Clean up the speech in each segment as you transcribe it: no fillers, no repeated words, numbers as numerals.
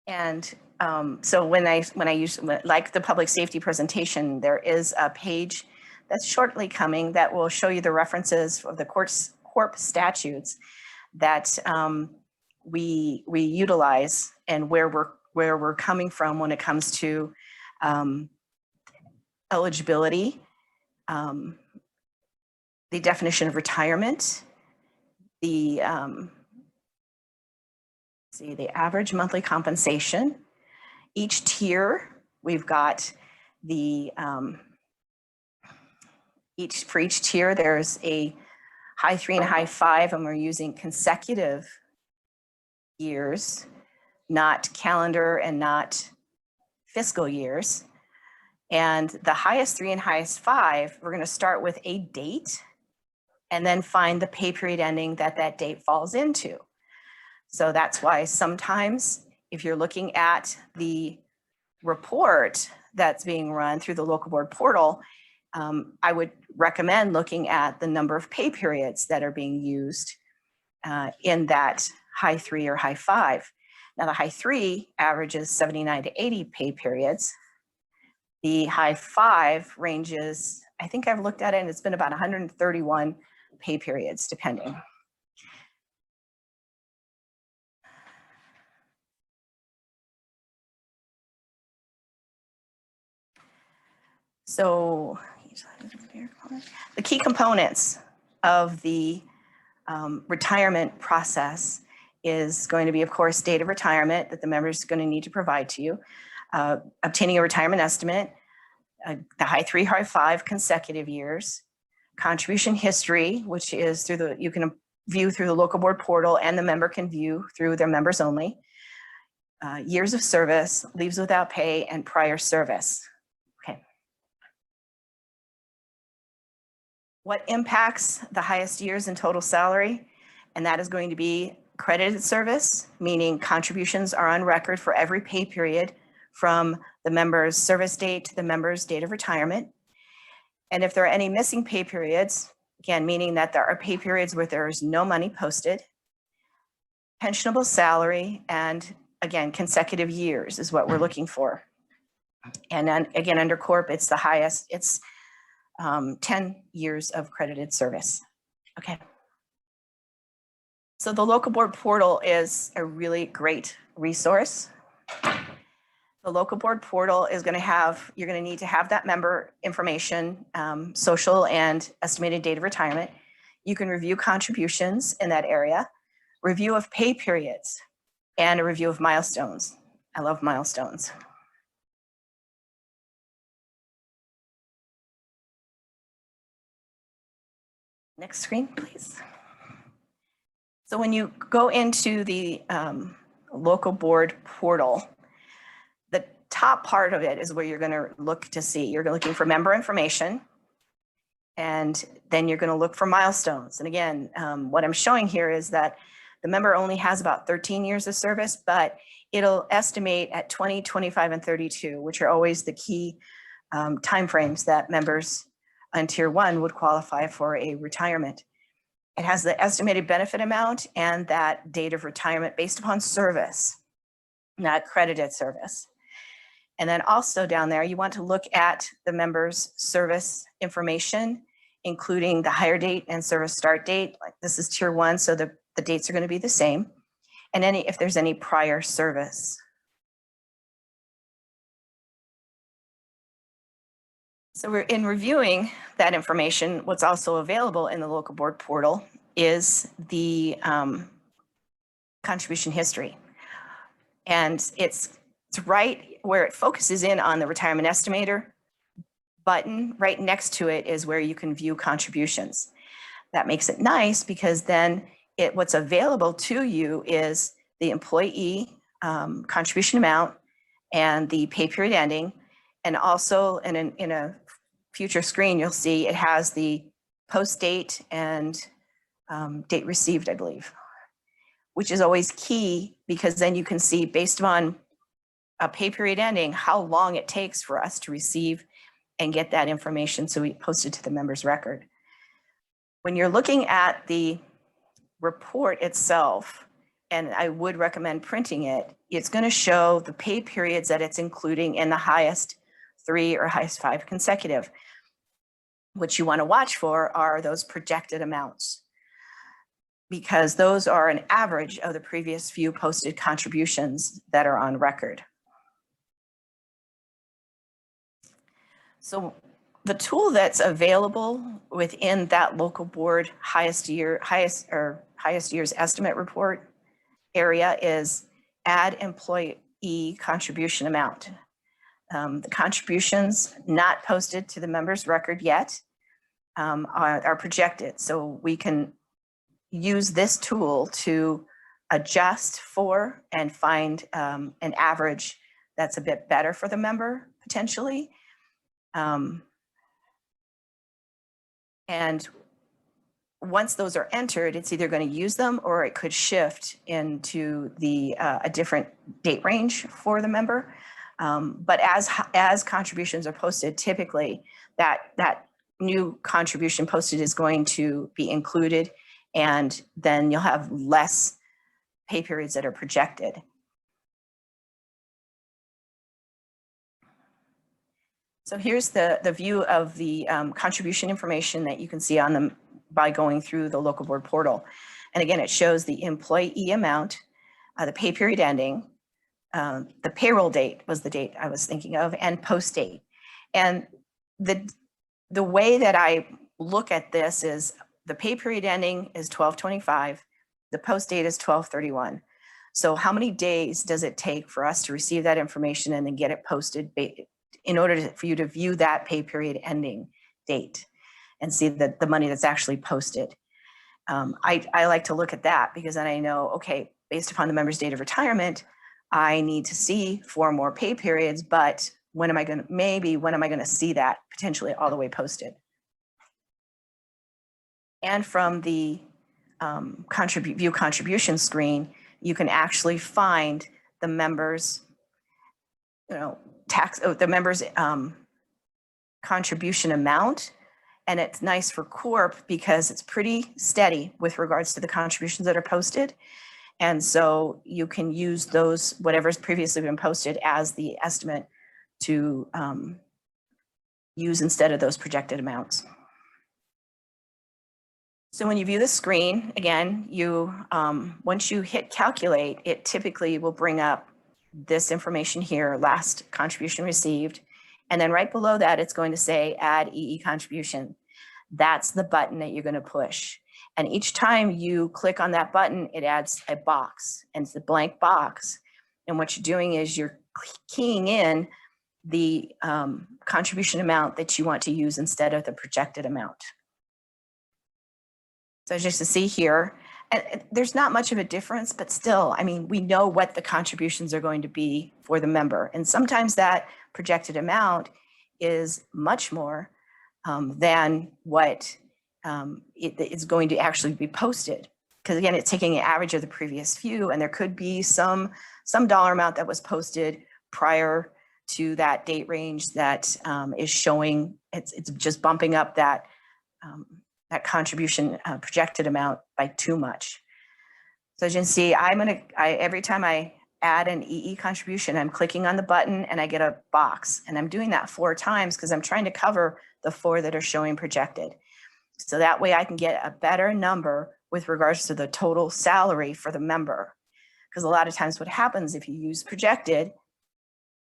And so when I use, like the public safety presentation, there is a page that's shortly coming that will show you the references of the CORP statutes that we utilize and where we're coming from when it comes to eligibility, the definition of retirement, the average monthly compensation. Each tier, we've got the for each tier, there's a high 3 and a high 5, and we're using consecutive years, not calendar and not fiscal years. And the highest 3 and highest 5, we're going to start with a date and then find the pay period ending that date falls into. So that's why sometimes if you're looking at the report that's being run through the local board portal, I would recommend looking at the number of pay periods that are being used in that high 3 or high 5. Now the high 3 averages 79 to 80 pay periods. The high 5 ranges, I think I've looked at it and it's been about 131 pay periods depending. So the key components of the retirement process is going to be, of course, date of retirement that the member is going to need to provide to you, obtaining a retirement estimate, the high 3, high 5 consecutive years, contribution history, which is through you can view through the local board portal and the member can view through their members only, years of service, leaves without pay, and prior service. Okay. What impacts the highest years in total salary? And that is going to be credited service, meaning contributions are on record for every pay period from the member's service date to the member's date of retirement. And if there are any missing pay periods, again, meaning that there are pay periods where there is no money posted, pensionable salary, and again, consecutive years is what we're looking for. And then again, under CORP, it's the highest, it's 10 years of credited service. Okay. So the local board portal is a really great resource. The local board portal is going to have, you're going to need to have that member information, social and estimated date of retirement. You can review contributions in that area, review of pay periods, and a review of milestones. I love milestones. Next screen, please. So when you go into the local board portal, the top part of it is where you're going to look to see. You're looking for member information, and then you're going to look for milestones. And again, what I'm showing here is that the member only has about 13 years of service, but it'll estimate at 20, 25, and 32, which are always the key timeframes that members on Tier 1 would qualify for a retirement. It has the estimated benefit amount and that date of retirement based upon service, not credited service. And then also down there, you want to look at the member's service information, including the hire date and service start date. Like this is Tier 1, so the dates are going to be the same. And if there's any prior service. So we're in reviewing that information. What's also available in the local board portal is the contribution history. And it's right where it focuses in on the retirement estimator button. Right next to it is where you can view contributions. That makes it nice because then what's available to you is the employee contribution amount and the pay period ending. And also in a future screen, you'll see it has the post date and date received, I believe, which is always key because then you can see based on a pay period ending, how long it takes for us to receive and get that information so we post it to the member's record. When you're looking at the report itself, and I would recommend printing it, it's going to show the pay periods that it's including in the highest 3 or highest 5 consecutive. What you want to watch for are those projected amounts, because those are an average of the previous few posted contributions that are on record. So the tool that's available within that local board highest year's estimate report area is add employee contribution amount. The contributions not posted to the members' record yet are projected. So we can use this tool to adjust for and find an average that's a bit better for the member potentially. And once those are entered, it's either going to use them or it could shift into a different date range for the member. But as contributions are posted, typically that new contribution posted is going to be included, and then you'll have less pay periods that are projected. So here's the view of the contribution information that you can see on them by going through the local board portal. And again, it shows the employee amount, the pay period ending, the payroll date was the date I was thinking of, and post date. And the way that I look at this is the pay period ending is 12/25, the post date is 12/31. So how many days does it take for us to receive that information and then get it posted in order for you to view that pay period ending date and see the money that's actually posted? I like to look at that because then I know, okay, based upon the member's date of retirement, I need to see 4 more pay periods, but when am I going to see that potentially all the way posted? And from the view contribution screen, you can actually find the members, the members contribution amount. And it's nice for CORP because it's pretty steady with regards to the contributions that are posted. And so you can use those, whatever's previously been posted, as the estimate to use instead of those projected amounts. So when you view the screen, again, once you hit calculate, it typically will bring up this information here, last contribution received. And then right below that, it's going to say add EE contribution. That's the button that you're going to push. And each time you click on that button, it adds a box, and it's a blank box. And what you're doing is you're keying in the contribution amount that you want to use instead of the projected amount. So as you can see here, and there's not much of a difference, but still, I mean, we know what the contributions are going to be for the member. And sometimes that projected amount is much more than what is going to actually be posted. Because again, it's taking an average of the previous few, and there could be some dollar amount that was posted prior to that date range that is showing, it's just bumping up that that contribution projected amount by too much. So as you can see, every time I add an EE contribution, I'm clicking on the button and I get a box, and I'm doing that 4 times because I'm trying to cover the 4 that are showing projected. So that way I can get a better number with regards to the total salary for the member. Because a lot of times what happens if you use projected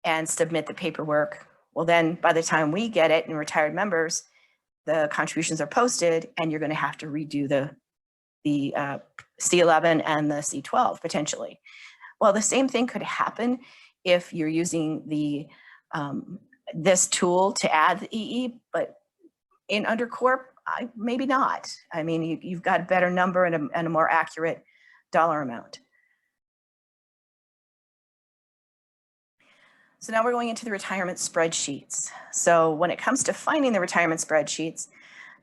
and submit the paperwork, well then by the time we get it in retired members, the contributions are posted and you're going to have to redo the C11 and the C12 potentially. Well, the same thing could happen if you're using the this tool to add the EE, but under CORP, maybe not. I mean, you've got a better number and a more accurate dollar amount. So now we're going into the retirement spreadsheets. So when it comes to finding the retirement spreadsheets,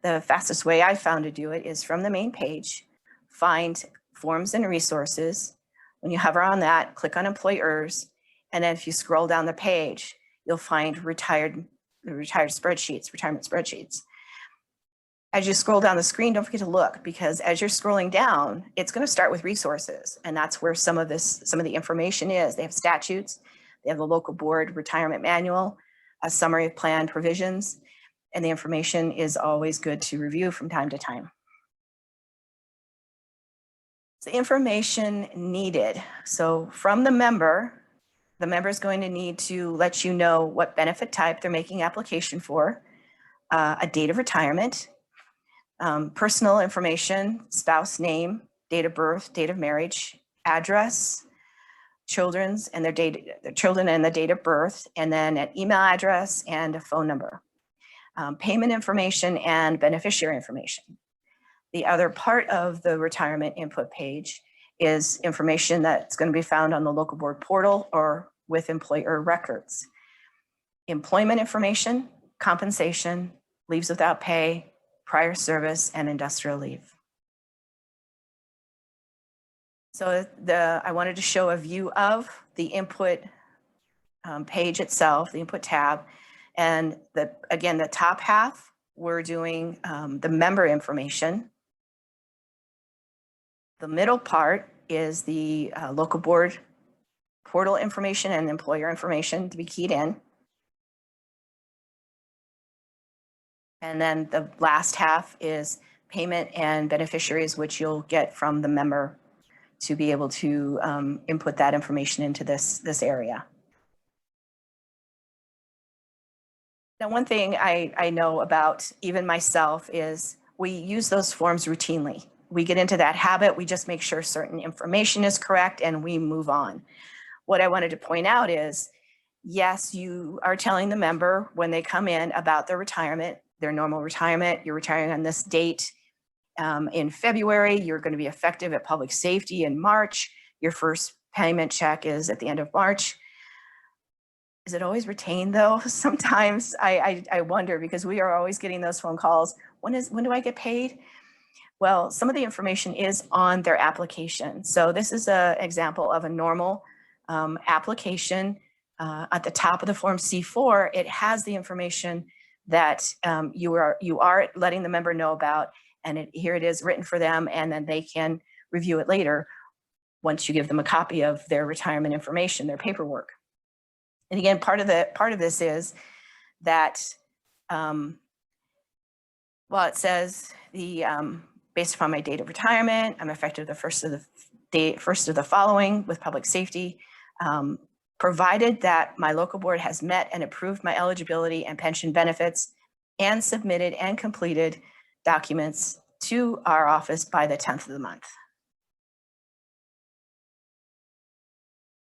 the fastest way I've found to do it is from the main page, find forms and resources. When you hover on that, click on employers, and then if you scroll down the page, you'll find retirement spreadsheets. As you scroll down the screen, don't forget to look, because as you're scrolling down, it's going to start with resources. And that's where some of the information is. They have statutes, they have the local board retirement manual, a summary of plan provisions, and the information is always good to review from time to time. The information needed. So from the member is going to need to let you know what benefit type they're making application for, a date of retirement, personal information, spouse name, date of birth, date of marriage, address, children and the date of birth, and then an email address and a phone number, payment information and beneficiary information. The other part of the retirement input page is information that's going to be found on the local board portal or with employer records. Employment information, compensation, leaves without pay, prior service, and industrial leave. So I wanted to show a view of the input page itself, the input tab. And again, the top half, we're doing the member information. The middle part is the local board portal information and employer information to be keyed in. And then the last half is payment and beneficiaries, which you'll get from the member to be able to input that information into this area. Now, one thing I know about even myself is we use those forms routinely. We get into that habit, we just make sure certain information is correct and we move on. What I wanted to point out is, yes, you are telling the member when they come in about their retirement, their normal retirement, you're retiring on this date in February, you're going to be effective at public safety in March, your first payment check is at the end of March. Is it always retained though? Sometimes I wonder, because we are always getting those phone calls. When do I get paid? Well, some of the information is on their application. So this is an example of a normal application. At the top of the form C4, it has the information that you are letting the member know about, and here it is written for them, and then they can review it later once you give them a copy of their retirement information, their paperwork. And again, part of this is that while it says based upon my date of retirement, I'm effective the first of the following with public safety, provided that my local board has met and approved my eligibility and pension benefits and submitted and completed documents to our office by the 10th of the month.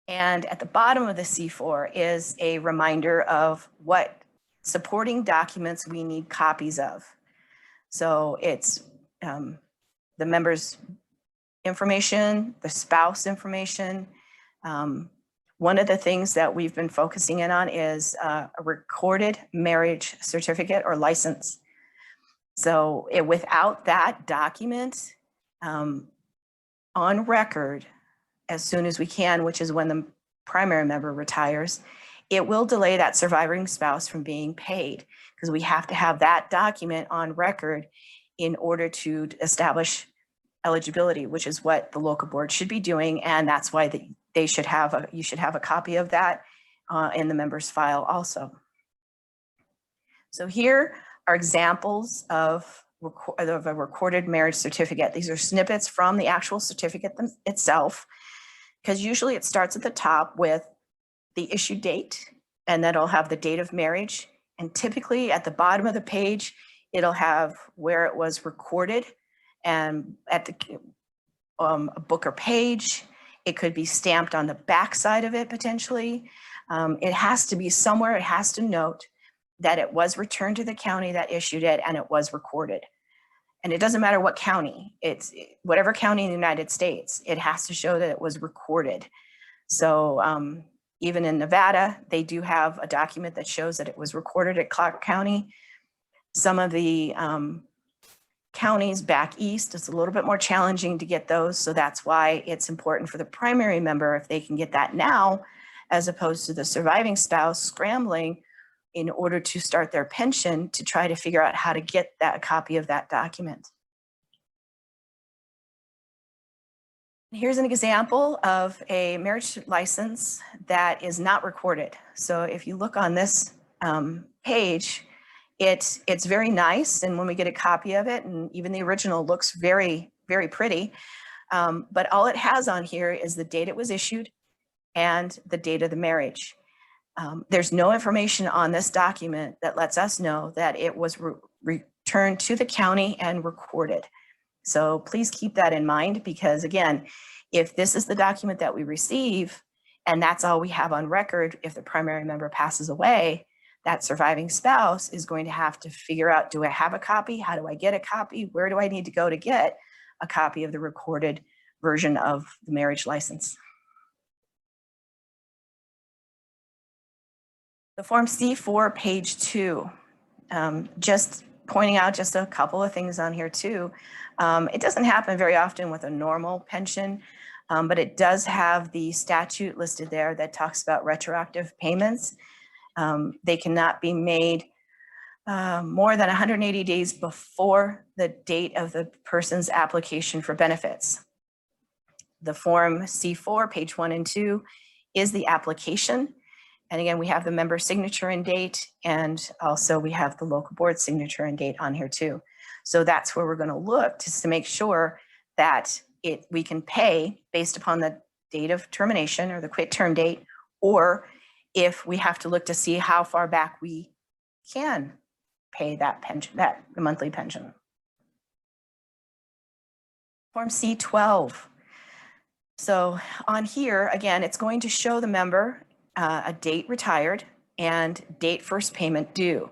And at the bottom of the C4 is a reminder of what supporting documents we need copies of. So it's the member's information, the spouse information. One of the things that we've been focusing in on is a recorded marriage certificate or license. So without that document on record, as soon as we can, which is when the primary member retires, it will delay that surviving spouse from being paid, because we have to have that document on record in order to establish eligibility, which is what the local board should be doing. And that's why you should have a copy of that in the member's file also. So here are examples of a recorded marriage certificate. These are snippets from the actual certificate itself, because usually it starts at the top with the issue date, and then it'll have the date of marriage. And typically at the bottom of the page, it'll have where it was recorded, and at the a book or page. It could be stamped on the back side of it potentially. It has to be somewhere, it has to note that it was returned to the county that issued it and it was recorded. And it doesn't matter what county, it's whatever county in the United States, it has to show that it was recorded. So even in Nevada, they do have a document that shows that it was recorded at Clark County. Some of the counties back east, it's a little bit more challenging to get those. So that's why it's important for the primary member, if they can get that now, as opposed to the surviving spouse scrambling in order to start their pension to try to figure out how to get that copy of that document. Here's an example of a marriage license that is not recorded. So if you look on this page, it's very nice, and when we get a copy of it, and even the original looks very, very pretty, but all it has on here is the date it was issued and the date of the marriage. There's no information on this document that lets us know that it was returned to the county and recorded. So please keep that in mind, because again, if this is the document that we receive and that's all we have on record, if the primary member passes away, that surviving spouse is going to have to figure out, do I have a copy? How do I get a copy? Where do I need to go to get a copy of the recorded version of the marriage license? The Form C4, page 2, just pointing out just a couple of things on here too. It doesn't happen very often with a normal pension, but it does have the statute listed there that talks about retroactive payments. They cannot be made more than 180 days before the date of the person's application for benefits. The Form C4, page 1 and 2, is the application. And again, we have the member signature and date, and also we have the local board signature and date on here too. So that's where we're going to look just to make sure that we can pay based upon the date of termination or the quit term date, or if we have to look to see how far back we can pay that pension, that monthly pension. Form C12. So on here, again, it's going to show the member a date retired and date first payment due.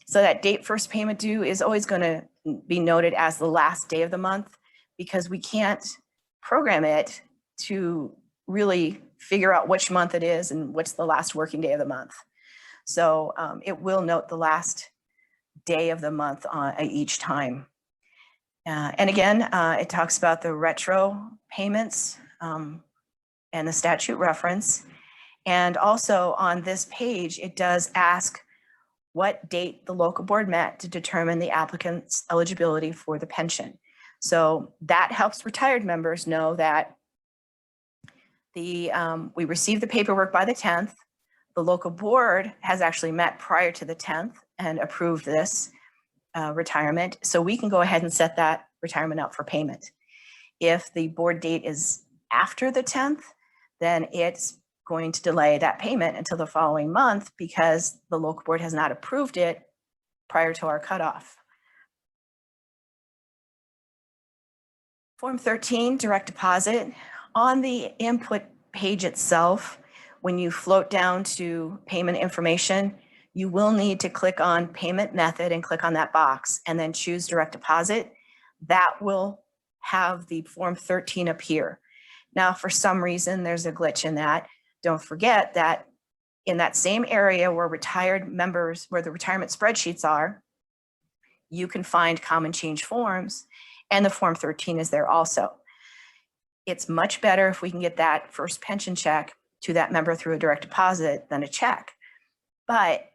So that date first payment due is always going to be noted as the last day of the month, because we can't program it to really figure out which month it is and what's the last working day of the month. So it will note the last day of the month each time. And again, it talks about the retro payments and the statute reference. And also on this page, it does ask what date the local board met to determine the applicant's eligibility for the pension. So that helps retired members know that we received the paperwork by the 10th. The local board has actually met prior to the 10th and approved this retirement. So we can go ahead and set that retirement up for payment. If the board date is after the 10th, then it's going to delay that payment until the following month because the local board has not approved it prior to our cutoff. Form 13, direct deposit. On the input page itself, when you float down to payment information, you will need to click on payment method and click on that box and then choose direct deposit. That will have the Form 13 appear. Now, for some reason, there's a glitch in that. Don't forget that in that same area where retired members, where the retirement spreadsheets are, you can find common change forms, and the Form 13 is there also. It's much better if we can get that first pension check to that member through a direct deposit than a check. But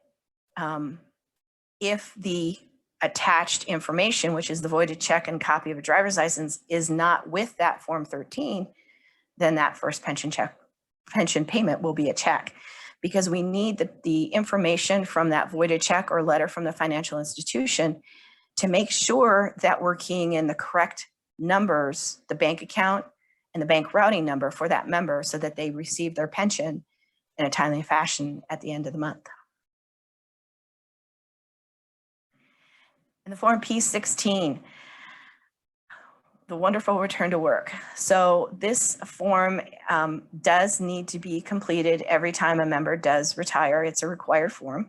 if the attached information, which is the voided check and copy of a driver's license, is not with that Form 13, then that first pension payment will be a check, because we need the information from that voided check or letter from the financial institution to make sure that we're keying in the correct numbers, the bank account and the bank routing number for that member, so that they receive their pension in a timely fashion at the end of the month. And the Form P16, the wonderful return to work. So this form does need to be completed every time a member does retire. It's a required form.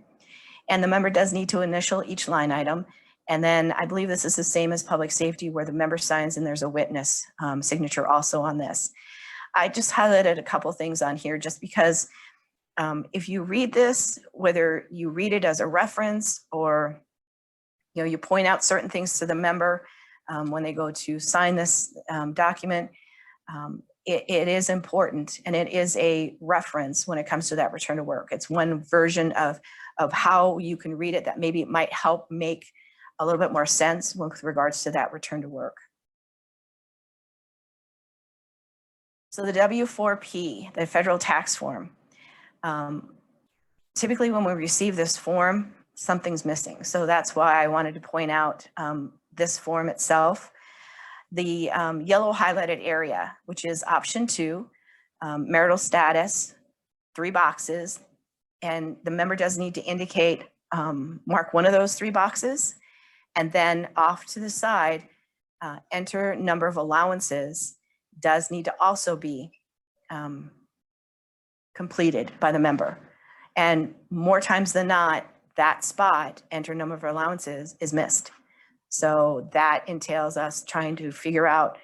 And the member does need to initial each line item. And then I believe this is the same as public safety, where the member signs and there's a witness signature also on this. I just highlighted a couple things on here just because if you read this, whether you read it as a reference or you point out certain things to the member when they go to sign this document, it is important, and it is a reference when it comes to that return to work. It's one version of how you can read it that maybe it might help make a little bit more sense with regards to that return to work. So the W-4P, the federal tax form, typically when we receive this form, something's missing. So that's why I wanted to point out this form itself. The yellow highlighted area, which is option 2, marital status, 3 boxes, and the member does need to indicate, mark one of those 3 boxes, and then off to the side, enter number of allowances does need to also be completed by the member. And more times than not, that spot, enter number of allowances, is missed. So that entails us trying to figure out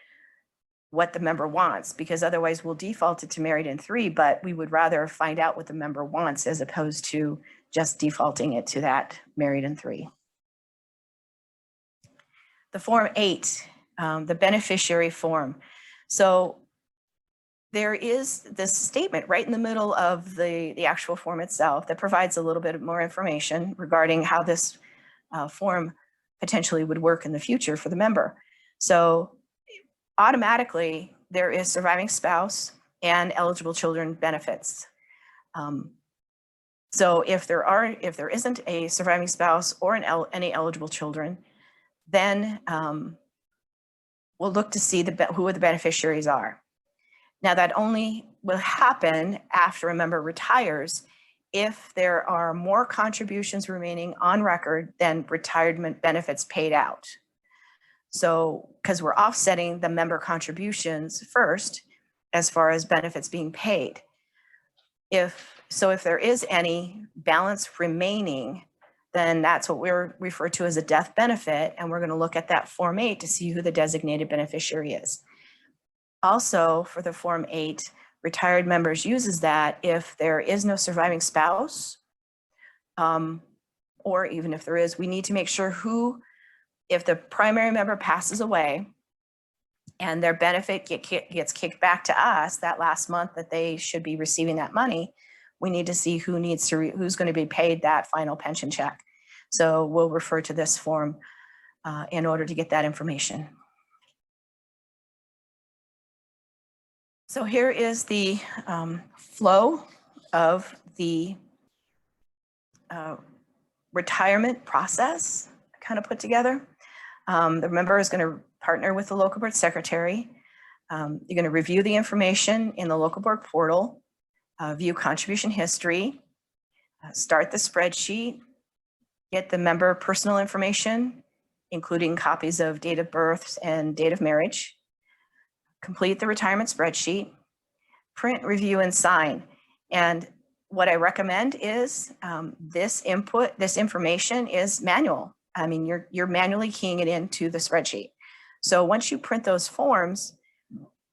what the member wants, because otherwise we'll default it to married in 3, but we would rather find out what the member wants as opposed to just defaulting it to that married in 3. The Form 8, the beneficiary form. So there is this statement right in the middle of the actual form itself that provides a little bit more information regarding how this form potentially would work in the future for the member. So automatically there is surviving spouse and eligible children benefits. So if there isn't a surviving spouse or any eligible children, then we'll look to see who the beneficiaries are. Now that only will happen after a member retires if there are more contributions remaining on record than retirement benefits paid out. So, because we're offsetting the member contributions first as far as benefits being paid. If there is any balance remaining, then that's what we're referred to as a death benefit, and we're going to look at that Form 8 to see who the designated beneficiary is. Also, for the Form 8, retired members uses that if there is no surviving spouse, or even if there is, we need to make sure if the primary member passes away and their benefit gets kicked back to us that last month that they should be receiving that money, we need to see who's going to be paid that final pension check. So we'll refer to this form in order to get that information. So here is the flow of the retirement process kind of put together. The member is going to partner with the local board secretary. You're going to review the information in the local board portal, view contribution history, start the spreadsheet, get the member personal information, including copies of date of birth and date of marriage, complete the retirement spreadsheet, print, review, and sign. And what I recommend is this information is manual. I mean, you're manually keying it into the spreadsheet. So once you print those forms,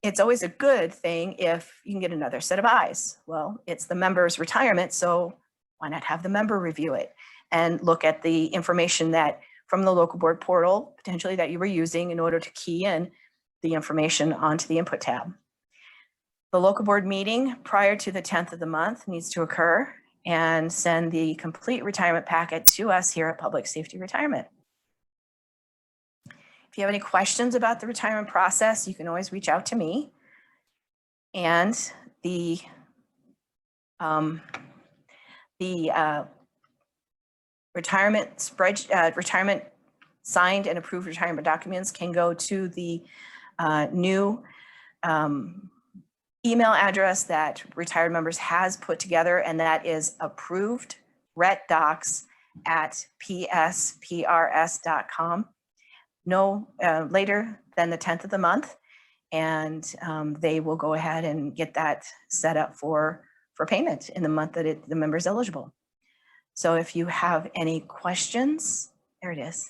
it's always a good thing if you can get another set of eyes. Well, it's the member's retirement, so why not have the member review it and look at the information that from the local board portal, potentially that you were using in order to key in the information onto the input tab. The local board meeting prior to the 10th of the month needs to occur and send the complete retirement packet to us here at Public Safety Retirement. If you have any questions about the retirement process, you can always reach out to me. And the retirement signed and approved retirement documents can go to the new email address that retired members has put together, and that is approved retdocs@psprs.com. No later than the 10th of the month, and they will go ahead and get that set up for payment in the month that the member is eligible. So if you have any questions, there it is.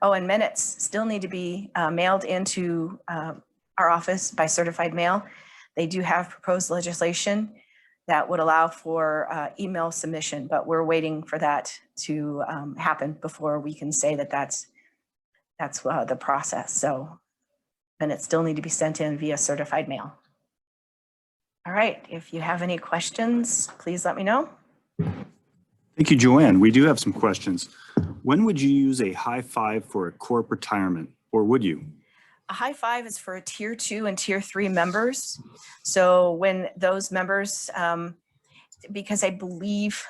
Oh, and minutes still need to be mailed into our office by certified mail. They do have proposed legislation that would allow for email submission, but we're waiting for that to happen before we can say that that's the process. So minutes still need to be sent in via certified mail. All right, if you have any questions, please let me know. Thank you, Joanne. We do have some questions. When would you use a high five for a CORP retirement, or would you? A high five is for tier 2 and tier 3 members. So when those members, because I believe,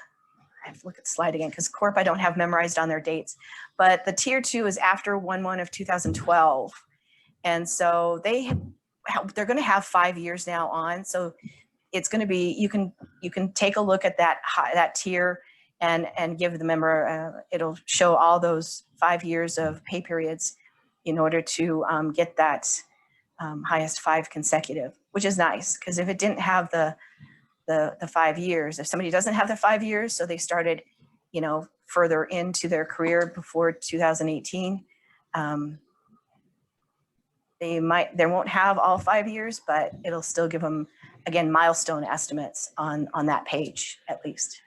I have to look at the slide again because CORP I don't have memorized on their dates, but the tier 2 is after 1/1 of 2012. And so they're going to have 5 years now on. So it's going to be, you can take a look at that tier and give the member, it'll show all those 5 years of pay periods in order to get that highest 5 consecutive, which is nice. Because if it didn't have the 5 years, if somebody doesn't have the 5 years, so they started, further into their career before 2018, they won't have all 5 years, but it'll still give them, again, milestone estimates on that page at least.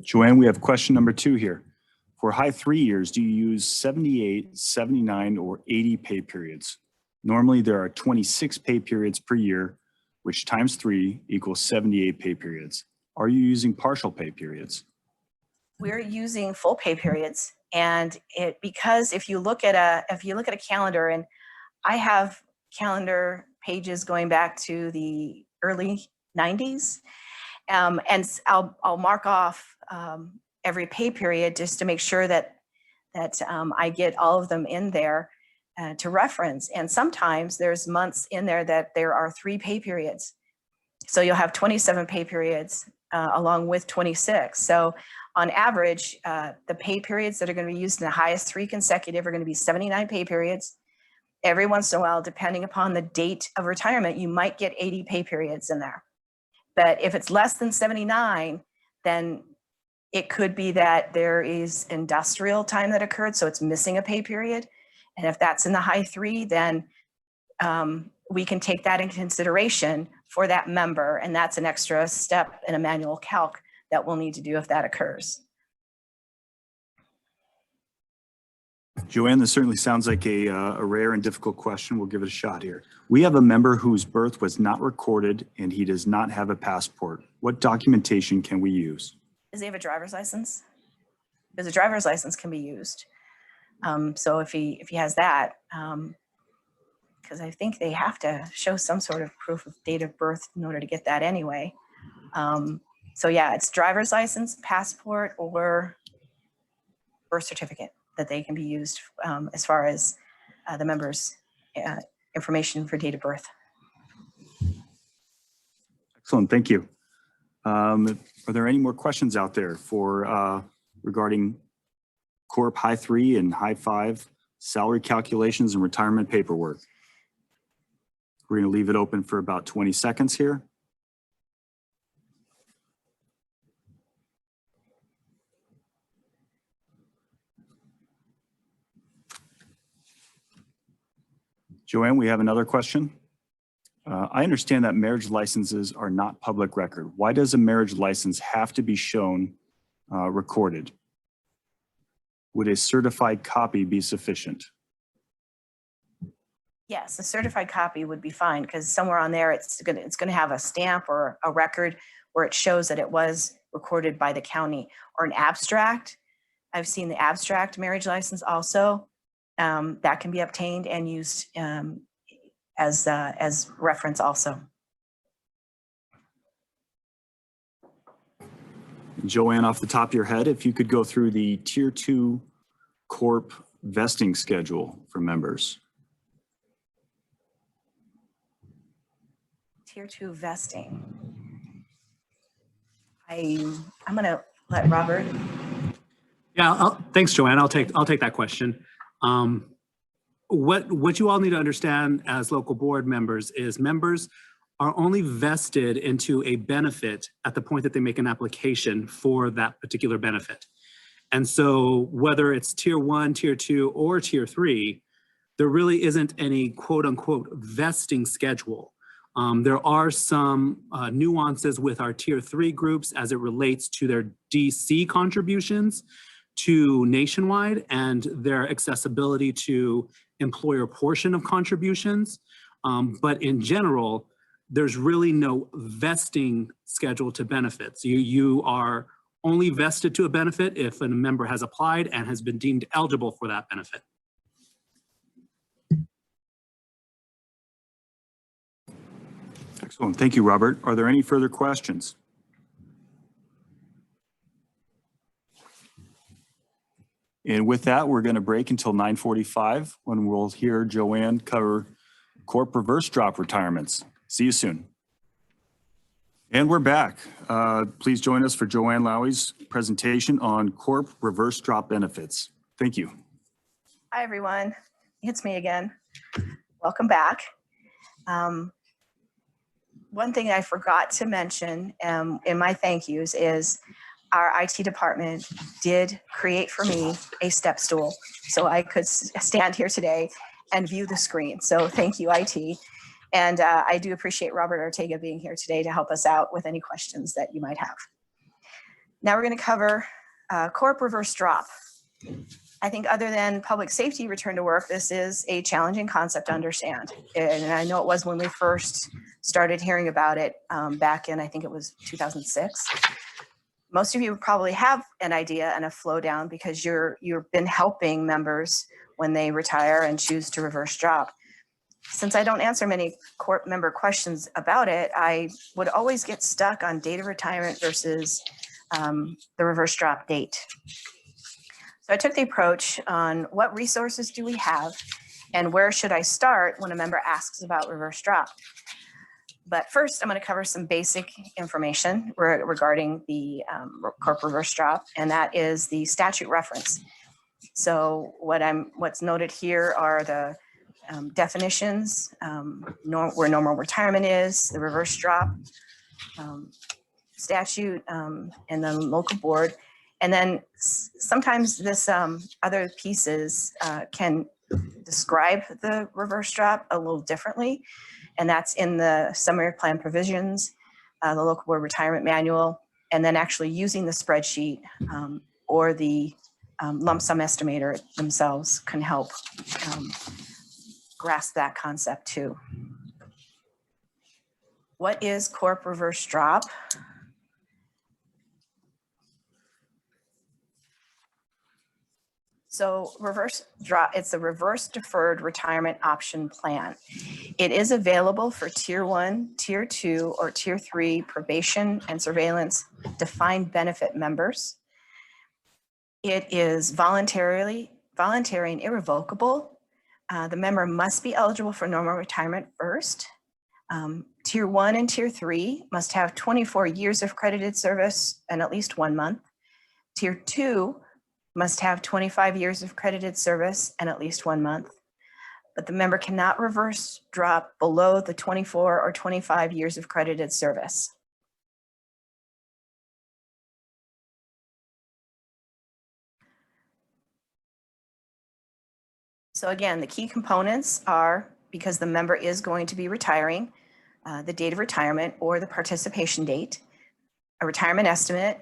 Joanne, we have question number 2 here. For high 3 years, do you use 78, 79, or 80 pay periods? Normally, there are 26 pay periods per year, which times 3 equals 78 pay periods. Are you using partial pay periods? We're using full pay periods, and because if you look at a calendar, and I have calendar pages going back to the early 90s, and I'll mark off every pay period just to make sure that I get all of them in there to reference. And sometimes there's months in there that there are 3 pay periods. So you'll have 27 pay periods along with 26. So on average, the pay periods that are going to be used in the highest 3 consecutive are going to be 79 pay periods. Every once in a while, depending upon the date of retirement, you might get 80 pay periods in there. But if it's less than 79, then it could be that there is industrial time that occurred, so it's missing a pay period. And if that's in the high 3, then we can take that into consideration for that member, and that's an extra step in a manual calc that we'll need to do if that occurs. Joanne, this certainly sounds like a rare and difficult question. We'll give it a shot here. We have a member whose birth was not recorded and he does not have a passport. What documentation can we use? Does he have a driver's license? Because a driver's license can be used. So if he has that, because I think they have to show some sort of proof of date of birth in order to get that anyway. So yeah, it's driver's license, passport, or birth certificate that they can be used as far as the member's information for date of birth. Excellent, thank you. Are there any more questions out there for regarding CORP high 3 and high 5 salary calculations and retirement paperwork? We're going to leave it open for about 20 seconds here. Joanne, we have another question. I understand that marriage licenses are not public record. Why does a marriage license have to be shown recorded? Would a certified copy be sufficient? Yes, a certified copy would be fine because somewhere on there it's going to have a stamp or a record where it shows that it was recorded by the county, or an abstract. I've seen the abstract marriage license also. That can be obtained and used as reference also. Joanne, off the top of your head, if you could go through the Tier 2 CORP vesting schedule for members. Tier 2 vesting. I'm going to let Robert. Yeah, thanks, Joanne. I'll take that question. What you all need to understand as local board members is members are only vested into a benefit at the point that they make an application for that particular benefit. And so whether it's Tier 1, Tier 2, or Tier 3, there really isn't any quote unquote vesting schedule. There are some nuances with our Tier 3 groups as it relates to their DC contributions to Nationwide and their accessibility to employer portion of contributions. But in general, there's really no vesting schedule to benefits. You are only vested to a benefit if a member has applied and has been deemed eligible for that benefit. Excellent. Thank you, Robert. Are there any further questions? And with that, we're going to break until 9:45 when we'll hear Joann cover CORP reverse drop retirements. See you soon. And we're back. Please join us for Joann Lowey's presentation on CORP reverse drop benefits. Thank you. Hi, everyone. It's me again. Welcome back. One thing I forgot to mention in my thank yous is our IT department did create for me a step stool so I could stand here today and view the screen. So thank you, IT. And I do appreciate Robert Ortega being here today to help us out with any questions that you might have. Now we're going to cover CORP reverse drop. I think other than public safety return to work, this is a challenging concept to understand. And I know it was when we first started hearing about it back in, I think it was 2006. Most of you probably have an idea and a flow down because you've been helping members when they retire and choose to reverse drop. Since I don't answer many CORP member questions about it, I would always get stuck on date of retirement versus the reverse drop date. So I took the approach on what resources do we have and where should I start when a member asks about reverse drop. But first, I'm going to cover some basic information regarding the CORP reverse drop, and that is the statute reference. So what's noted here are the definitions, where normal retirement is, the reverse drop statute, and then local board. And then sometimes this other pieces can describe the reverse drop a little differently. And that's in the summary plan provisions, the local board retirement manual, and then actually using the spreadsheet or the lump sum estimator themselves can help grasp that concept too. What is CORP reverse drop? So reverse drop, it's a reverse deferred retirement option plan. It is available for Tier 1, Tier 2, or Tier 3 probation and surveillance defined benefit members. It is voluntary and irrevocable. The member must be eligible for normal retirement first. Tier 1 and Tier 3 must have 24 years of credited service and at least 1 month. Tier 2 must have 25 years of credited service and at least 1 month. But the member cannot reverse drop below the 24 or 25 years of credited service. So again, the key components are, because the member is going to be retiring, the date of retirement or the participation date, a retirement estimate,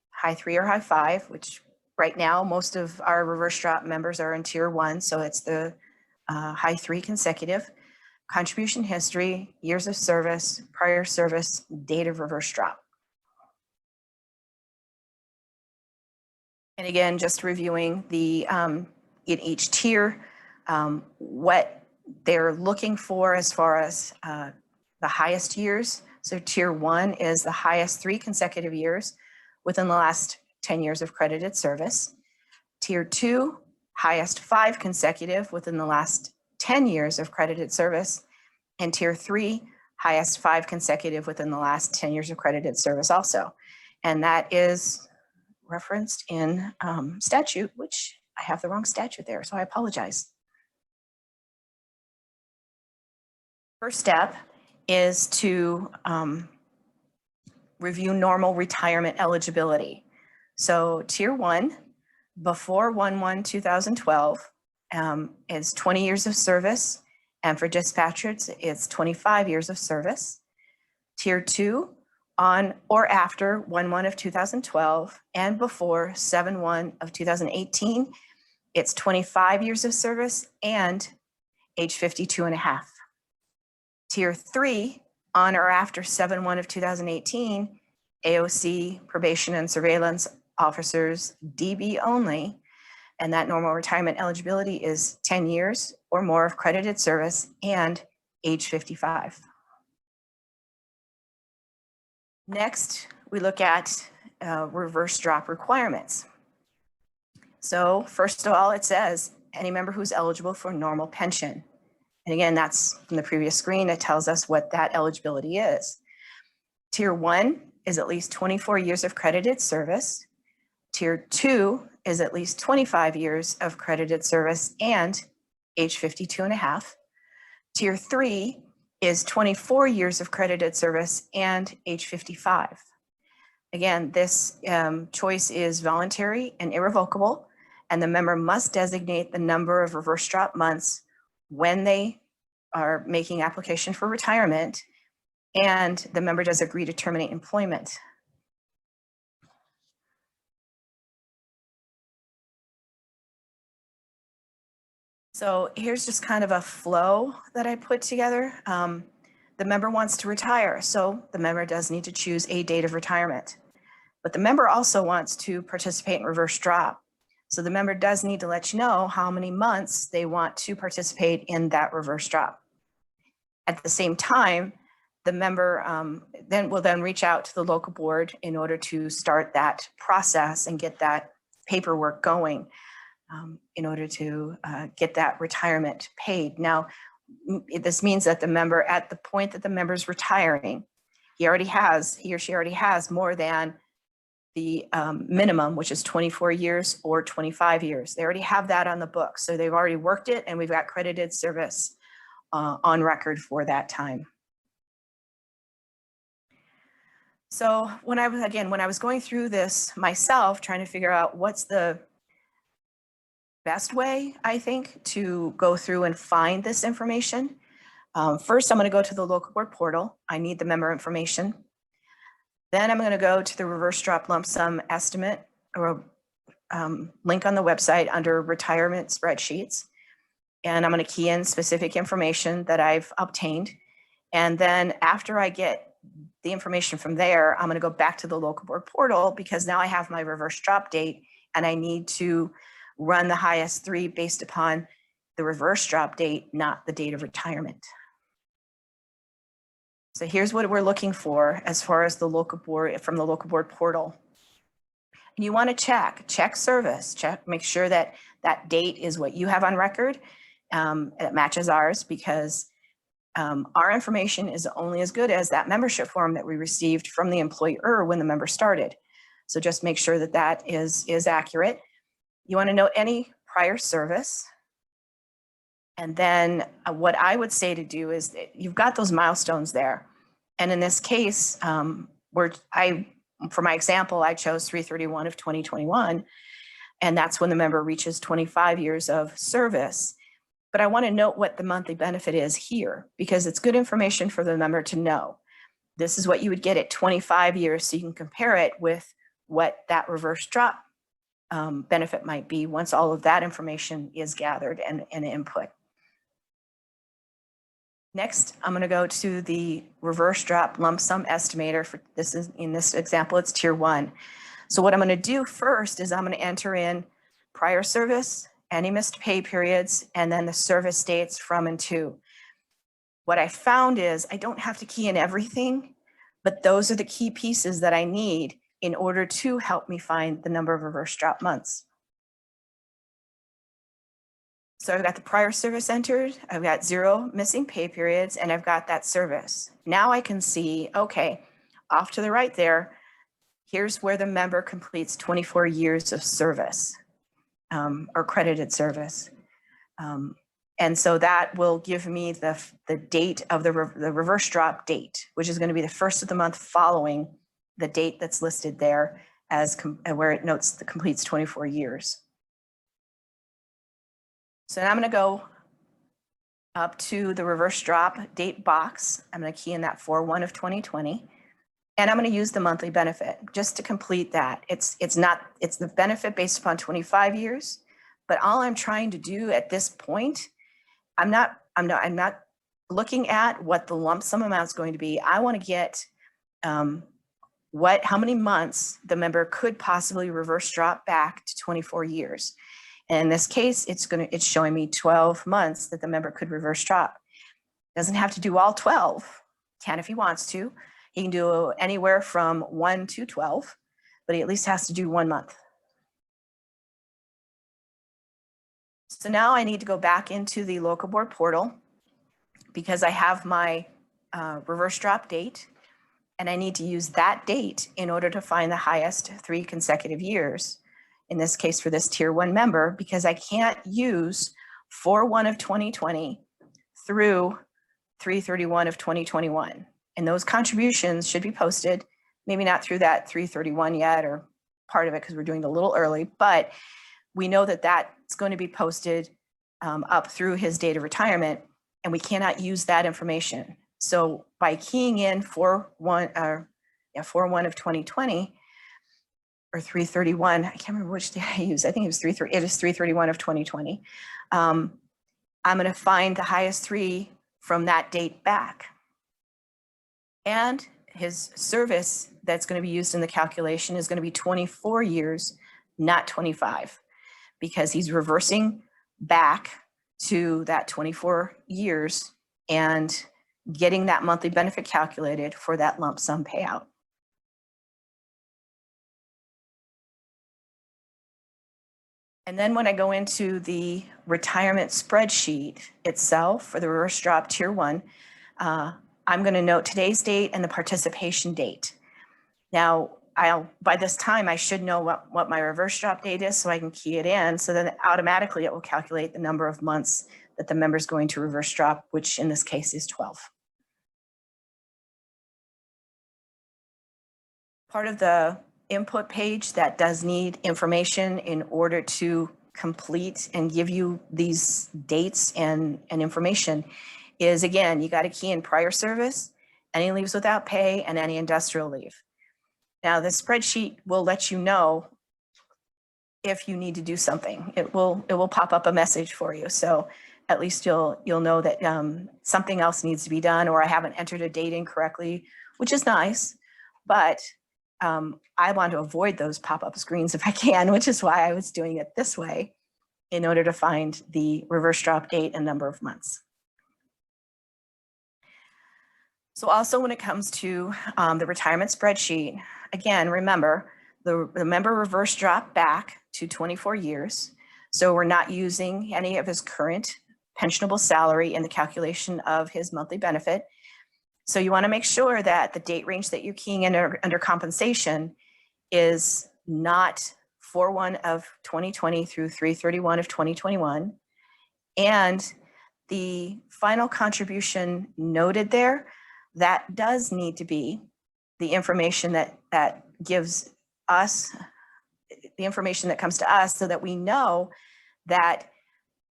high 3 or high 5, which right now most of our reverse drop members are in Tier 1, so it's the high 3 consecutive, contribution history, years of service, prior service, date of reverse drop. And again, just reviewing the in each tier, what they're looking for as far as the highest years. So Tier 1 is the highest 3 consecutive years within the last 10 years of credited service. Tier 2, highest 5 consecutive within the last 10 years of credited service. And Tier 3, highest 5 consecutive within the last 10 years of credited service also. And that is referenced in statute, which I have the wrong statute there, so I apologize. First step is to review normal retirement eligibility. So Tier 1, before 1/1/2012, is 20 years of service, and for dispatchers, it's 25 years of service. Tier 2, on or after 1/1/2012 and before 7/1/2018, it's 25 years of service and age 52 and a half. Tier 3, on or after 7/1 of 2018, AOC, probation and surveillance officers, DB only, and that normal retirement eligibility is 10 years or more of credited service and age 55. Next, we look at reverse drop requirements. So first of all, it says any member who's eligible for normal pension. And again, that's from the previous screen. It tells us what that eligibility is. Tier 1 is at least 24 years of credited service. Tier 2 is at least 25 years of credited service and age 52 and a half. Tier 3 is 24 years of credited service and age 55. Again, this choice is voluntary and irrevocable, and the member must designate the number of reverse drop months when they are making application for retirement, and the member does agree to terminate employment. So here's just kind of a flow that I put together. The member wants to retire, so the member does need to choose a date of retirement. But the member also wants to participate in reverse drop. So the member does need to let you know how many months they want to participate in that reverse drop. At the same time, the member will then reach out to the local board in order to start that process and get that paperwork going in order to get that retirement paid. Now, this means that the member, at the point that the member's retiring, he or she already has more than the minimum, which is 24 years or 25 years. They already have that on the book. So they've already worked it, and we've got credited service on record for that time. So when I was going through this myself, trying to figure out what's the best way, I think, to go through and find this information. First, I'm going to go to the local board portal. I need the member information. Then I'm going to go to the reverse drop lump sum estimate or link on the website under retirement spreadsheets. And I'm going to key in specific information that I've obtained. And then after I get the information from there, I'm going to go back to the local board portal because now I have my reverse drop date and I need to run the highest 3 based upon the reverse drop date, not the date of retirement. So here's what we're looking for as far as the local board, from the local board portal. And you want to check service, make sure that that date is what you have on record. It matches ours because our information is only as good as that membership form that we received from the employer when the member started. So just make sure that that is accurate. You want to note any prior service. And then what I would say to do is that you've got those milestones there. And in this case, for my example, I chose 3/31 of 2021, and that's when the member reaches 25 years of service. But I want to note what the monthly benefit is here because it's good information for the member to know. This is what you would get at 25 years, so you can compare it with what that reverse drop benefit might be once all of that information is gathered and input. Next, I'm going to go to the reverse drop lump sum estimator. In this example, it's tier 1. So what I'm going to do first is I'm going to enter in prior service, any missed pay periods, and then the service dates from and to. What I found is I don't have to key in everything, but those are the key pieces that I need in order to help me find the number of reverse drop months. So I've got the prior service entered, I've got 0 missing pay periods, and I've got that service. Now I can see, okay, off to the right there, here's where the member completes 24 years of service or credited service. And so that will give me the date of the reverse drop date, which is going to be the first of the month following the date that's listed there as where it notes the completes 24 years. So now I'm going to go up to the reverse drop date box. I'm going to key in that 4/1 of 2020, and I'm going to use the monthly benefit just to complete that. It's the benefit based upon 25 years, but all I'm trying to do at this point, I'm not I'm not looking at what the lump sum amount is going to be. I want to get how many months the member could possibly reverse drop back to 24 years. And in this case, it's showing me 12 months that the member could reverse drop. Doesn't have to do all 12, can if he wants to. He can do anywhere from 1 to 12, but he at least has to do 1 month. So now I need to go back into the local board portal because I have my reverse drop date, and I need to use that date in order to find the highest 3 consecutive years. In this case, for this tier 1 member, because I can't use 4/1 of 2020 through 3/31 of 2021. And those contributions should be posted, maybe not through that 3/31 yet, or part of it because we're doing it a little early, but we know that that's going to be posted up through his date of retirement, and we cannot use that information. So by keying in 4/1 of 2020 or 3/31, I can't remember which day I used. I think it was 3/31 of 2020. I'm going to find the highest 3 from that date back. And his service that's going to be used in the calculation is going to be 24 years, not 25, because he's reversing back to that 24 years and getting that monthly benefit calculated for that lump sum payout. And then when I go into the retirement spreadsheet itself for the reverse drop tier 1, I'm going to note today's date and the participation date. Now, by this time, I should know what my reverse drop date is, so I can key it in. So then automatically it will calculate the number of months that the member is going to reverse drop, which in this case is 12. Part of the input page that does need information in order to complete and give you these dates and information is, again, you got to key in prior service, any leaves without pay, and any industrial leave. Now, the spreadsheet will let you know if you need to do something. It will pop up a message for you. So at least you'll know that something else needs to be done, or I haven't entered a date incorrectly, which is nice, but I want to avoid those pop-up screens if I can, which is why I was doing it this way in order to find the reverse drop date and number of months. So also when it comes to the retirement spreadsheet, again, remember the member reverse drop back to 24 years. So we're not using any of his current pensionable salary in the calculation of his monthly benefit. So you want to make sure that the date range that you're keying in under compensation is not 4/1 of 2020 through 3/31 of 2021. And the final contribution noted there, that does need to be the information that gives us, the information that comes to us, so that we know that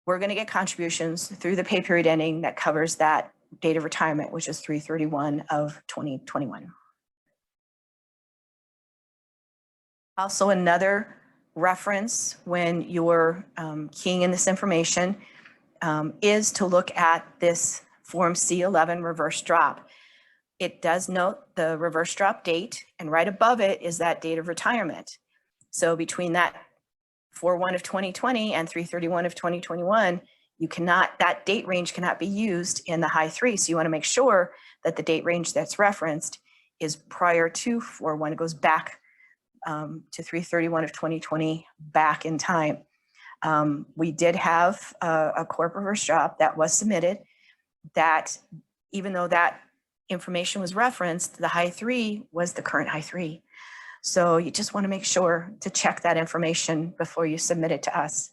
we're going to get contributions through the pay period ending that covers that date of retirement, which is 3/31 of 2021. Also, another reference when you're keying in this information is to look at this Form C11 reverse drop. It does note the reverse drop date, and right above it is that date of retirement. So between that 4/1 of 2020 and 3/31 of 2021, that date range cannot be used in the high 3. So you want to make sure that the date range that's referenced is prior to 4/1. It goes back to 3/31 of 2020 back in time. We did have a CORP reverse drop that was submitted that, even though that information was referenced, the high 3 was the current high 3. So you just want to make sure to check that information before you submit it to us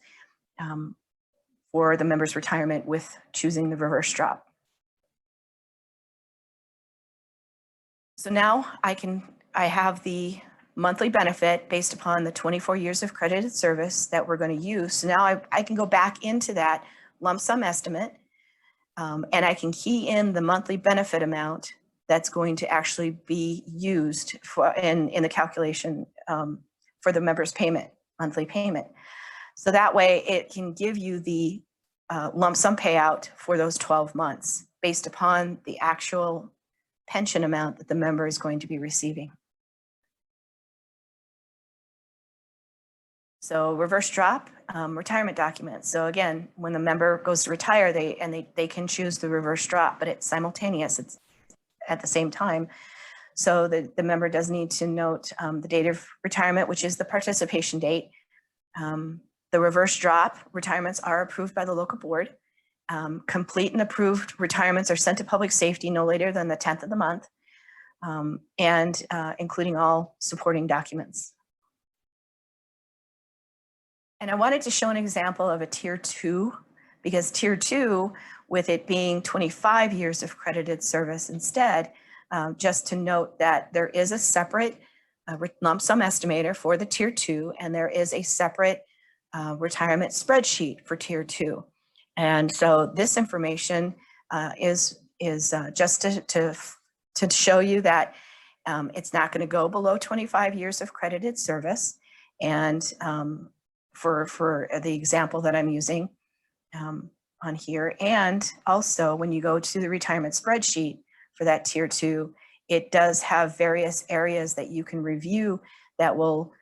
for the member's retirement with choosing the reverse drop. So now I have the monthly benefit based upon the 24 years of credited service that we're going to use. So now I can go back into that lump sum estimate and I can key in the monthly benefit amount that's going to actually be used in the calculation for the member's monthly payment. So that way it can give you the lump sum payout for those 12 months based upon the actual pension amount that the member is going to be receiving. So reverse drop, retirement documents. So again, when the member goes to retire, they can choose the reverse drop, but it's simultaneous. It's at the same time. So the member does need to note the date of retirement, which is the participation date. The reverse drop retirements are approved by the local board. Complete and approved retirements are sent to public safety no later than the 10th of the month, and including all supporting documents. And I wanted to show an example of a tier 2, because tier 2, with it being 25 years of credited service instead, just to note that there is a separate lump sum estimator for the tier 2, and there is a separate retirement spreadsheet for tier 2. And so this information is just to show you that it's not going to go below 25 years of credited service. And for the example that I'm using on here. And also when you go to the retirement spreadsheet for that tier 2, it does have various areas that you can review that will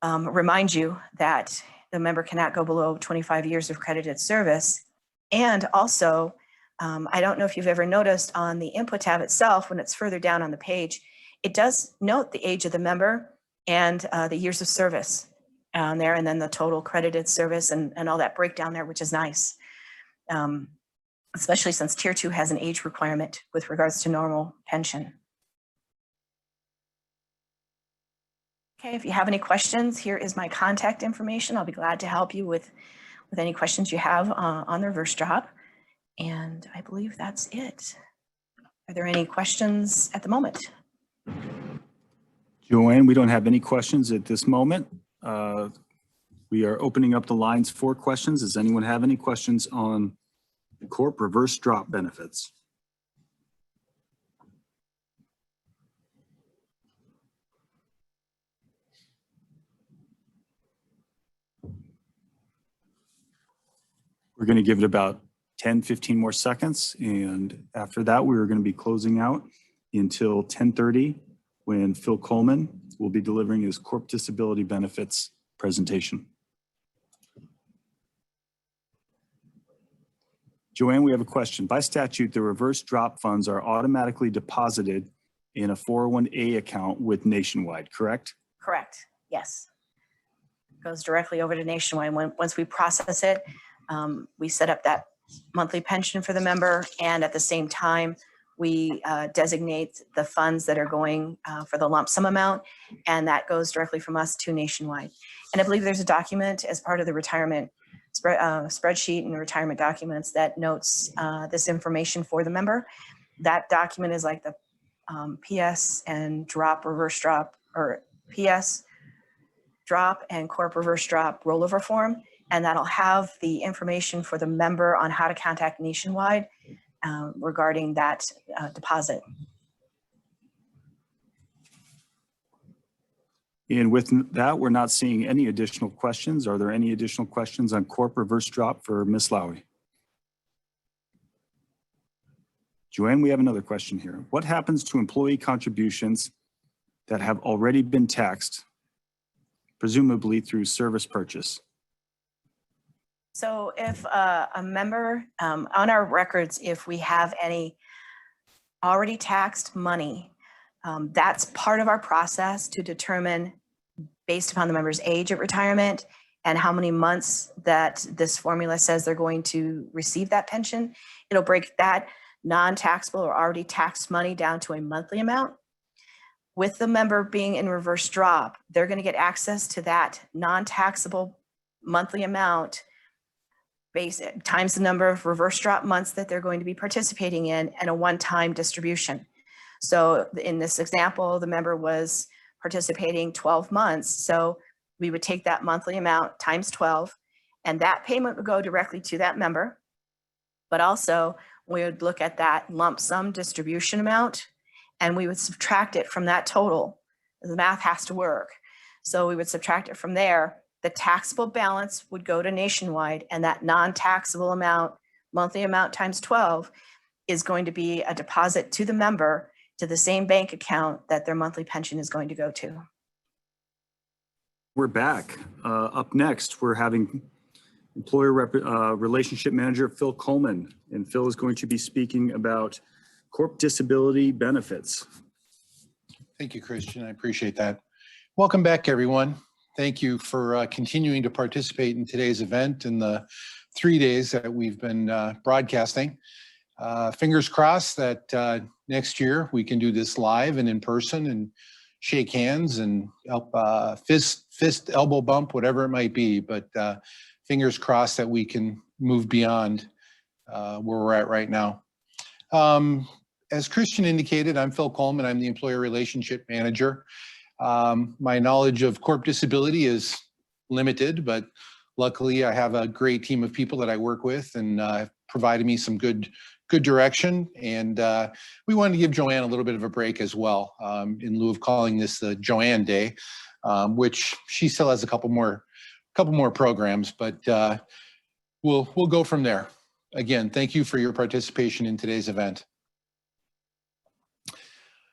remind you that the member cannot go below 25 years of credited service. And also, I don't know if you've ever noticed on the input tab itself, when it's further down on the page, it does note the age of the member and the years of service on there, and then the total credited service and all that breakdown there, which is nice. Especially since tier 2 has an age requirement with regards to normal pension. Okay, if you have any questions, here is my contact information. I'll be glad to help you with any questions you have on the reverse drop. And I believe that's it. Are there any questions at the moment? Joanne, we don't have any questions at this moment. We are opening up the lines for questions. Does anyone have any questions on the CORP reverse drop benefits? We're going to give it about 10, 15 more seconds. And after that, we're going to be closing out until 10:30 when Phil Coleman will be delivering his CORP disability benefits presentation. Joanne, we have a question. By statute, the reverse drop funds are automatically deposited in a 401A account with Nationwide, correct? Correct, yes. Goes directly over to Nationwide. Once we process it, we set up that monthly pension for the member, and at the same time, we designate the funds that are going for the lump sum amount, and that goes directly from us to Nationwide. And I believe there's a document as part of the retirement spreadsheet and the retirement documents that notes this information for the member. That document is like the PS and drop reverse drop, or PS drop and CORP reverse drop rollover form. And that'll have the information for the member on how to contact Nationwide regarding that deposit. And with that, we're not seeing any additional questions. Are there any additional questions on CORP reverse drop for Ms. Lowey? Joanne, we have another question here. What happens to employee contributions that have already been taxed, presumably through service purchase? So if a member, on our records, if we have any already taxed money, that's part of our process to determine, based upon the member's age at retirement and how many months that this formula says they're going to receive that pension. It'll break that non-taxable or already taxed money down to a monthly amount. With the member being in reverse drop, they're going to get access to that non-taxable monthly amount times the number of reverse drop months that they're going to be participating in, and a one-time distribution. So in this example, the member was participating 12 months. So we would take that monthly amount times 12, and that payment would go directly to that member. But also we would look at that lump sum distribution amount, and we would subtract it from that total. The math has to work. So we would subtract it from there, the taxable balance would go to Nationwide, and that non-taxable amount, monthly amount times 12, is going to be a deposit to the member to the same bank account that their monthly pension is going to go to. We're back. Up next, we're having Employer Relationship Manager Phil Coleman, and Phil is going to be speaking about corp disability benefits. Thank you, Christian. I appreciate that. Welcome back, everyone. Thank you for continuing to participate in today's event and the 3 days that we've been broadcasting. Fingers crossed that next year we can do this live and in person and shake hands and help fist, elbow bump, whatever it might be. But fingers crossed that we can move beyond where we're at right now. As Christian indicated, I'm Phil Coleman. I'm the Employer Relationship Manager. My knowledge of corp disability is limited, but luckily I have a great team of people that I work with and provided me some good direction. And we wanted to give Joann a little bit of a break as well, in lieu of calling this the Joann Day, which she still has a couple more programs, but we'll go from there. Again, thank you for your participation in today's event.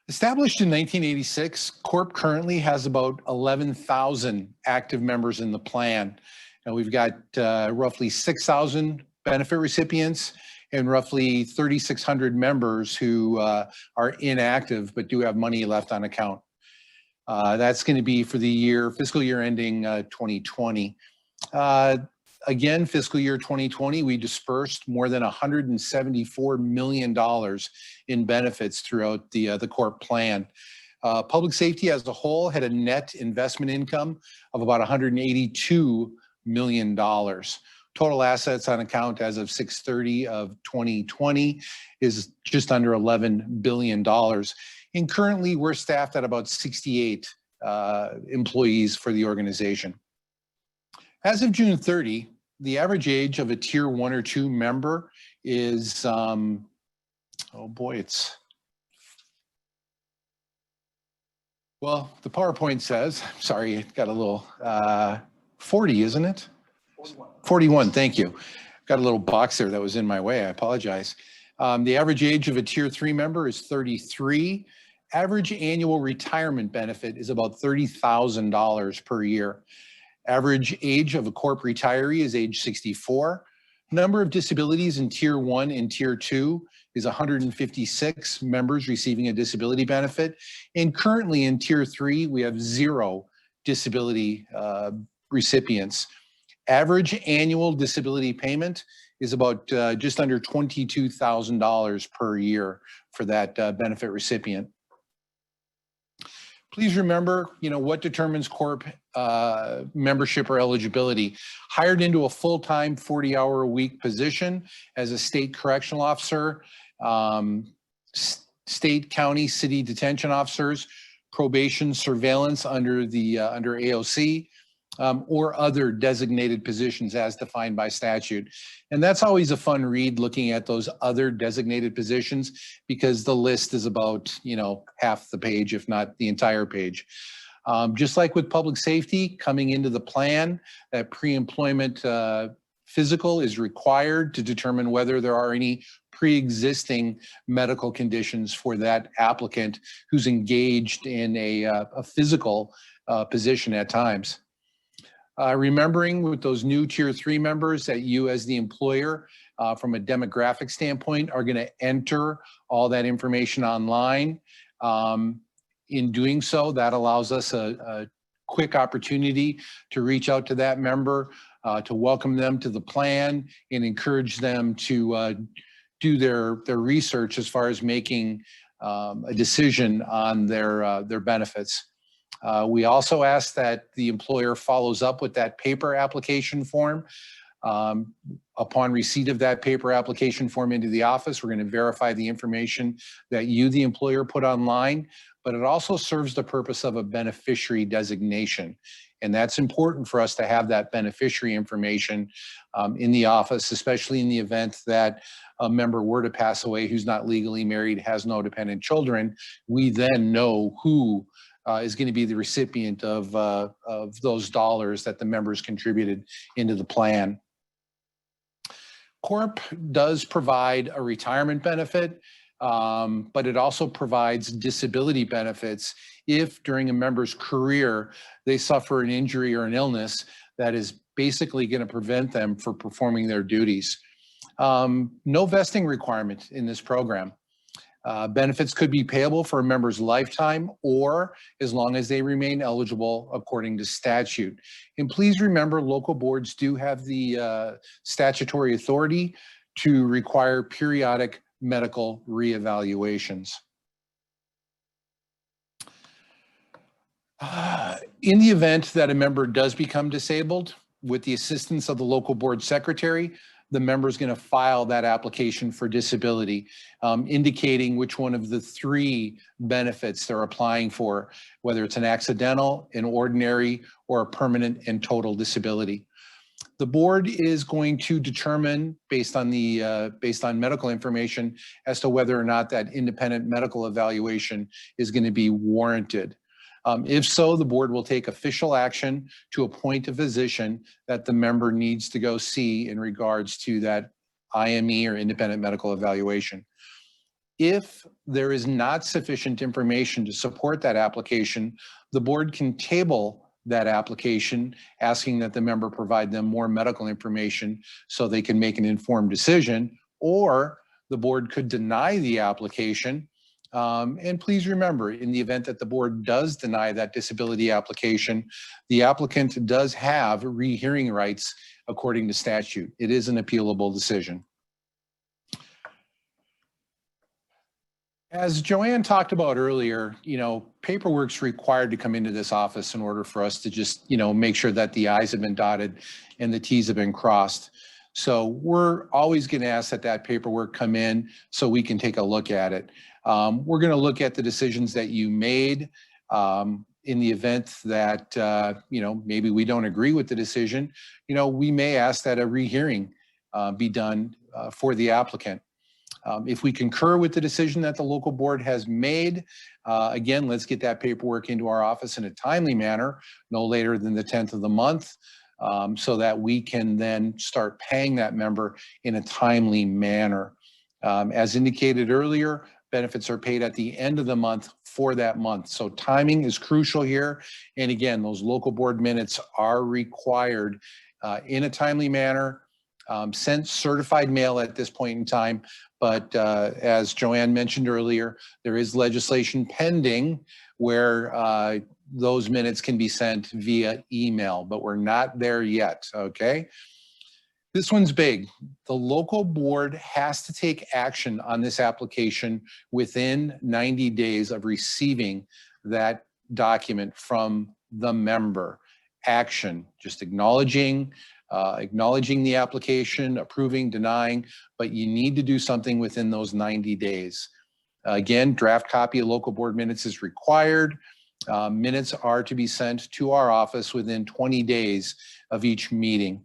Established in 1986, CORP currently has about 11,000 active members in the plan. And we've got roughly 6,000 benefit recipients and roughly 3,600 members who are inactive but do have money left on account. That's going to be for the fiscal year ending 2020. Again, fiscal year 2020, we dispersed more than $174 million in benefits throughout the CORP plan. Public safety as a whole had a net investment income of about $182 million. Total assets on account as of 6/30 of 2020 is just under $11 billion. And currently we're staffed at about 68 employees for the organization. As of June 30, the average age of a tier 1 or 2 member is, oh boy, well, the PowerPoint says, sorry, it got a little, 40, isn't it? 41, thank you. Got a little box there that was in my way, I apologize. The average age of a tier 3 member is 33. Average annual retirement benefit is about $30,000 per year. Average age of a CORP retiree is age 64. Number of disabilities in tier 1 and tier 2 is 156 members receiving a disability benefit. And currently in tier 3, we have 0 disability recipients. Average annual disability payment is about just under $22,000 per year for that benefit recipient. Please remember, what determines CORP membership or eligibility. Hired into a full-time 40-hour-a-week position as a state correctional officer, state, county, city detention officers, probation surveillance under AOC, or other designated positions as defined by statute. And that's always a fun read, looking at those other designated positions, because the list is about, half the page, if not the entire page. Just like with public safety, coming into the plan, that pre-employment physical is required to determine whether there are any pre-existing medical conditions for that applicant who's engaged in a physical position at times. Remembering with those new tier 3 members that you as the employer, from a demographic standpoint, are going to enter all that information online. In doing so, that allows us a quick opportunity to reach out to that member, to welcome them to the plan and encourage them to do their research as far as making a decision on their benefits. We also ask that the employer follows up with that paper application form. Upon receipt of that paper application form into the office, we're going to verify the information that you, the employer, put online, but it also serves the purpose of a beneficiary designation. And that's important for us to have that beneficiary information in the office, especially in the event that a member were to pass away who's not legally married, has no dependent children. We then know who is going to be the recipient of those dollars that the members contributed into the plan. CORP does provide a retirement benefit, but it also provides disability benefits if during a member's career they suffer an injury or an illness that is basically going to prevent them from performing their duties. No vesting requirement in this program. Benefits could be payable for a member's lifetime or as long as they remain eligible according to statute. And please remember, local boards do have the statutory authority to require periodic medical reevaluations. In the event that a member does become disabled, with the assistance of the local board secretary, the member is going to file that application for disability, indicating which one of the 3 benefits they're applying for, whether it's an accidental, an ordinary, or a permanent and total disability. The board is going to determine based on medical information as to whether or not that independent medical evaluation is going to be warranted. If so, the board will take official action to appoint a physician that the member needs to go see in regards to that IME or independent medical evaluation. If there is not sufficient information to support that application, the board can table that application, asking that the member provide them more medical information so they can make an informed decision, or the board could deny the application. And please remember, in the event that the board does deny that disability application, the applicant does have rehearing rights according to statute. It is an appealable decision. As Joann talked about earlier, paperwork's required to come into this office in order for us to just, make sure that the I's have been dotted and the T's have been crossed. So we're always going to ask that paperwork come in so we can take a look at it. We're going to look at the decisions that you made in the event that, maybe we don't agree with the decision. We may ask that a rehearing be done for the applicant. If we concur with the decision that the local board has made, again, let's get that paperwork into our office in a timely manner, no later than the 10th of the month, so that we can then start paying that member in a timely manner. As indicated earlier, benefits are paid at the end of the month for that month. So timing is crucial here. And again, those local board minutes are required in a timely manner, sent certified mail at this point in time. But as Joann mentioned earlier, there is legislation pending where those minutes can be sent via email, but we're not there yet, okay? This one's big. The local board has to take action on this application within 90 days of receiving that document from the member. Action, just acknowledging the application, approving, denying, but you need to do something within those 90 days. Again, draft copy of local board minutes is required. Minutes are to be sent to our office within 20 days of each meeting.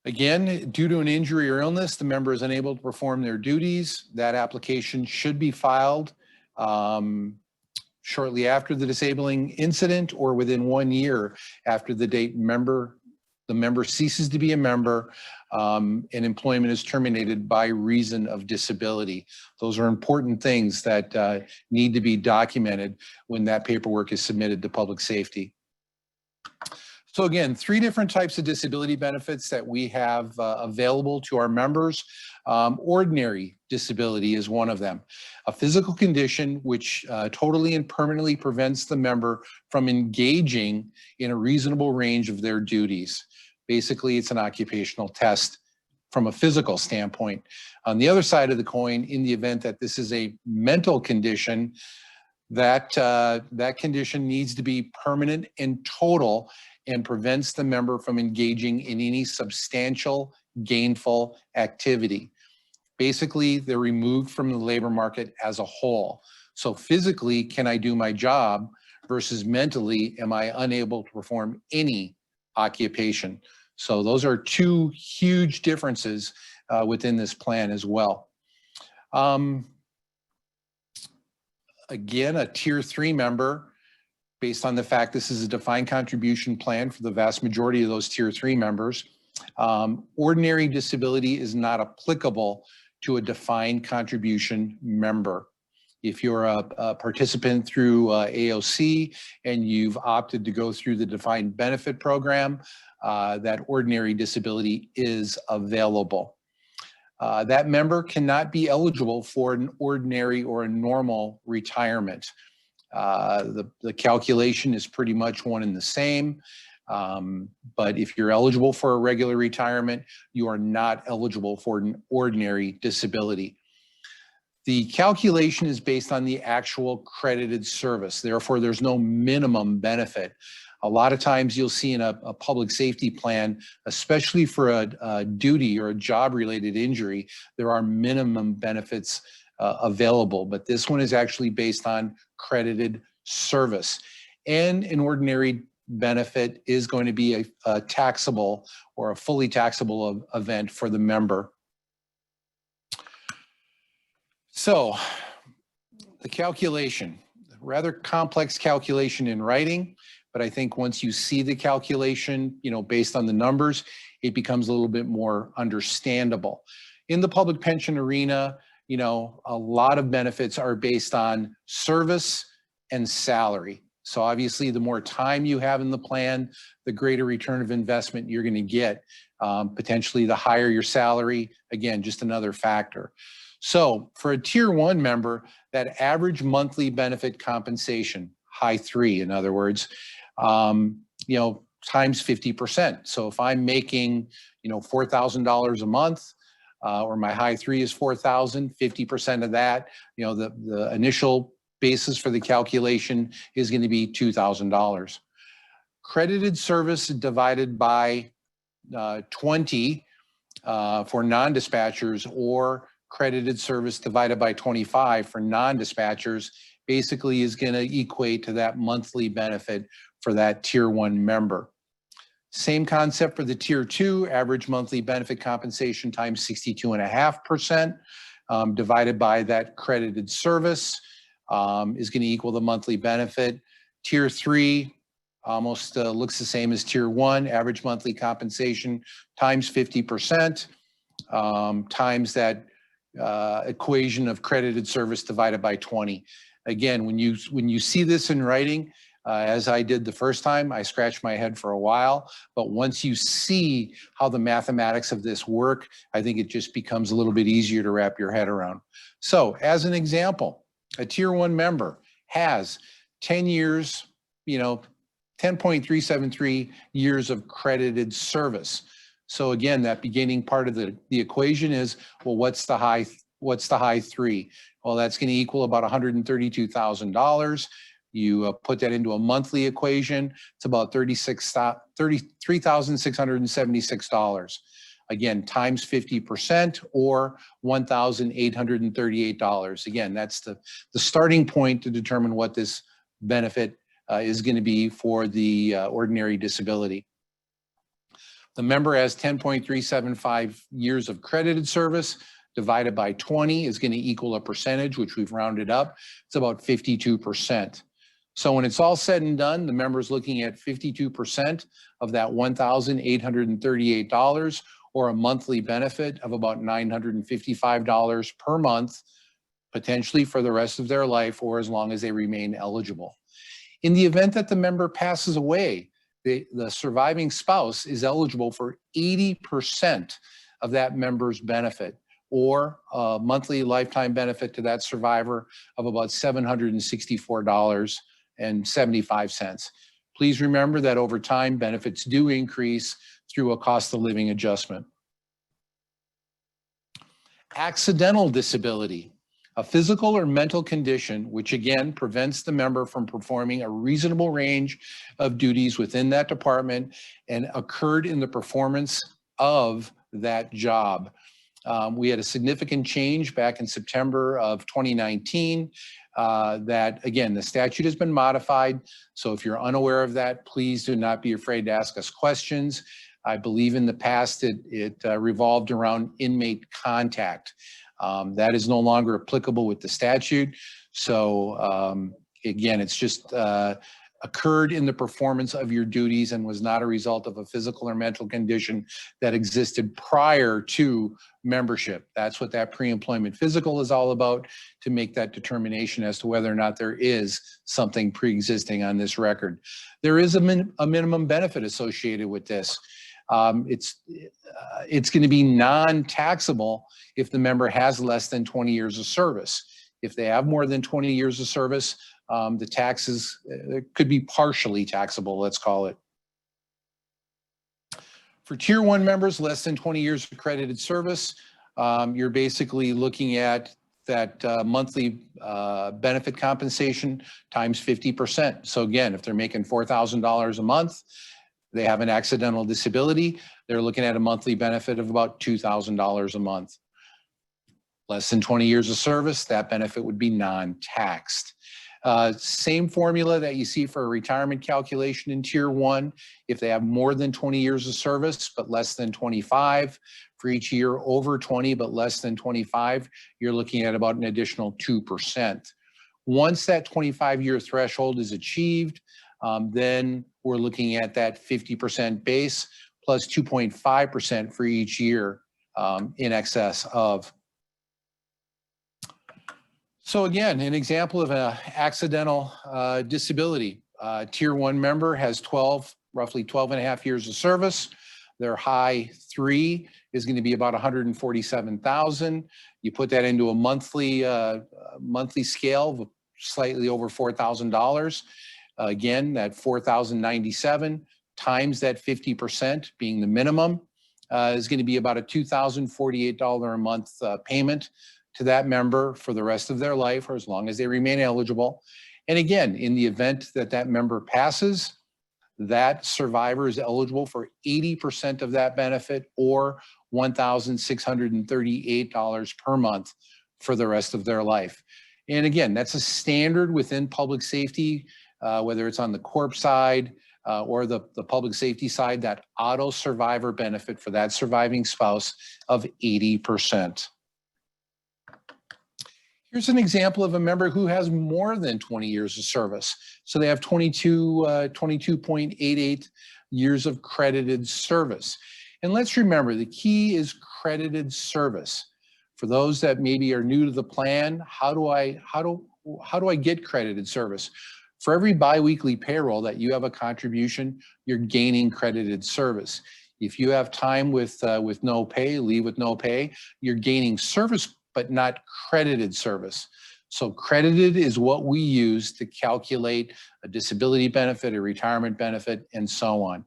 Again, due to an injury or illness, the member is unable to perform their duties. That application should be filed shortly after the disabling incident or within 1 year after the date the member ceases to be a member and employment is terminated by reason of disability. Those are important things that need to be documented when that paperwork is submitted to public safety. So again, 3 different types of disability benefits that we have available to our members. Ordinary disability is one of them. A physical condition which totally and permanently prevents the member from engaging in a reasonable range of their duties. Basically, it's an occupational test from a physical standpoint. On the other side of the coin, in the event that this is a mental condition, that condition needs to be permanent and total and prevents the member from engaging in any substantial gainful activity. Basically, they're removed from the labor market as a whole. So physically, can I do my job versus mentally, am I unable to perform any occupation? So those are 2 huge differences within this plan as well. again, a tier 3 member, based on the fact this is a defined contribution plan for the vast majority of those tier 3 members, ordinary disability is not applicable to a defined contribution member. If you're a participant through AOC and you've opted to go through the defined benefit program, that ordinary disability is available. That member cannot be eligible for an ordinary or a normal retirement. The calculation is pretty much one and the same. But if you're eligible for a regular retirement, you are not eligible for an ordinary disability. The calculation is based on the actual credited service. Therefore, there's no minimum benefit. A lot of times you'll see in a public safety plan, especially for a duty or a job-related injury, there are minimum benefits available, but this one is actually based on credited service. And an ordinary benefit is going to be a taxable or a fully taxable event for the member. So the calculation, rather complex calculation in writing, but I think once you see the calculation, based on the numbers, it becomes a little bit more understandable. In the public pension arena, a lot of benefits are based on service and salary. So obviously, the more time you have in the plan, the greater return of investment you're going to get. Potentially, the higher your salary, again, just another factor. So for a tier 1 member, that average monthly benefit compensation, high 3, in other words, times 50%. So if I'm making, $4,000 a month, or my high 3 is 4,000, 50% of that, the initial basis for the calculation is going to be $2,000. Credited service divided by 20 for non-dispatchers, or credited service divided by 25 for non-dispatchers, basically is going to equate to that monthly benefit for that tier 1 member. Same concept for the tier 2, average monthly benefit compensation times 62.5% divided by that credited service is going to equal the monthly benefit. Tier 3 almost looks the same as tier 1, average monthly compensation times 50% times that equation of credited service divided by 20. Again, when you see this in writing, as I did the first time, I scratched my head for a while, but once you see how the mathematics of this work, I think it just becomes a little bit easier to wrap your head around. So as an example, a tier 1 member has 10 years, 10.373 years of credited service. So again, that beginning part of the equation is, well, what's the high 3? Well, that's going to equal about $132,000. You put that into a monthly equation, it's about $33,676. Again, times 50% or $1,838. Again, that's the starting point to determine what this benefit is going to be for the ordinary disability. The member has 10.375 years of credited service divided by 20 is going to equal a percentage, which we've rounded up. It's about 52%. So when it's all said and done, the member is looking at 52% of that $1,838, or a monthly benefit of about $955 per month, potentially for the rest of their life or as long as they remain eligible. In the event that the member passes away, the surviving spouse is eligible for 80% of that member's benefit, or a monthly lifetime benefit to that survivor of about $764.75. Please remember that over time, benefits do increase through a cost of living adjustment. Accidental disability, a physical or mental condition which again prevents the member from performing a reasonable range of duties within that department and occurred in the performance of that job. We had a significant change back in September of 2019 that, again, the statute has been modified. So if you're unaware of that, please do not be afraid to ask us questions. I believe in the past it revolved around inmate contact. That is no longer applicable with the statute. So again, it's just occurred in the performance of your duties and was not a result of a physical or mental condition that existed prior to membership. That's what that pre-employment physical is all about, to make that determination as to whether or not there is something pre-existing on this record. There is a minimum benefit associated with this. It's going to be non-taxable if the member has less than 20 years of service. If they have more than 20 years of service, the taxes could be partially taxable, let's call it. For Tier 1 members, less than 20 years of accredited service, you're basically looking at that monthly benefit compensation times 50%. So again, if they're making $4,000 a month, they have an accidental disability, they're looking at a monthly benefit of about $2,000 a month. Less than 20 years of service, that benefit would be non-taxed. Same formula that you see for a retirement calculation in Tier 1. If they have more than 20 years of service, but less than 25, for each year over 20, but less than 25, you're looking at about an additional 2%. Once that 25-year threshold is achieved, then we're looking at that 50% base plus 2.5% for each year in excess of. So again, an example of an accidental disability. Tier 1 member has roughly 12 and a half years of service. Their high 3 is going to be about $147,000. You put that into a monthly scale of slightly over $4,000. Again, that $4,097 times that 50% being the minimum is going to be about a $2,048 a month payment to that member for the rest of their life, or as long as they remain eligible. And again, in the event that that member passes, that survivor is eligible for 80% of that benefit, or $1,638 per month for the rest of their life. And again, that's a standard within public safety, whether it's on the CORP side or the public safety side, that auto survivor benefit for that surviving spouse of 80%. Here's an example of a member who has more than 20 years of service. So they have 22.88 years of credited service. And let's remember, the key is credited service. For those that maybe are new to the plan, how do I get credited service? For every biweekly payroll that you have a contribution, you're gaining credited service. If you have time with no pay, leave with no pay, you're gaining service but not credited service. So credited is what we use to calculate a disability benefit, a retirement benefit, and so on.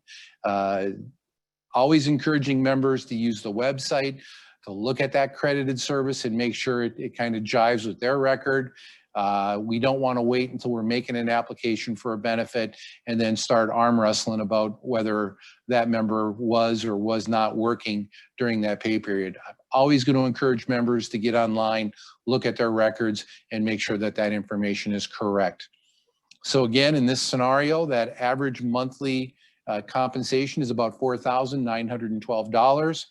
Always encouraging members to use the website to look at that credited service and make sure it kind of jives with their record. We don't want to wait until we're making an application for a benefit and then start arm wrestling about whether that member was or was not working during that pay period. I'm always going to encourage members to get online, look at their records, and make sure that that information is correct. So again, in this scenario, that average monthly compensation is about $4,912.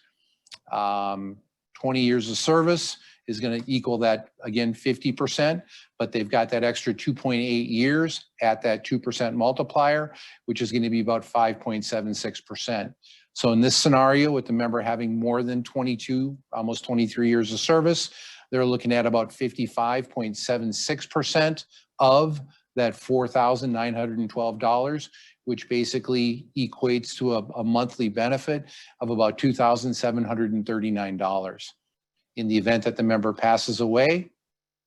20 years of service is going to equal that, again, 50%, but they've got that extra 2.8 years at that 2% multiplier, which is going to be about 5.76%. So in this scenario, with the member having more than 22, almost 23 years of service, they're looking at about 55.76% of that $4,912, which basically equates to a monthly benefit of about $2,739. In the event that the member passes away,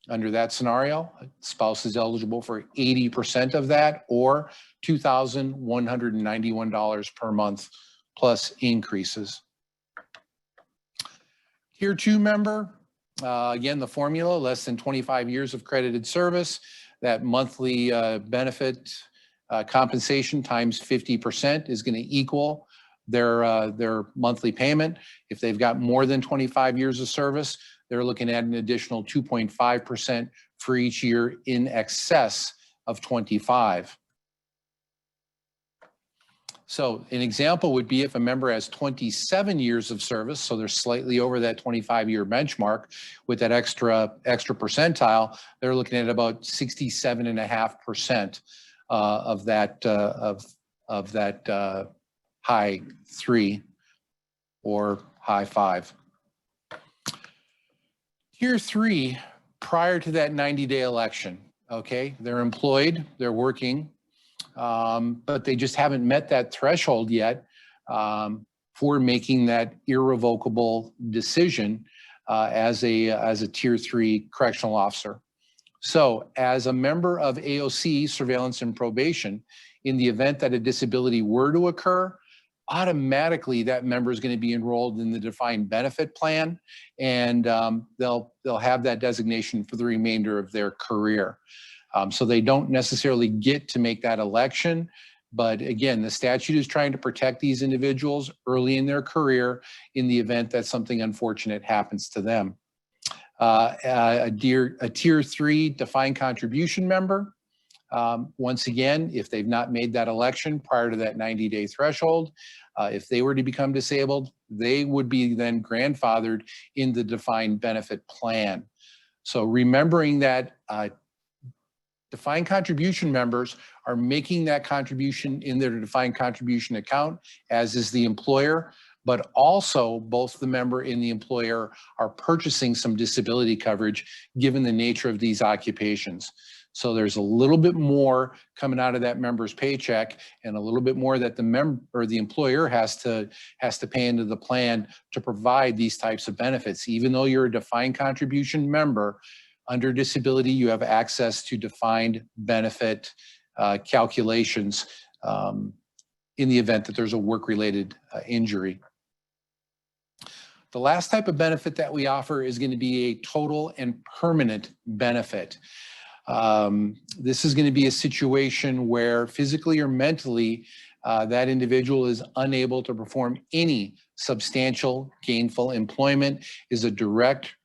under that scenario, a spouse is eligible for 80% of that, or $2,191 per month plus increases. Tier 2 member, again, the formula, less than 25 years of credited service, that monthly benefit compensation times 50% is going to equal their monthly payment. If they've got more than 25 years of service, they're looking at an additional 2.5% for each year in excess of 25. So an example would be if a member has 27 years of service, so they're slightly over that 25-year benchmark with that extra percentile, they're looking at about 67.5% of that high 3 or high 5. Tier 3, prior to that 90-day election, okay, they're employed, they're working, but they just haven't met that threshold yet for making that irrevocable decision as a Tier 3 correctional officer. So as a member of AOC, surveillance and probation, in the event that a disability were to occur, automatically that member is going to be enrolled in the defined benefit plan, and they'll have that designation for the remainder of their career. So they don't necessarily get to make that election, but again, the statute is trying to protect these individuals early in their career in the event that something unfortunate happens to them. A Tier 3 defined contribution member, once again, if they've not made that election prior to that 90-day threshold, if they were to become disabled, they would be then grandfathered in the defined benefit plan. So remembering that defined contribution members are making that contribution in their defined contribution account, as is the employer, but also both the member and the employer are purchasing some disability coverage given the nature of these occupations. So there's a little bit more coming out of that member's paycheck and a little bit more that the member or the employer has to pay into the plan to provide these types of benefits. Even though you're a defined contribution member, under disability, you have access to defined benefit calculations in the event that there's a work-related injury. The last type of benefit that we offer is going to be a total and permanent benefit. This is going to be a situation where physically or mentally that individual is unable to perform any substantial gainful employment, is a direct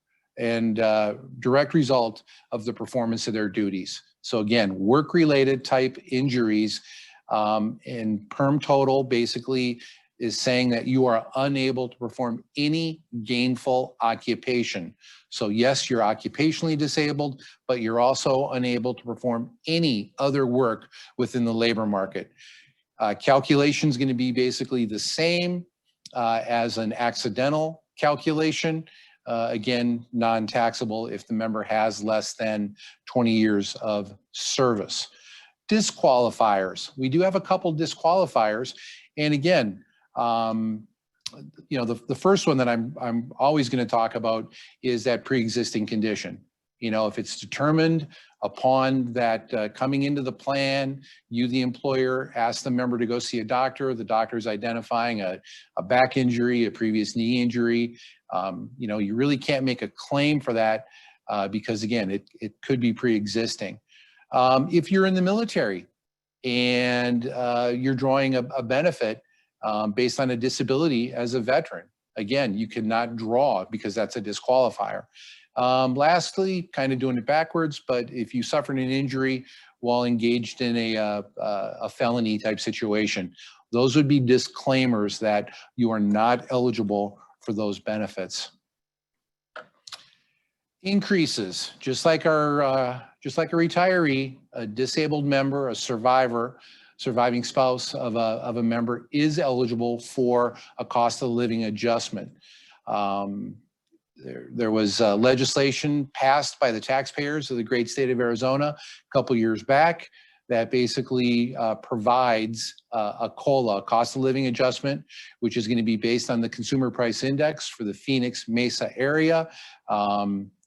result of the performance of their duties. So again, work-related type injuries, and perm total basically is saying that you are unable to perform any gainful occupation. So yes, you're occupationally disabled, but you're also unable to perform any other work within the labor market. Calculation is going to be basically the same as an accidental calculation. Again, non-taxable if the member has less than 20 years of service. Disqualifiers. We do have a couple disqualifiers. And again, you know, the first one that I'm always going to talk about is that pre-existing condition. You know, if it's determined upon that coming into the plan, you, the employer, ask the member to go see a doctor, the doctor's identifying a back injury, a previous knee injury, you know, you really can't make a claim for that because again, it could be pre-existing. If you're in the military and you're drawing a benefit based on a disability as a veteran, again, you cannot draw because that's a disqualifier. Lastly, kind of doing it backwards, but if you suffered an injury while engaged in a felony type situation, those would be disclaimers that you are not eligible for those benefits. Increases, just like a retiree, a disabled member, a surviving spouse of a member is eligible for a cost of living adjustment. There was legislation passed by the taxpayers of the great state of Arizona a couple years back that basically provides a COLA, a cost of living adjustment, which is going to be based on the consumer price index for the Phoenix Mesa area.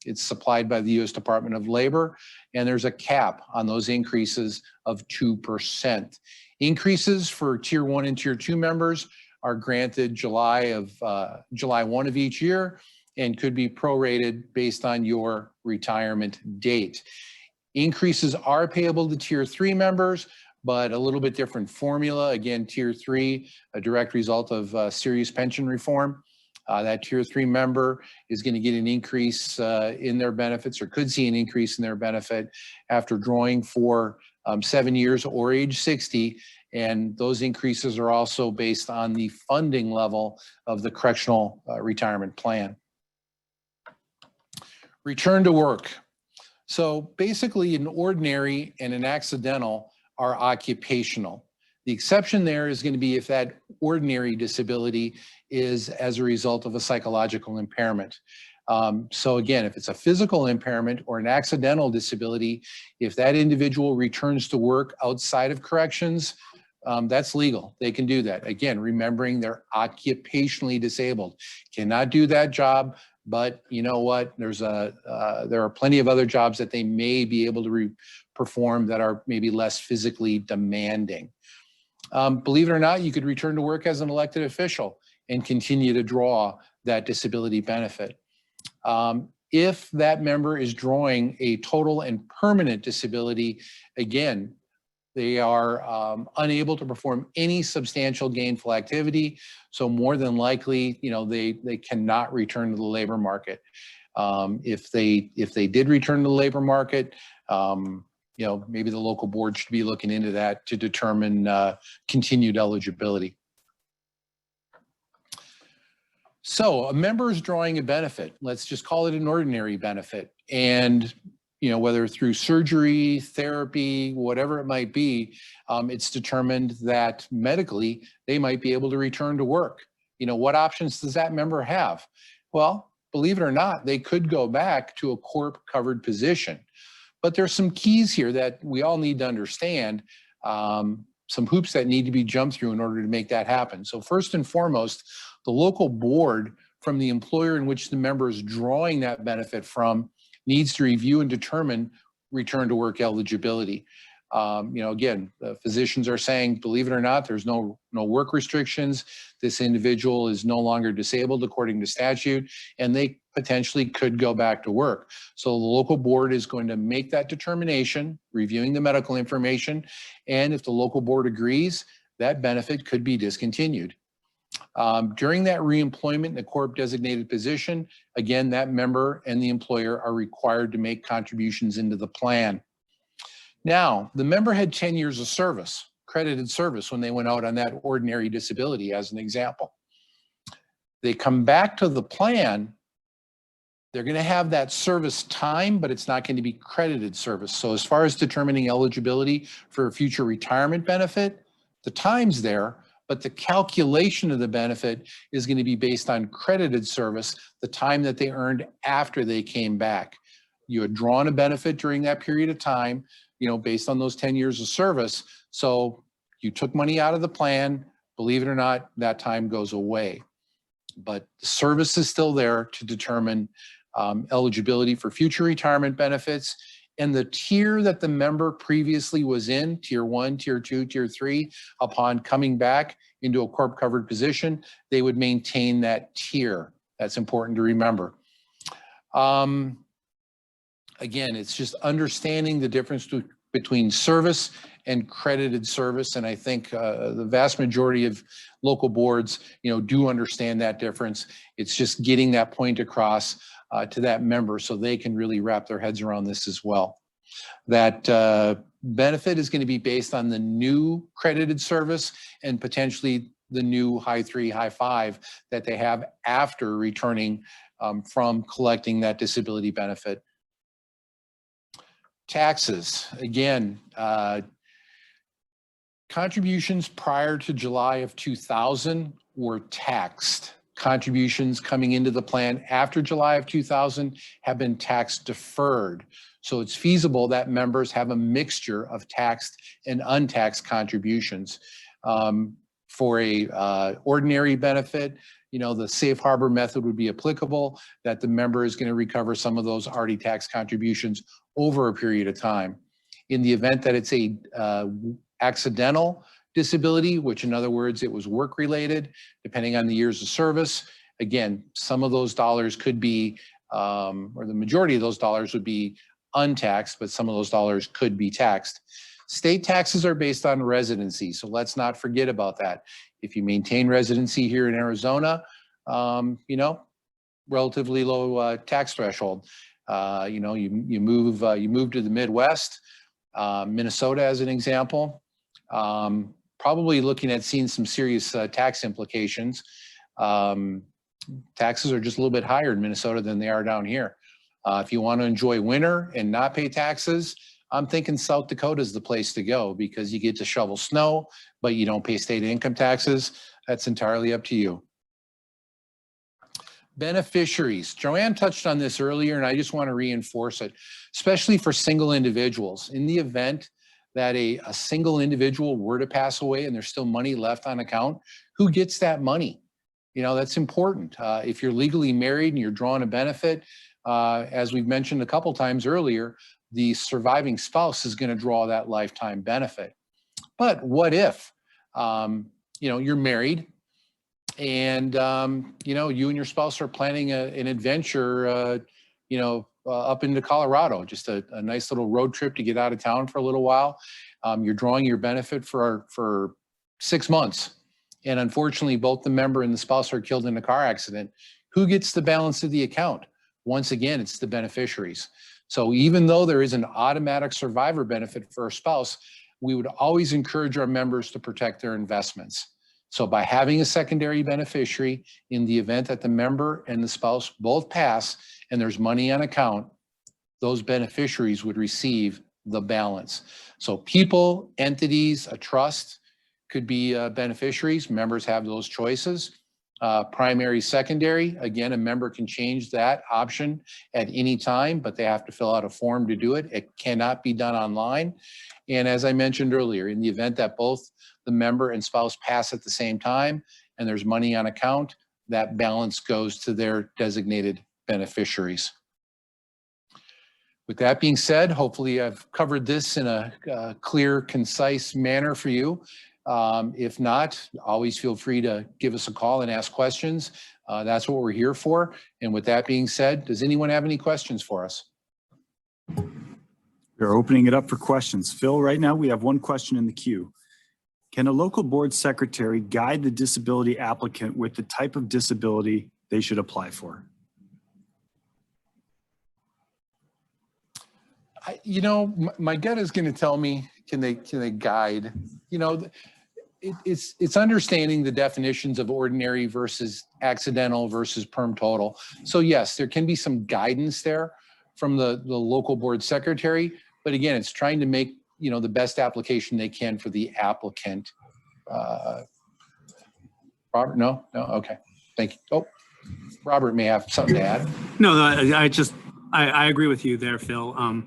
It's supplied by the U.S. Department of Labor, and there's a cap on those increases of 2%. Increases for Tier 1 and Tier 2 members are granted July 1 of each year and could be prorated based on your retirement date. Increases are payable to Tier 3 members, but a little bit different formula. Again, Tier 3, a direct result of serious pension reform. That Tier 3 member is going to get an increase in their benefits, or could see an increase in their benefit after drawing for 7 years or age 60 And those increases are also based on the funding level of the correctional retirement plan. Return to work. So basically an ordinary and an accidental are occupational. The exception there is going to be if that ordinary disability is as a result of a psychological impairment. So again, if it's a physical impairment or an accidental disability, if that individual returns to work outside of corrections, that's legal. They can do that. Again, remembering they're occupationally disabled. Cannot do that job, but you know what? There are plenty of other jobs that they may be able to perform that are maybe less physically demanding. Believe it or not, you could return to work as an elected official and continue to draw that disability benefit. If that member is drawing a total and permanent disability, again, they are unable to perform any substantial gainful activity. So more than likely, you know, they cannot return to the labor market. If they did return to the labor market, you know, maybe the local board should be looking into that to determine continued eligibility. So a member is drawing a benefit. Let's just call it an ordinary benefit. And, you know, whether through surgery, therapy, whatever it might be, it's determined that medically they might be able to return to work. You know, what options does that member have? Well, believe it or not, they could go back to a CORP covered position. But there's some keys here that we all need to understand, some hoops that need to be jumped through in order to make that happen. So first and foremost, the local board from the employer in which the member is drawing that benefit from needs to review and determine return to work eligibility. You know, again, the physicians are saying, believe it or not, there's no work restrictions. This individual is no longer disabled according to statute, and they potentially could go back to work. So the local board is going to make that determination, reviewing the medical information, and if the local board agrees, that benefit could be discontinued. During that reemployment in the CORP designated position, again, that member and the employer are required to make contributions into the plan. Now, the member had 10 years of service, credited service, when they went out on that ordinary disability, as an example. They come back to the plan, they're going to have that service time, but it's not going to be credited service. So as far as determining eligibility for a future retirement benefit, the time's there, but the calculation of the benefit is going to be based on credited service, the time that they earned after they came back. You had drawn a benefit during that period of time, you know, based on those 10 years of service. So you took money out of the plan, believe it or not, that time goes away. But the service is still there to determine eligibility for future retirement benefits. And the tier that the member previously was in, tier 1, tier 2, tier 3, upon coming back into a CORP covered position, they would maintain that tier. That's important to remember. Again, it's just understanding the difference between service and credited service. And I think the vast majority of local boards, you know, do understand that difference. It's just getting that point across to that member so they can really wrap their heads around this as well. That benefit is going to be based on the new credited service and potentially the new high 3, high 5 that they have after returning from collecting that disability benefit. Taxes, again, contributions prior to July of 2000 were taxed. Contributions coming into the plan after July of 2000 have been tax deferred. So it's feasible that members have a mixture of taxed and untaxed contributions. For a ordinary benefit, you know, the safe harbor method would be applicable, that the member is going to recover some of those already taxed contributions over a period of time. In the event that it's a accidental disability, which in other words, it was work-related, depending on the years of service, again, some of those dollars could be, or the majority of those dollars would be untaxed, but some of those dollars could be taxed. State taxes are based on residency, so let's not forget about that. If you maintain residency here in Arizona, you know, relatively low tax threshold. You know, you move to the Midwest, Minnesota as an example. probably looking at seeing some serious tax implications. Taxes are just a little bit higher in Minnesota than they are down here. If you want to enjoy winter and not pay taxes, I'm thinking South Dakota is the place to go because you get to shovel snow, but you don't pay state income taxes. That's entirely up to you. Beneficiaries. Joann touched on this earlier, and I just want to reinforce it, especially for single individuals. In the event that a single individual were to pass away and there's still money left on account, who gets that money? You know, that's important. If you're legally married and you're drawing a benefit, as we've mentioned a couple times earlier, the surviving spouse is going to draw that lifetime benefit. But what if, you know, you're married and, you know, you and your spouse are planning an adventure, you know, up into Colorado, just a nice little road trip to get out of town for a little while. You're drawing your benefit for 6 months. And unfortunately, both the member and the spouse are killed in a car accident. Who gets the balance of the account? Once again, it's the beneficiaries. So even though there is an automatic survivor benefit for a spouse, we would always encourage our members to protect their investments. So by having a secondary beneficiary, in the event that the member and the spouse both pass and there's money on account, those beneficiaries would receive the balance. So people, entities, a trust could be beneficiaries. Members have those choices. Primary, secondary, again, a member can change that option at any time, but they have to fill out a form to do it. It cannot be done online. And as I mentioned earlier, in the event that both the member and spouse pass at the same time and there's money on account, that balance goes to their designated beneficiaries. With that being said, hopefully I've covered this in a clear, concise manner for you. If not, always feel free to give us a call and ask questions. That's what we're here for. And with that being said, does anyone have any questions for us? We're opening it up for questions. Phil, right now we have one question in the queue. Can a local board secretary guide the disability applicant with the type of disability they should apply for? You know, my gut is going to tell me, can they guide? You know, it's understanding the definitions of ordinary versus accidental versus perm total. So yes, there can be some guidance there from the local board secretary, but again, it's trying to make, you know, the best application they can for the applicant. Robert, no, okay, thank you. Oh, Robert may have something to add. No, I agree with you there, Phil.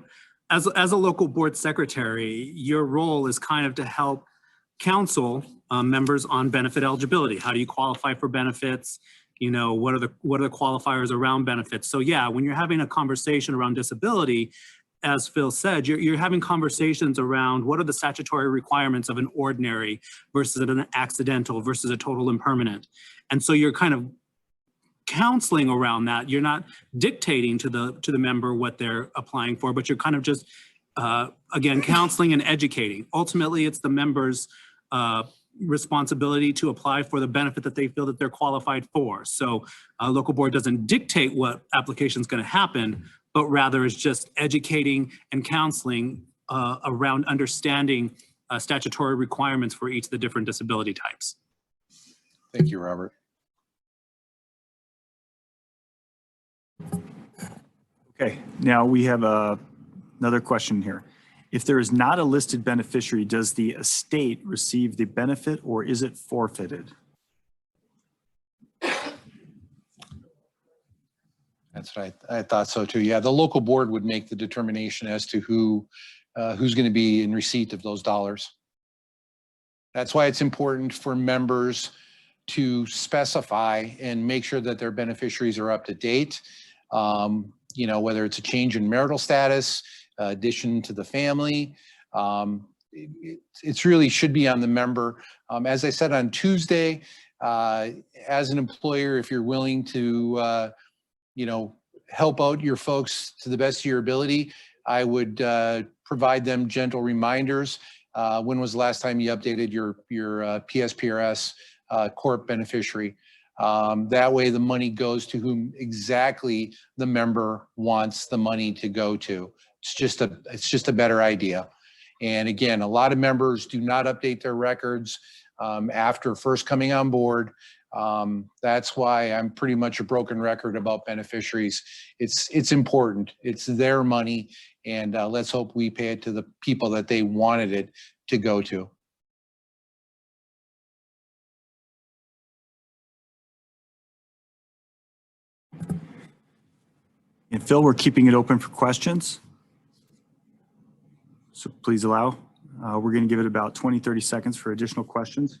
As a local board secretary, your role is kind of to help counsel members on benefit eligibility. How do you qualify for benefits? You know, what are the qualifiers around benefits? So yeah, when you're having a conversation around disability, as Phil said, you're having conversations around what are the statutory requirements of an ordinary versus an accidental versus a total and permanent. And so you're kind of counseling around that. You're not dictating to the member what they're applying for, but you're kind of just, again, counseling and educating. Ultimately, it's the member's responsibility to apply for the benefit that they feel that they're qualified for. So a local board doesn't dictate what application is going to happen, but rather is just educating and counseling around understanding statutory requirements for each of the different disability types. Thank you, Robert. Okay, now we have another question here. If there is not a listed beneficiary, does the estate receive the benefit or is it forfeited? That's right. I thought so too. Yeah, the local board would make the determination as to who's going to be in receipt of those dollars. That's why it's important for members to specify and make sure that their beneficiaries are up to date. You know, whether it's a change in marital status, addition to the family, it's really should be on the member. As I said on Tuesday, as an employer, if you're willing to, you know, help out your folks to the best of your ability, I would provide them gentle reminders. When was the last time you updated your PSPRS CORP beneficiary? That way the money goes to whom exactly the member wants the money to go to. It's just a better idea. And again, a lot of members do not update their records after first coming on board. That's why I'm pretty much a broken record about beneficiaries. It's important. It's their money, and let's hope we pay it to the people that they wanted it to go to. And Phil, we're keeping it open for questions. So please allow. We're going to give it about 20, 30 seconds for additional questions.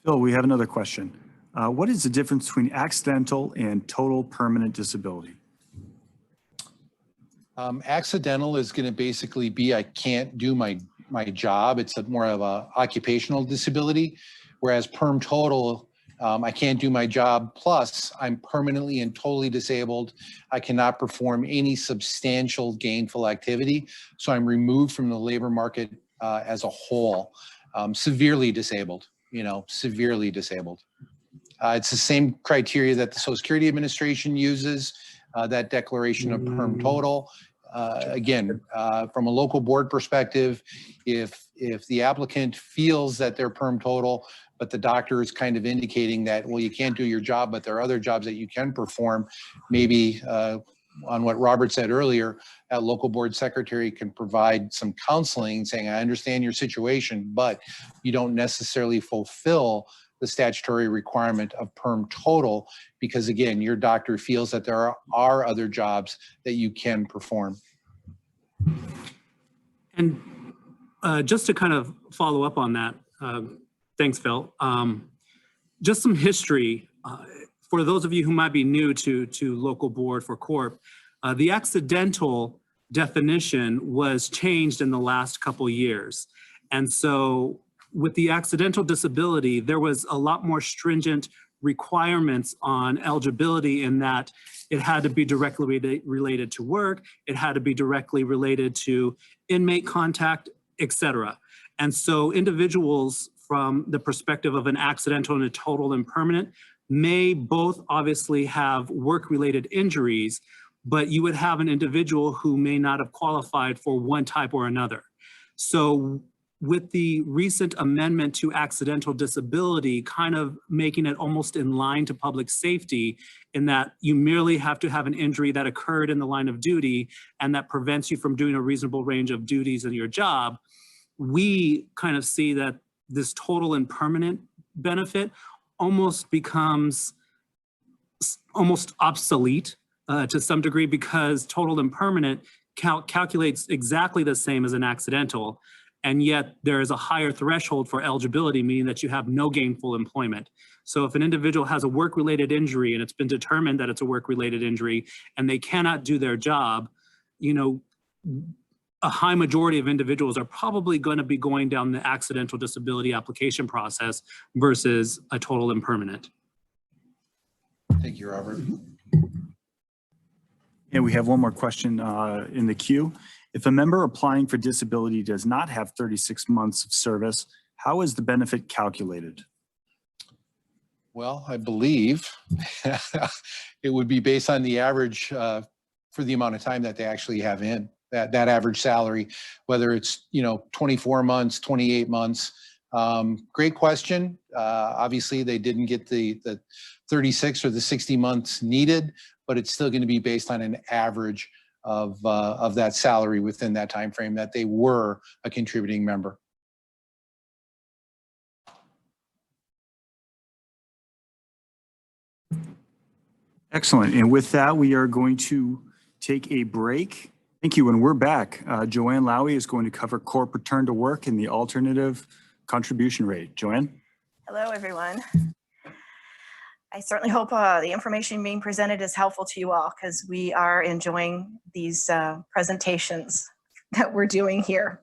Phil, we have another question. What is the difference between accidental and total permanent disability? Accidental is going to basically be I can't do my job. It's more of a occupational disability, whereas perm total, I can't do my job, plus I'm permanently and totally disabled. I cannot perform any substantial gainful activity, so I'm removed from the labor market as a whole. Severely disabled, severely disabled. It's the same criteria that the Social Security Administration uses, that declaration of perm total. Again, from a local board perspective, if the applicant feels that they're perm total, but the doctor is kind of indicating that, well, you can't do your job, but there are other jobs that you can perform, maybe on what Robert said earlier, that local board secretary can provide some counseling saying, I understand your situation, but you don't necessarily fulfill the statutory requirement of perm total because, again, your doctor feels that there are other jobs that you can perform. And just to kind of follow up on that, thanks, Phil. Just some history for those of you who might be new to local board for CORP. The accidental definition was changed in the last couple years. And so with the accidental disability, there was a lot more stringent requirements on eligibility in that it had to be directly related to work, it had to be directly related to inmate contact, etc. And so individuals from the perspective of an accidental and a total and permanent may both obviously have work-related injuries, but you would have an individual who may not have qualified for one type or another. So with the recent amendment to accidental disability, kind of making it almost in line to public safety in that you merely have to have an injury that occurred in the line of duty and that prevents you from doing a reasonable range of duties in your job, we kind of see that this total and permanent benefit almost becomes almost obsolete to some degree because total and permanent calculates exactly the same as an accidental. And yet there is a higher threshold for eligibility, meaning that you have no gainful employment. So if an individual has a work-related injury and it's been determined that it's a work-related injury and they cannot do their job, a high majority of individuals are probably going to be going down the accidental disability application process versus a total and permanent. Thank you, Robert. And we have one more question in the queue. If a member applying for disability does not have 36 months of service, how is the benefit calculated? Well, I believe it would be based on the average for the amount of time that they actually have in that average salary, whether it's 24 months, 28 months. Great question. Obviously, they didn't get the 36 or the 60 months needed, but it's still going to be based on an average of that salary within that time frame that they were a contributing member. Excellent. And with that, we are going to take a break. Thank you. When we're back, Joann Lowey is going to cover CORP return to work and the alternative contribution rate. Joann? Hello, everyone. I certainly hope the information being presented is helpful to you all because we are enjoying these presentations that we're doing here.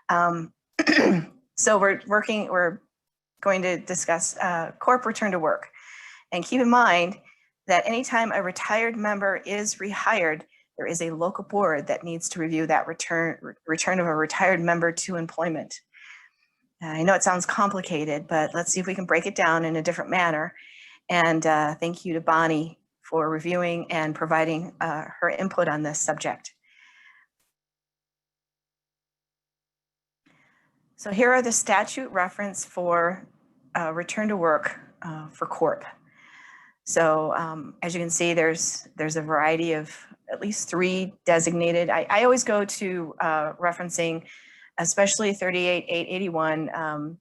So we're going to discuss CORP return to work. And keep in mind that anytime a retired member is rehired, there is a local board that needs to review that return of a retired member to employment. I know it sounds complicated, but let's see if we can break it down in a different manner. And thank you to Bonnie for reviewing and providing her input on this subject. So here are the statute reference for return to work for CORP. So as you can see, there's a variety of at least 3 designated. I always go to referencing especially 38.881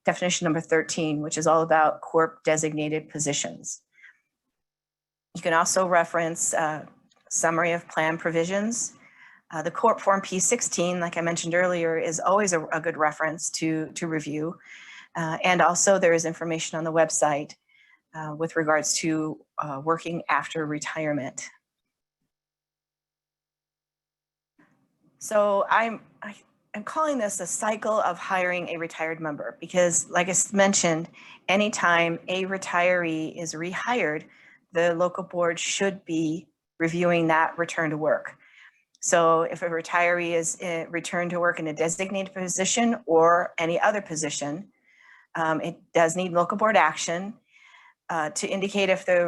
definition number 13, which is all about CORP designated positions. You can also reference summary of plan provisions. The CORP Form P16, like I mentioned earlier, is always a good reference to review. And also there is information on the website with regards to working after retirement. So I'm calling this a cycle of hiring a retired member because, like I mentioned, anytime a retiree is rehired, the local board should be reviewing that return to work. So if a retiree is returned to work in a designated position or any other position, it does need local board action to indicate if they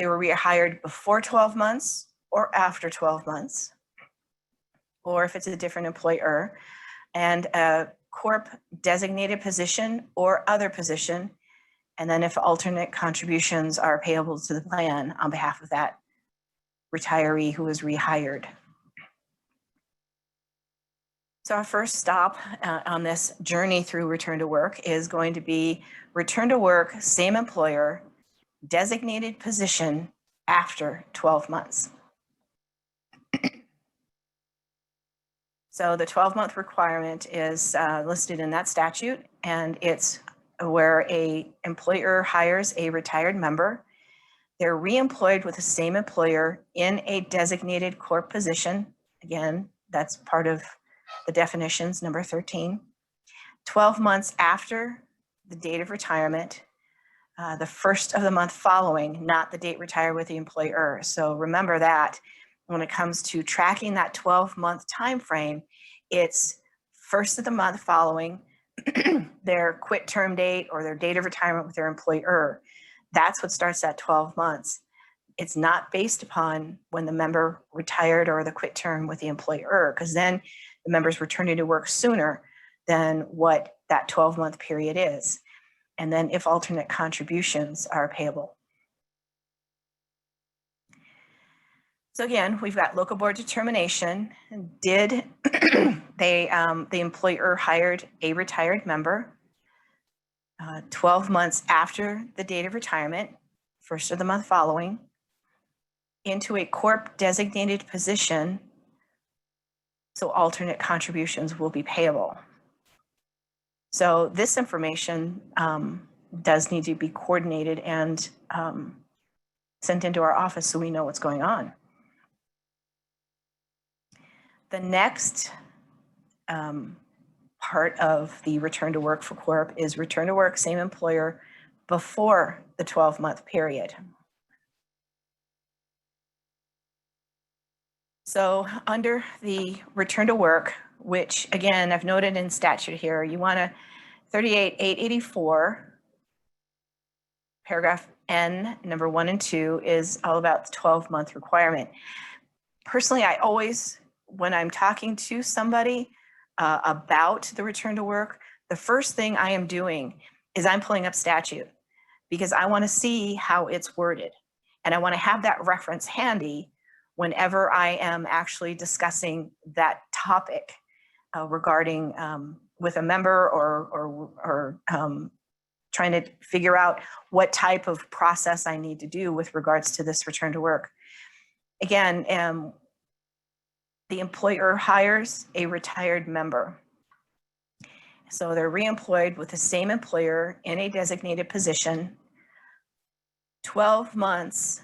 were rehired before 12 months or after 12 months, or if it's a different employer, and a CORP designated position or other position, and then if alternate contributions are payable to the plan on behalf of that retiree who was rehired. So our first stop on this journey through return to work is going to be return to work, same employer, designated position after 12 months. So the 12-month requirement is listed in that statute, and it's where a employer hires a retired member. They're reemployed with the same employer in a designated CORP position. Again, that's part of the definitions, number 13. 12 months after the date of retirement, the first of the month following, not the date retired with the employer. So remember that when it comes to tracking that 12-month time frame, it's first of the month following their quit term date or their date of retirement with their employer. That's what starts that 12 months. It's not based upon when the member retired or the quit term with the employer, because then the member's returning to work sooner than what that 12-month period is. And then if alternate contributions are payable. So again, we've got local board determination. Did the employer hired a retired member 12 months after the date of retirement, first of the month following, into a CORP designated position, so alternate contributions will be payable. So this information does need to be coordinated and sent into our office so we know what's going on. The next part of the return to work for CORP is return to work, same employer, before the 12-month period. So under the return to work, which again, I've noted in statute here, you want to 38.884, paragraph N, number 1 and 2 is all about the 12-month requirement. Personally, I always, when I'm talking to somebody about the return to work, the first thing I am doing is I'm pulling up statute because I want to see how it's worded. And I want to have that reference handy whenever I am actually discussing that topic regarding with a member or trying to figure out what type of process I need to do with regards to this return to work. Again, the employer hires a retired member. So they're reemployed with the same employer in a designated position 12 months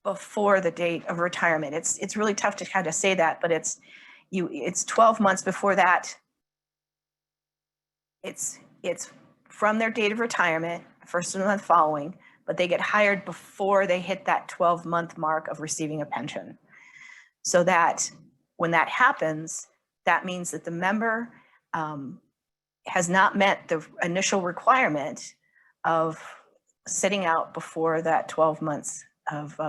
before the date of retirement. It's really tough to kind of say that, but it's 12 months before that. It's from their date of retirement, first of the month following, but they get hired before they hit that 12-month mark of receiving a pension. So that when that happens, that means that the member has not met the initial requirement of sitting out before that 12 months of,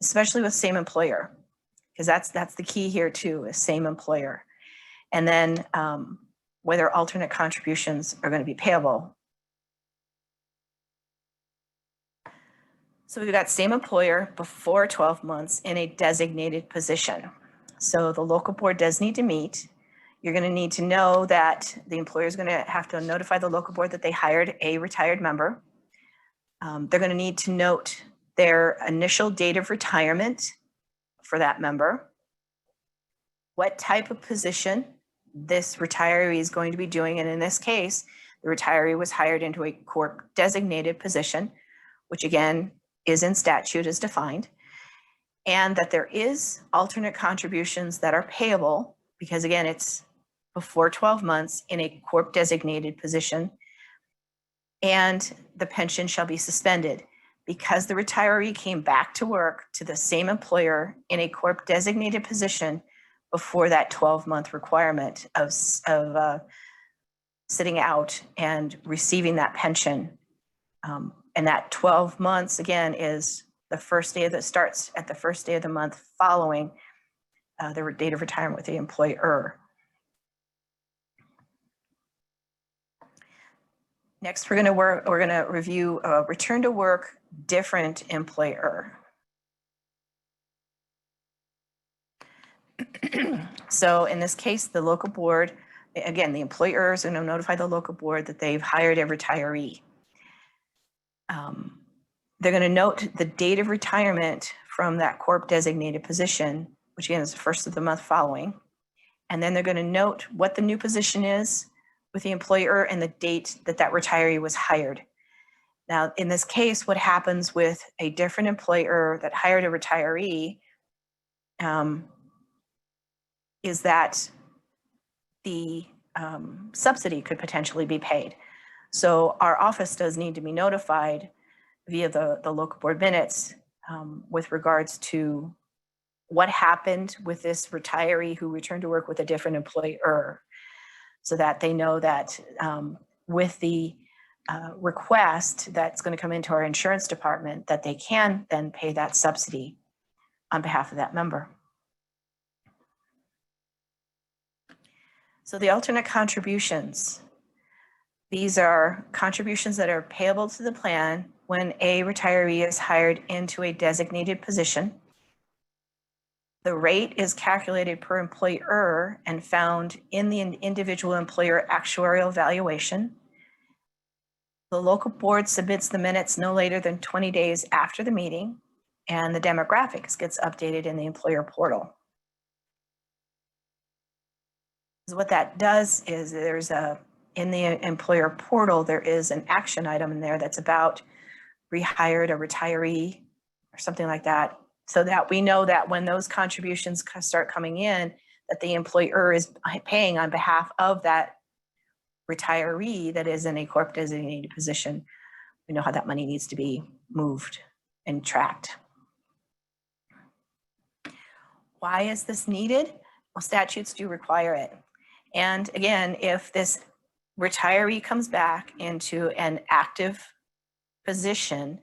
especially with same employer, because that's the key here too, is same employer. And then whether alternate contributions are going to be payable. So we've got same employer before 12 months in a designated position. So the local board does need to meet. You're going to need to know that the employer is going to have to notify the local board that they hired a retired member. They're going to need to note their initial date of retirement for that member, what type of position this retiree is going to be doing. And in this case, the retiree was hired into a CORP designated position, which again is in statute as defined, and that there is alternate contributions that are payable because again, it's before 12 months in a CORP designated position, and the pension shall be suspended because the retiree came back to work to the same employer in a CORP designated position before that 12-month requirement of sitting out and receiving that pension. And that 12 months, again, is the first day that starts at the first day of the month following the date of retirement with the employer. Next, we're going to review return to work different employer. So in this case, the local board, again, the employer is going to notify the local board that they've hired a retiree. They're going to note the date of retirement from that CORP designated position, which again is the first of the month following. And then they're going to note what the new position is with the employer and the date that that retiree was hired. Now, in this case, what happens with a different employer that hired a retiree is that the subsidy could potentially be paid. So our office does need to be notified via the local board minutes with regards to what happened with this retiree who returned to work with a different employer, so that they know that with the request that's going to come into our insurance department, that they can then pay that subsidy on behalf of that member. So the alternate contributions. These are contributions that are payable to the plan when a retiree is hired into a designated position. The rate is calculated per employer and found in the individual employer actuarial valuation. The local board submits the minutes no later than 20 days after the meeting, and the demographics gets updated in the employer portal. So what that does is in the employer portal, there is an action item in there that's about rehired a retiree or something like that, so that we know that when those contributions start coming in, that the employer is paying on behalf of that retiree that is in a CORP designated position. We know how that money needs to be moved and tracked. Why is this needed? Well, statutes do require it. And again, if this retiree comes back into an active position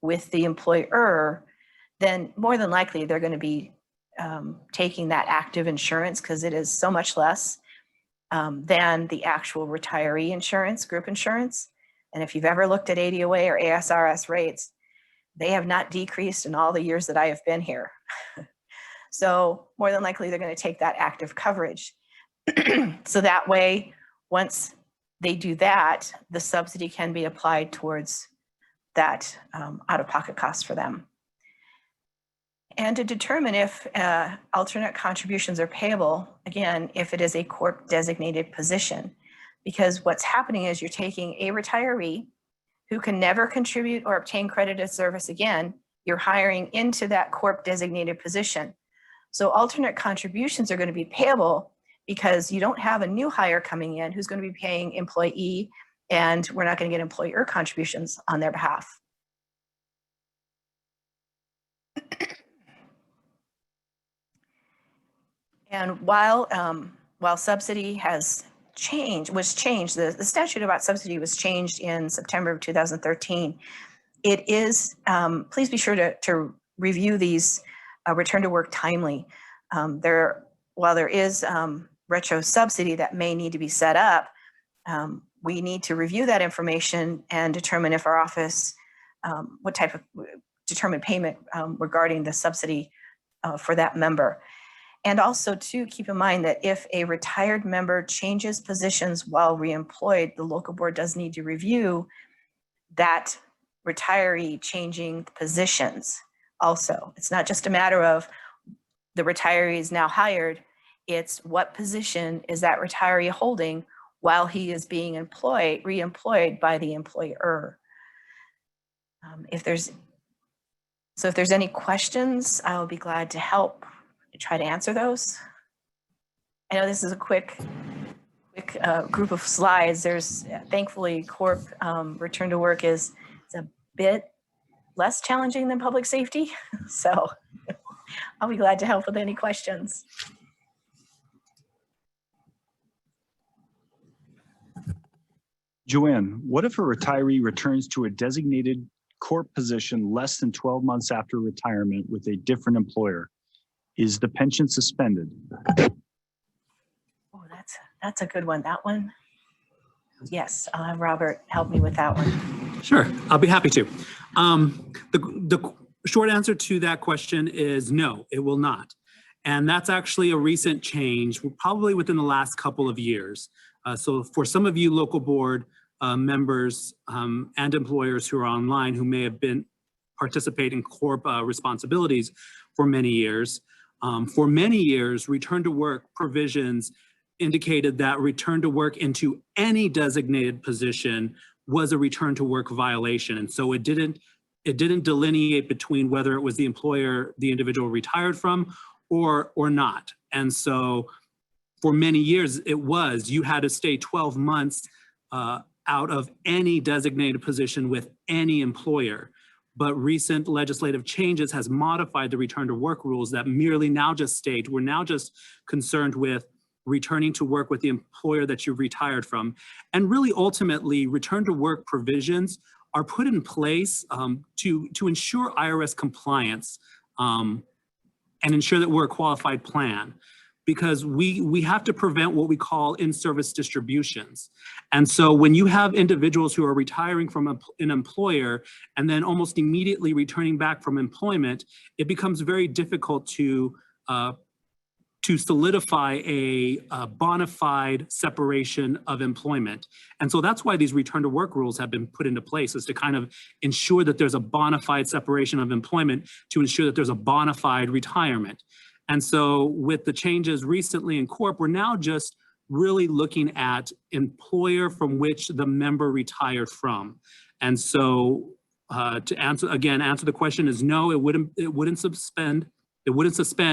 with the employer, then more than likely they're going to be taking that active insurance because it is so much less than the actual retiree insurance, group insurance. And if you've ever looked at ADOA or ASRS rates, they have not decreased in all the years that I have been here. So more than likely they're going to take that active coverage. So that way, once they do that, the subsidy can be applied towards that out-of-pocket cost for them. And to determine if alternate contributions are payable, again, if it is a CORP designated position, because what's happening is you're taking a retiree who can never contribute or obtain credited service again, you're hiring into that CORP designated position. So alternate contributions are going to be payable because you don't have a new hire coming in who's going to be paying employee, and we're not going to get employer contributions on their behalf. And while subsidy has was changed. The statute about subsidy was changed in September of 2013. It is, please be sure to review these return to work timely. While there is retro subsidy that may need to be set up, we need to review that information and determine if our office, what type of determine payment regarding the subsidy for that member. And also to keep in mind that if a retired member changes positions while reemployed, the local board does need to review that retiree changing positions also. It's not just a matter of the retiree is now hired, it's what position is that retiree holding while he is being reemployed by the employer. If there's any questions, I'll be glad to help try to answer those. I know this is a quick group of slides. There's thankfully CORP return to work is a bit less challenging than public safety. So I'll be glad to help with any questions. Joann, what if a retiree returns to a designated CORP position less than 12 months after retirement with a different employer? Is the pension suspended? Oh, that's a good one. That one. Yes, I'll have Robert help me with that one. Sure, I'll be happy to. The short answer to that question is no, it will not. And that's actually a recent change, probably within the last couple of years. So for some of you local board members and employers who are online who may have been participating in CORP responsibilities for many years, return to work provisions indicated that return to work into any designated position was a return to work violation. And so it didn't delineate between whether it was the employer the individual retired from or not. And so for many years you had to stay 12 months out of any designated position with any employer. But recent legislative changes has modified the return to work rules that merely now just state, we're now just concerned with returning to work with the employer that you've retired from. And really ultimately return to work provisions are put in place to ensure IRS compliance and ensure that we're a qualified plan. Because we have to prevent what we call in-service distributions. And so when you have individuals who are retiring from an employer and then almost immediately returning back from employment, it becomes very difficult to solidify a bona fide separation of employment. And so that's why these return to work rules have been put into place, is to kind of ensure that there's a bona fide separation of employment, to ensure that there's a bona fide retirement. And so with the changes recently in CORP, we're now just really looking at employer from which the member retired from. And so to answer the question is no, it wouldn't suspend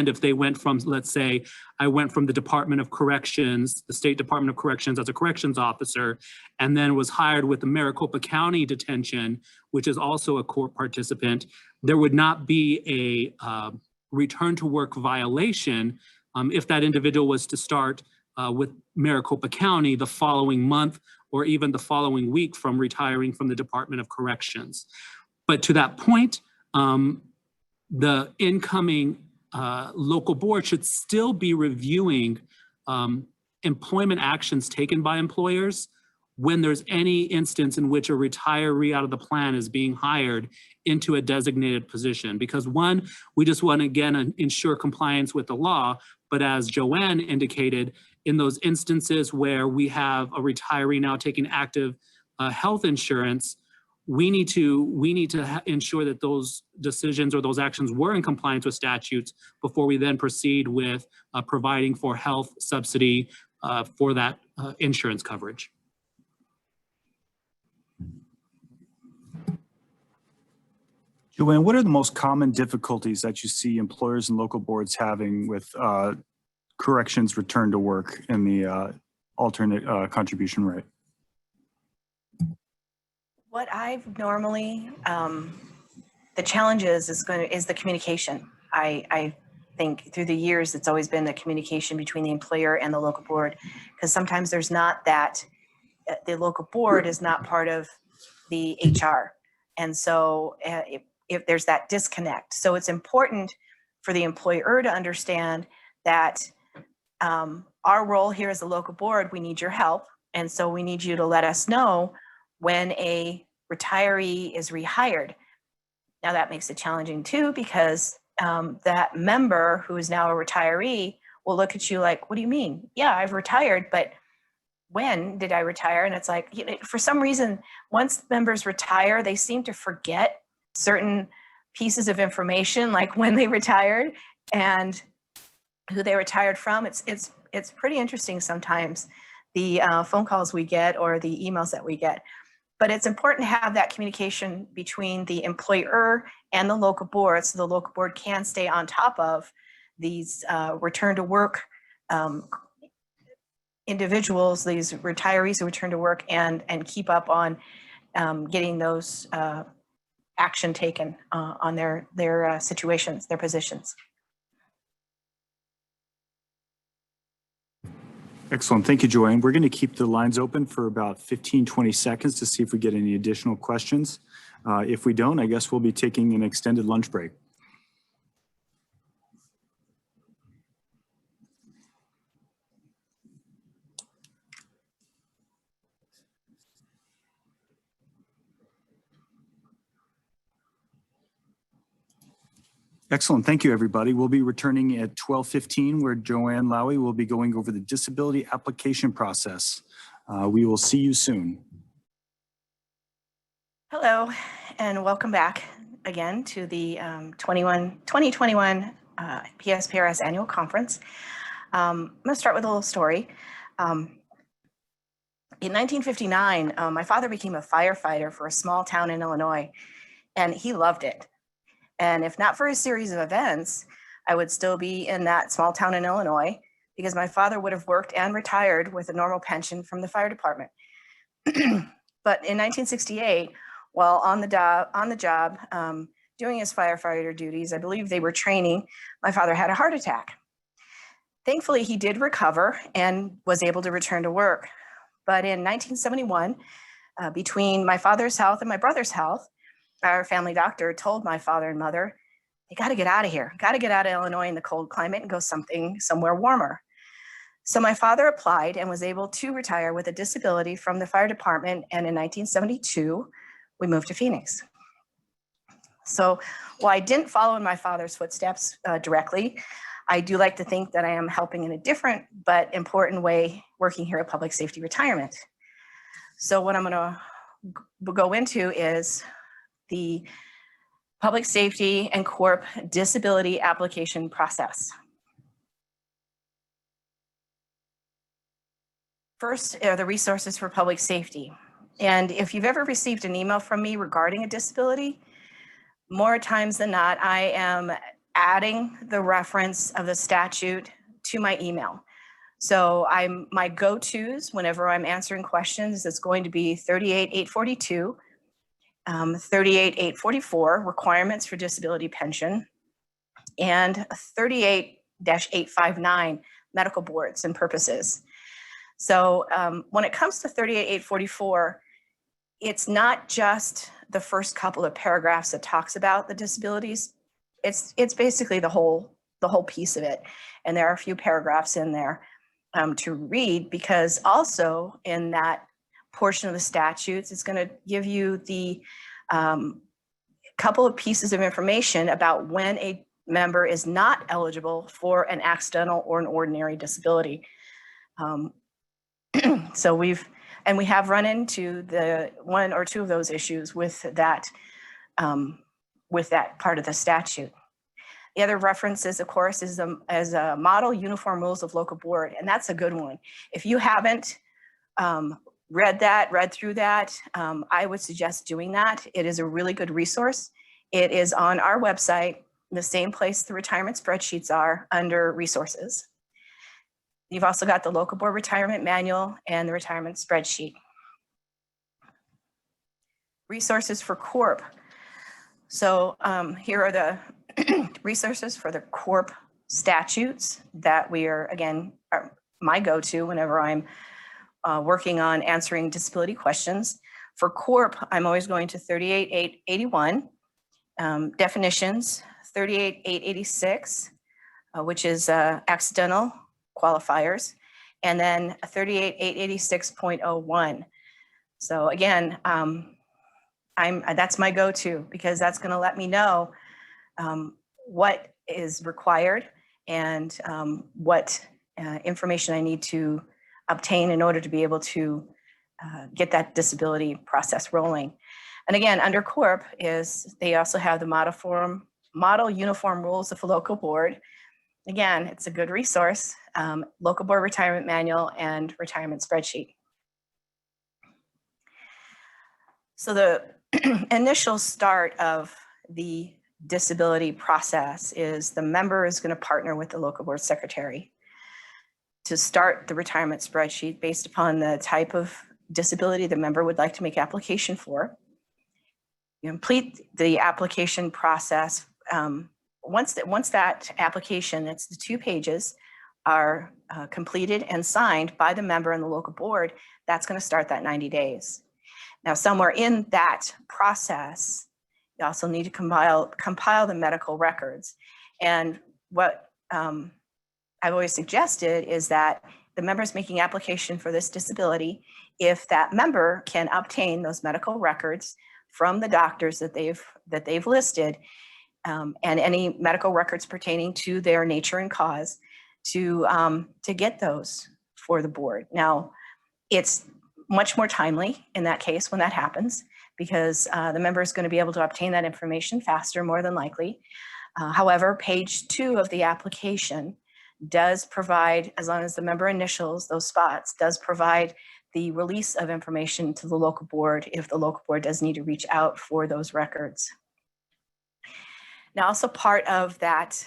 if they went from, let's say, I went from the Department of Corrections, the State Department of Corrections as a corrections officer, and then was hired with the Maricopa County Detention, which is also a CORP participant. There would not be a return to work violation if that individual was to start with Maricopa County the following month or even the following week from retiring from the Department of Corrections. But to that point, the incoming local board should still be reviewing employment actions taken by employers when there's any instance in which a retiree out of the plan is being hired into a designated position. Because one, we just want to, again, ensure compliance with the law. But as Joann indicated, in those instances where we have a retiree now taking active health insurance, we need to ensure that those decisions or those actions were in compliance with statutes before we then proceed with providing for health subsidy for that insurance coverage. Joann, what are the most common difficulties that you see employers and local boards having with corrections return to work in the alternate contribution rate? What I've normally, the challenge is the communication. I think through the years, it's always been the communication between the employer and the local board, because sometimes there's not that, the local board is not part of the HR. And so if there's that disconnect. So it's important for the employer to understand that our role here as a local board, we need your help. And so we need you to let us know when a retiree is rehired. Now that makes it challenging too, because that member who is now a retiree will look at you like, what do you mean? Yeah, I've retired, but when did I retire? And it's like, for some reason, once members retire, they seem to forget certain pieces of information, like when they retired and who they retired from. It's pretty interesting sometimes, the phone calls we get or the emails that we get. But it's important to have that communication between the employer and the local board, so the local board can stay on top of these return to work individuals, these retirees who return to work, and keep up on getting those action taken on their situations, their positions. Excellent. Thank you, Joanne. We're going to keep the lines open for about 15, 20 seconds to see if we get any additional questions. If we don't, I guess we'll be taking an extended lunch break. Excellent. Thank you, everybody. We'll be returning at 12:15, where Joann Lowey will be going over the disability application process. We will see you soon. Hello, and welcome back again to the 2021 PSPRS Annual Conference. I'm going to start with a little story. In 1959, my father became a firefighter for a small town in Illinois, and he loved it. And if not for a series of events, I would still be in that small town in Illinois, because my father would have worked and retired with a normal pension from the fire department. But in 1968, while on the job doing his firefighter duties, I believe they were training, my father had a heart attack. Thankfully, he did recover and was able to return to work. But in 1971, between my father's health and my brother's health, our family doctor told my father and mother, you got to get out of here, got to get out of Illinois in the cold climate and go somewhere warmer. So my father applied and was able to retire with a disability from the fire department. And in 1972, we moved to Phoenix. So while I didn't follow in my father's footsteps directly, I do like to think that I am helping in a different but important way working here at Public Safety Retirement. So what I'm going to go into is the Public Safety and CORP disability application process. First are the resources for public safety. And if you've ever received an email from me regarding a disability, more times than not, I am adding the reference of the statute to my email. So my go-tos whenever I'm answering questions is going to be 38-842, 38-844, requirements for disability pension, and 38-859, medical boards and purposes. So when it comes to 38-844, it's not just the first couple of paragraphs that talks about the disabilities. It's basically the whole piece of it. And there are a few paragraphs in there to read, because also in that portion of the statutes, it's going to give you the couple of pieces of information about when a member is not eligible for an accidental or an ordinary disability. So we have run into the one or two of those issues with that part of the statute. The other references, of course, is a model uniform rules of local board, and that's a good one. If you haven't read through that, I would suggest doing that. It is a really good resource. It is on our website, the same place the retirement spreadsheets are, under resources. You've also got the local board retirement manual and the retirement spreadsheet. Resources for CORP. So here are the resources for the CORP statutes that we are, again, are my go-to whenever I'm working on answering disability questions. For CORP, I'm always going to 38.881, definitions, 38.886, which is accidental qualifiers, and then 38.886.01. So again, that's my go-to because that's going to let me know what is required and what information I need to obtain in order to be able to get that disability process rolling. And again, under CORP is they also have the model uniform rules of a local board. Again, it's a good resource, local board retirement manual and retirement spreadsheet. So the initial start of the disability process is the member is going to partner with the local board secretary to start the retirement spreadsheet based upon the type of disability the member would like to make application for. You complete the application process. Once that application, it's the 2 pages, are completed and signed by the member and the local board, that's going to start that 90 days. Now, somewhere in that process, you also need to compile the medical records. And what I've always suggested is that the member's making application for this disability, if that member can obtain those medical records from the doctors that they've listed, and any medical records pertaining to their nature and cause, to get those for the board. Now, it's much more timely in that case when that happens, because the member is going to be able to obtain that information faster, more than likely. However, page 2 of the application does provide, as long as the member initials those spots, does provide the release of information to the local board if the local board does need to reach out for those records. Now, also part of that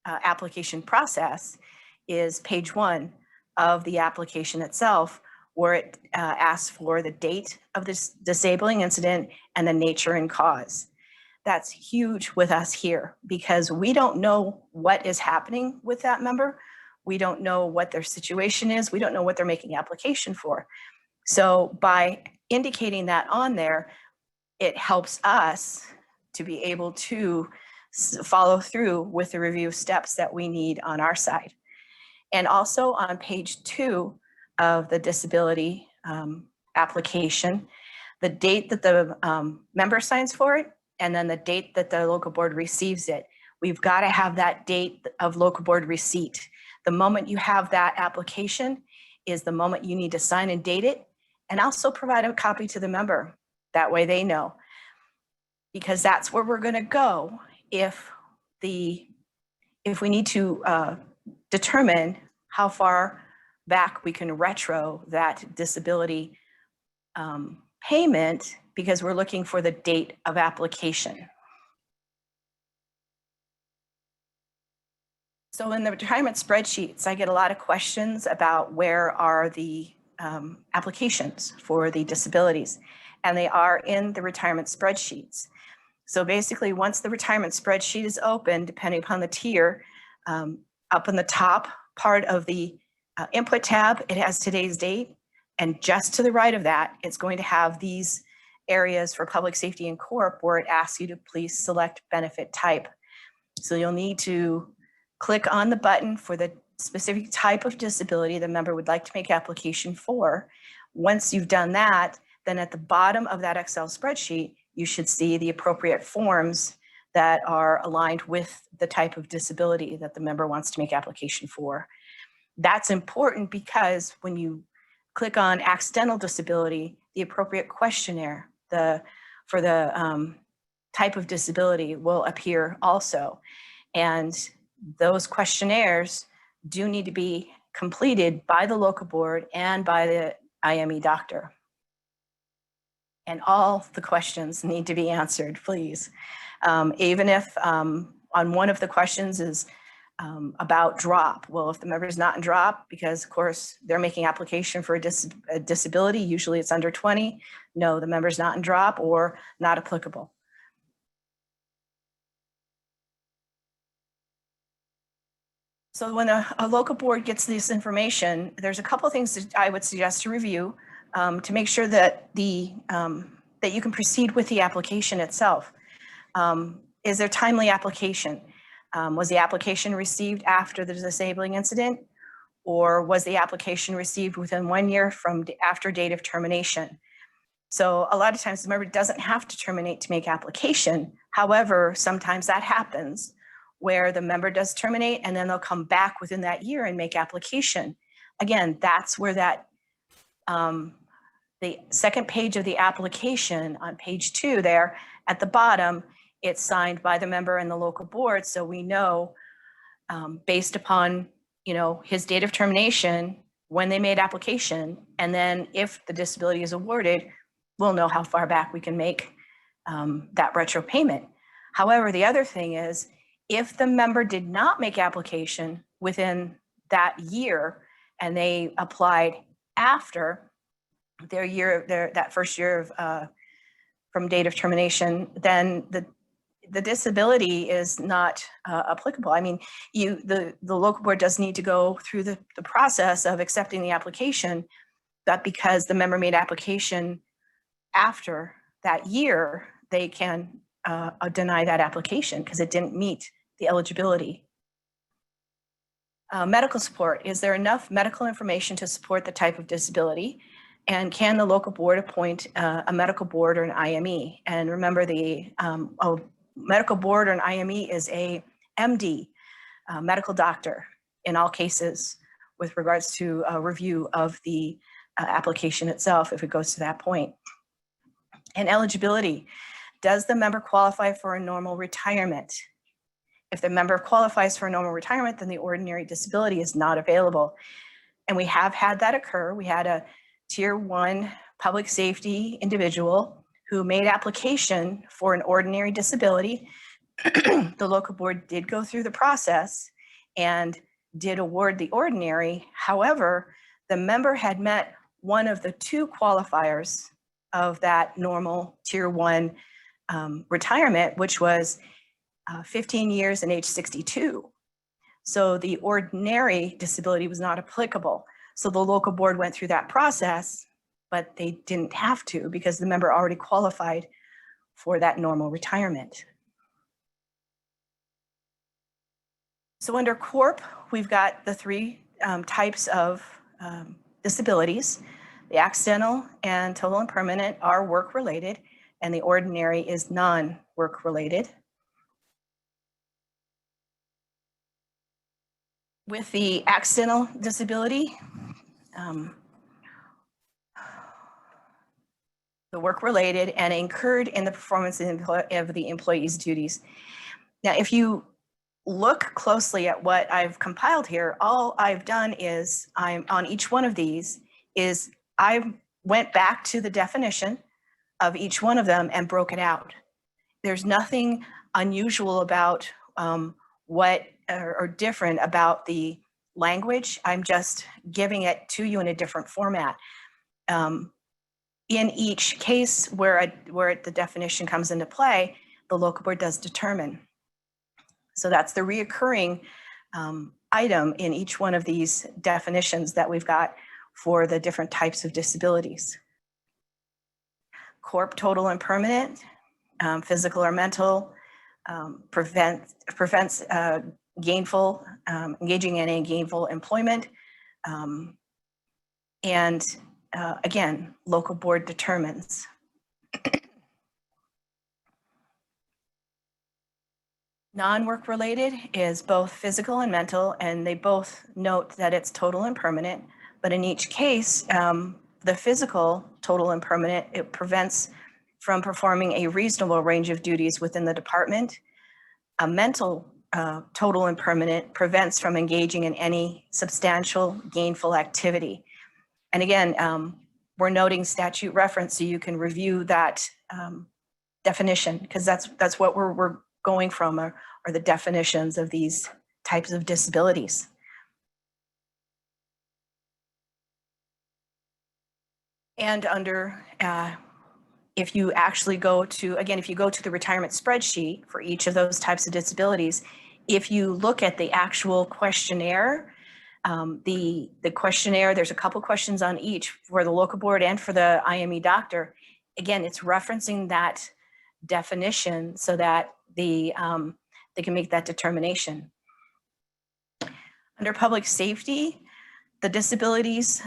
application process is page 1 of the application itself, where it asks for the date of this disabling incident and the nature and cause. That's huge with us here because we don't know what is happening with that member. We don't know what their situation is. We don't know what they're making application for. So by indicating that on there, it helps us to be able to follow through with the review steps that we need on our side. And also on page 2 of the disability application, the date that the member signs for it, and then the date that the local board receives it. We've got to have that date of local board receipt. The moment you have that application is the moment you need to sign and date it, and also provide a copy to the member. That way they know, because that's where we're going to go if we need to determine how far back we can retro that disability payment, because we're looking for the date of application. So in the retirement spreadsheets, I get a lot of questions about where are the applications for the disabilities, and they are in the retirement spreadsheets. So basically, once the retirement spreadsheet is open, depending upon the tier, up in the top part of the input tab, it has today's date. And just to the right of that, it's going to have these areas for public safety and CORP where it asks you to please select benefit type. So you'll need to click on the button for the specific type of disability the member would like to make application for. Once you've done that, then at the bottom of that Excel spreadsheet, you should see the appropriate forms that are aligned with the type of disability that the member wants to make application for. That's important because when you click on accidental disability, the appropriate questionnaire for the type of disability will appear also. And those questionnaires do need to be completed by the local board and by the IME doctor. And all the questions need to be answered, please. Even if on one of the questions is about drop. Well, if the member is not in drop, because of course they're making application for a disability, usually it's under 20. No, the member's not in drop or not applicable. So when a local board gets this information, there's a couple of things that I would suggest to review to make sure that that you can proceed with the application itself. Is there timely application? Was the application received after the disabling incident? Or was the application received within 1 year from after date of termination? So a lot of times the member doesn't have to terminate to make application. However, sometimes that happens where the member does terminate and then they'll come back within that year and make application. Again, that's where that the second page of the application on page 2 there at the bottom, it's signed by the member and the local board. So we know based upon, you know, his date of termination, when they made application, and then if the disability is awarded, we'll know how far back we can make that retro payment. However, the other thing is, if the member did not make application within that year and they applied after their year, that first year of from date of termination, then the disability is not applicable. I mean, the local board does need to go through the process of accepting the application, but because the member made application after that year, they can deny that application because it didn't meet the eligibility. Medical support. Is there enough medical information to support the type of disability? And can the local board appoint a medical board or an IME? And remember, the medical board or an IME is a MD, medical doctor in all cases with regards to a review of the application itself if it goes to that point. And eligibility. Does the member qualify for a normal retirement? If the member qualifies for a normal retirement, then the ordinary disability is not available. And we have had that occur. We had a Tier 1 public safety individual who made application for an ordinary disability. The local board did go through the process and did award the ordinary. However, the member had met one of the 2 qualifiers of that normal Tier 1 retirement, which was 15 years and age 62. So the ordinary disability was not applicable. So the local board went through that process, but they didn't have to because the member already qualified for that normal retirement. So under CORP, we've got the 3 types of disabilities. The accidental and total and permanent are work-related, and the ordinary is non-work related. With the accidental disability, the work-related and incurred in the performance of the employee's duties. Now, if you look closely at what I've compiled here, all I've done is on each one of these is I went back to the definition of each one of them and broke it out. There's nothing unusual about what or different about the language. I'm just giving it to you in a different format. In each case where the definition comes into play, the local board does determine. So that's the reoccurring item in each one of these definitions that we've got for the different types of disabilities. CORP, total and permanent, physical or mental, prevents engaging in a gainful employment, and again, local board determines. Non-work related is both physical and mental, and they both note that it's total and permanent, but in each case, the physical, total and permanent, it prevents from performing a reasonable range of duties within the department. A mental, total and permanent, prevents from engaging in any substantial gainful activity. And again, we're noting statute reference so you can review that definition, because that's what we're going from are the definitions of these types of disabilities. And under, if you actually go to, again, if you go to the retirement spreadsheet for each of those types of disabilities, If you look at the actual questionnaire, the questionnaire, there's a couple questions on each for the local board and for the IME doctor. Again, it's referencing that definition so that they can make that determination. Under public safety, the disabilities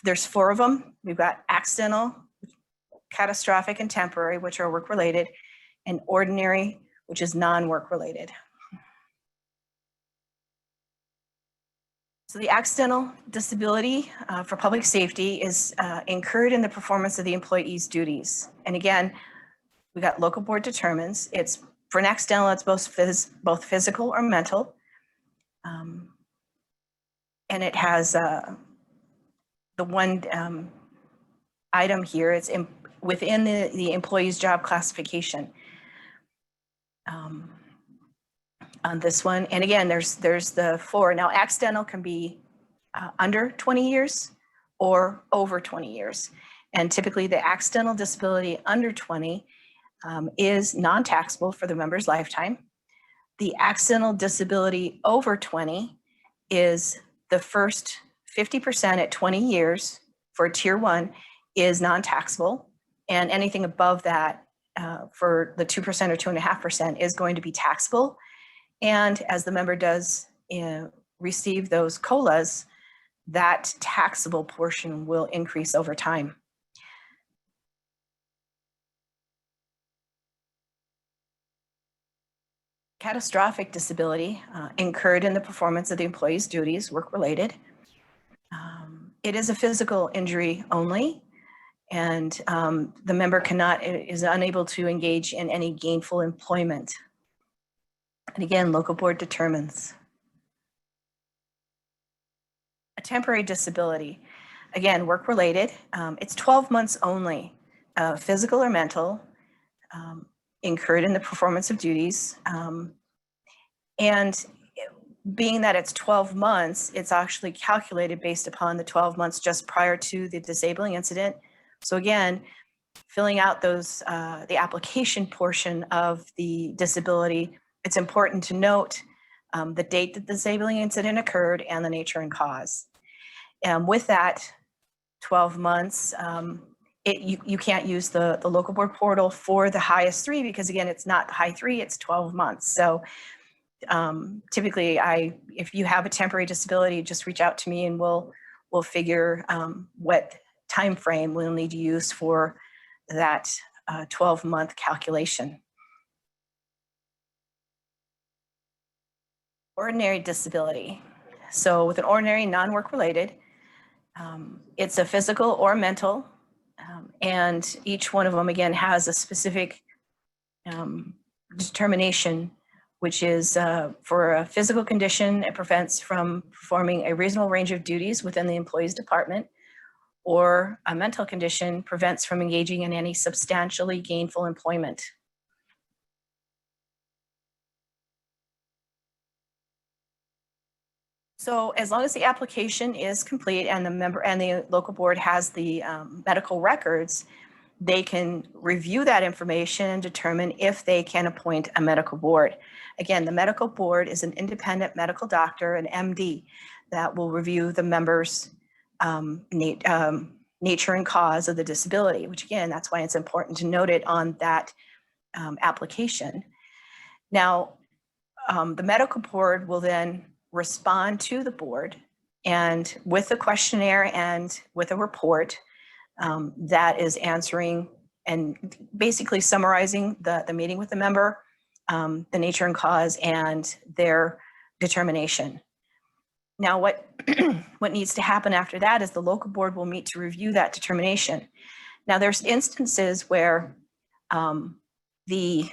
there's 4 of them. We've got accidental, catastrophic, and temporary, which are work related, and ordinary, which is non-work related. So the accidental disability for public safety is incurred in the performance of the employee's duties. And again, we got local board determines. It's for an accidental, it's both physical or mental. And it has the one item here, it's within the employee's job classification on this one. And again, there's the 4. Now, accidental can be under 20 years or over 20 years. And typically the accidental disability under 20 is non-taxable for the member's lifetime. The accidental disability over 20 is the first 50% at 20 years for tier 1 is non-taxable. And anything above that for the 2% or 2.5% is going to be taxable. And as the member does receive those COLAs, that taxable portion will increase over time. Catastrophic disability incurred in the performance of the employee's duties, work-related. It is a physical injury only, and the member is unable to engage in any gainful employment. And again, local board determines. A temporary disability, again, work-related. It's 12 months only, physical or mental, incurred in the performance of duties. And being that it's 12 months, it's actually calculated based upon the 12 months just prior to the disabling incident. So again, filling out those, the application portion of the disability, it's important to note the date that the disabling incident occurred and the nature and cause. And with that 12 months, you can't use the local board portal for the highest 3 because again, it's not the high 3, it's 12 months. So typically if you have a temporary disability, just reach out to me and we'll figure what time frame we'll need to use for that 12-month calculation. Ordinary disability. So with an ordinary non-work related, it's a physical or mental, and each one of them again has a specific determination, which is for a physical condition, it prevents from performing a reasonable range of duties within the employee's department, or a mental condition prevents from engaging in any substantially gainful employment. So as long as the application is complete and the member and the local board has the medical records, they can review that information and determine if they can appoint a medical board. Again, the medical board is an independent medical doctor, an MD, that will review the member's nature and cause of the disability, which again, that's why it's important to note it on that application. Now, the medical board will then respond to the board and with a questionnaire and with a report that is answering and basically summarizing the meeting with the member, the nature and cause, and their determination. Now, what needs to happen after that is the local board will meet to review that determination. Now, there's instances where the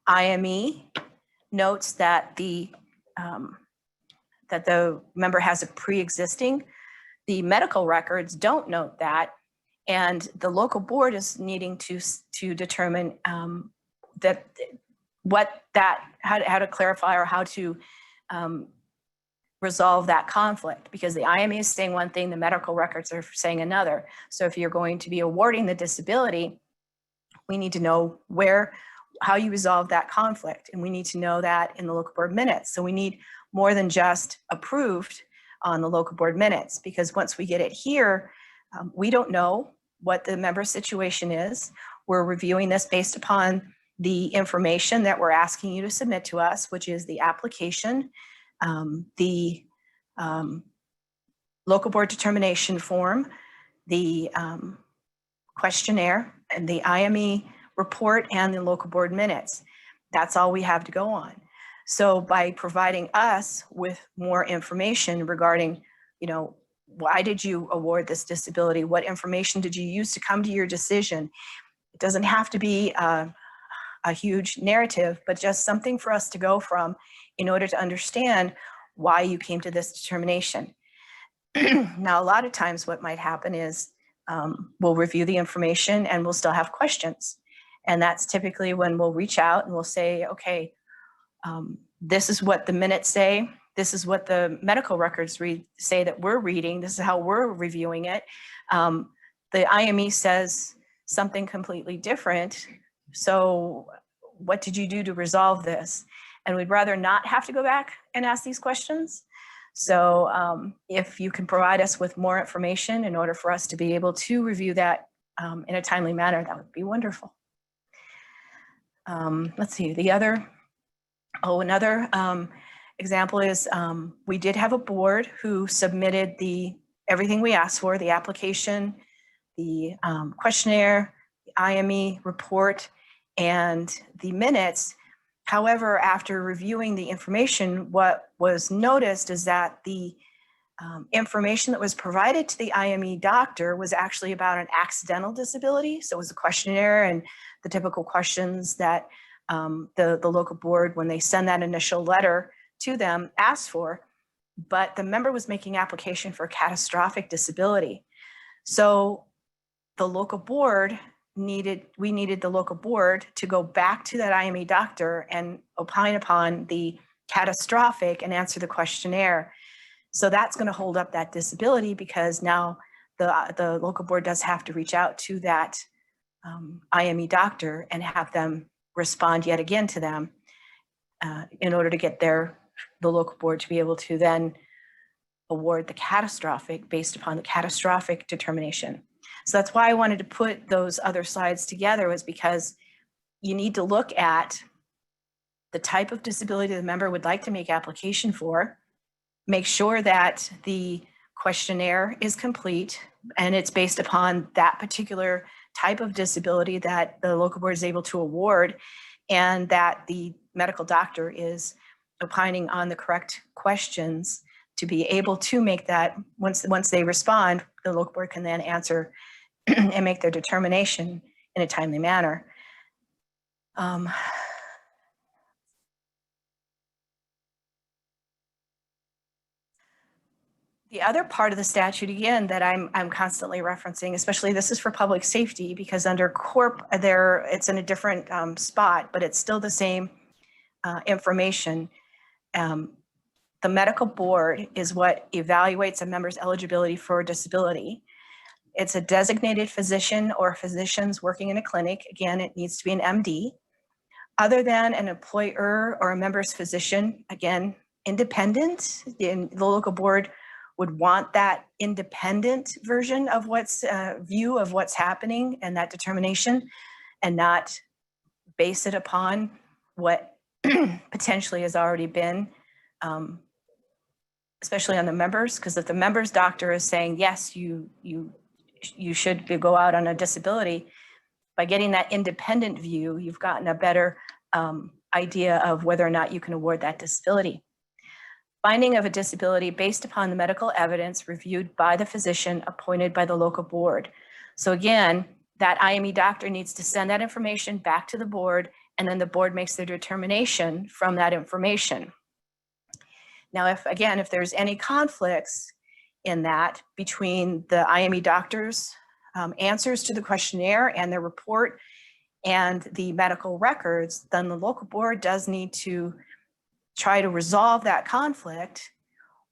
IME notes that the member has a pre-existing. The medical records don't note that, and the local board is needing to determine how to clarify or how to resolve that conflict, because the IME is saying one thing, the medical records are saying another. So if you're going to be awarding the disability, we need to know how you resolve that conflict. And we need to know that in the local board minutes. So we need more than just approved on the local board minutes, because once we get it here, we don't know what the member situation is. We're reviewing this based upon the information that we're asking you to submit to us, which is the application, the local board determination form, the questionnaire, and the IME report, and the local board minutes. That's all we have to go on. So by providing us with more information regarding, you know, why did you award this disability? What information did you use to come to your decision? It doesn't have to be a huge narrative, but just something for us to go from in order to understand why you came to this determination. Now, a lot of times what might happen is we'll review the information and we'll still have questions. And that's typically when we'll reach out and we'll say, okay, this is what the minutes say. This is what the medical records say that we're reading. This is how we're reviewing it. The IME says something completely different. So what did you do to resolve this? And we'd rather not have to go back and ask these questions. So if you can provide us with more information in order for us to be able to review that in a timely manner, that would be wonderful. Let's see, another example is we did have a board who submitted everything we asked for, the application, the questionnaire, the IME report, and the minutes. However, after reviewing the information, what was noticed is that the information that was provided to the IME doctor was actually about an accidental disability. So it was a questionnaire and the typical questions that the local board, when they send that initial letter to them, asked for. But the member was making application for catastrophic disability. So the local board we needed the local board to go back to that IME doctor and opine upon the catastrophic and answer the questionnaire. So that's going to hold up that disability, because now the local board does have to reach out to that IME doctor and have them respond yet again to them in order to get the local board to be able to then award the catastrophic based upon the catastrophic determination. So that's why I wanted to put those other slides together, was because you need to look at the type of disability the member would like to make application for, make sure that the questionnaire is complete and it's based upon that particular type of disability that the local board is able to award, and that the medical doctor is opining on the correct questions to be able to make that. Once they respond, the local board can then answer and make their determination in a timely manner. The other part of the statute, again, that I'm constantly referencing, especially this is for public safety, because under CORP it's in a different spot, but it's still the same information. The medical board is what evaluates a member's eligibility for disability. It's a designated physician or physicians working in a clinic. Again, it needs to be an MD. Other than an employer or a member's physician, again, independent. The local board would want that independent version of view of what's happening and that determination, and not base it upon what potentially has already been, especially on the members. Because if the member's doctor is saying, yes, you should go out on a disability, by getting that independent view, you've gotten a better idea of whether or not you can award that disability. Finding of a disability based upon the medical evidence reviewed by the physician appointed by the local board. So again, that IME doctor needs to send that information back to the board, and then the board makes their determination from that information. Now, if there's any conflicts in that between the IME doctor's answers to the questionnaire and their report and the medical records, then the local board does need to try to resolve that conflict,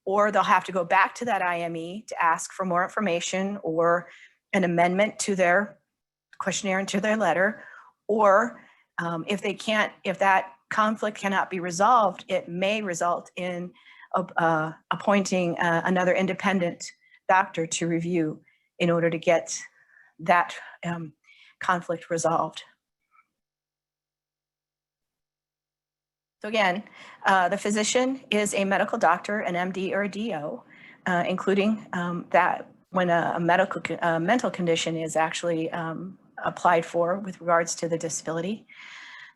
or they'll have to go back to that IME to ask for more information or an amendment to their questionnaire and to their letter, or If that conflict cannot be resolved, it may result in appointing another independent doctor to review in order to get that conflict resolved. So again, the physician is a medical doctor, an MD or a DO, including that when a mental condition is actually applied for with regards to the disability.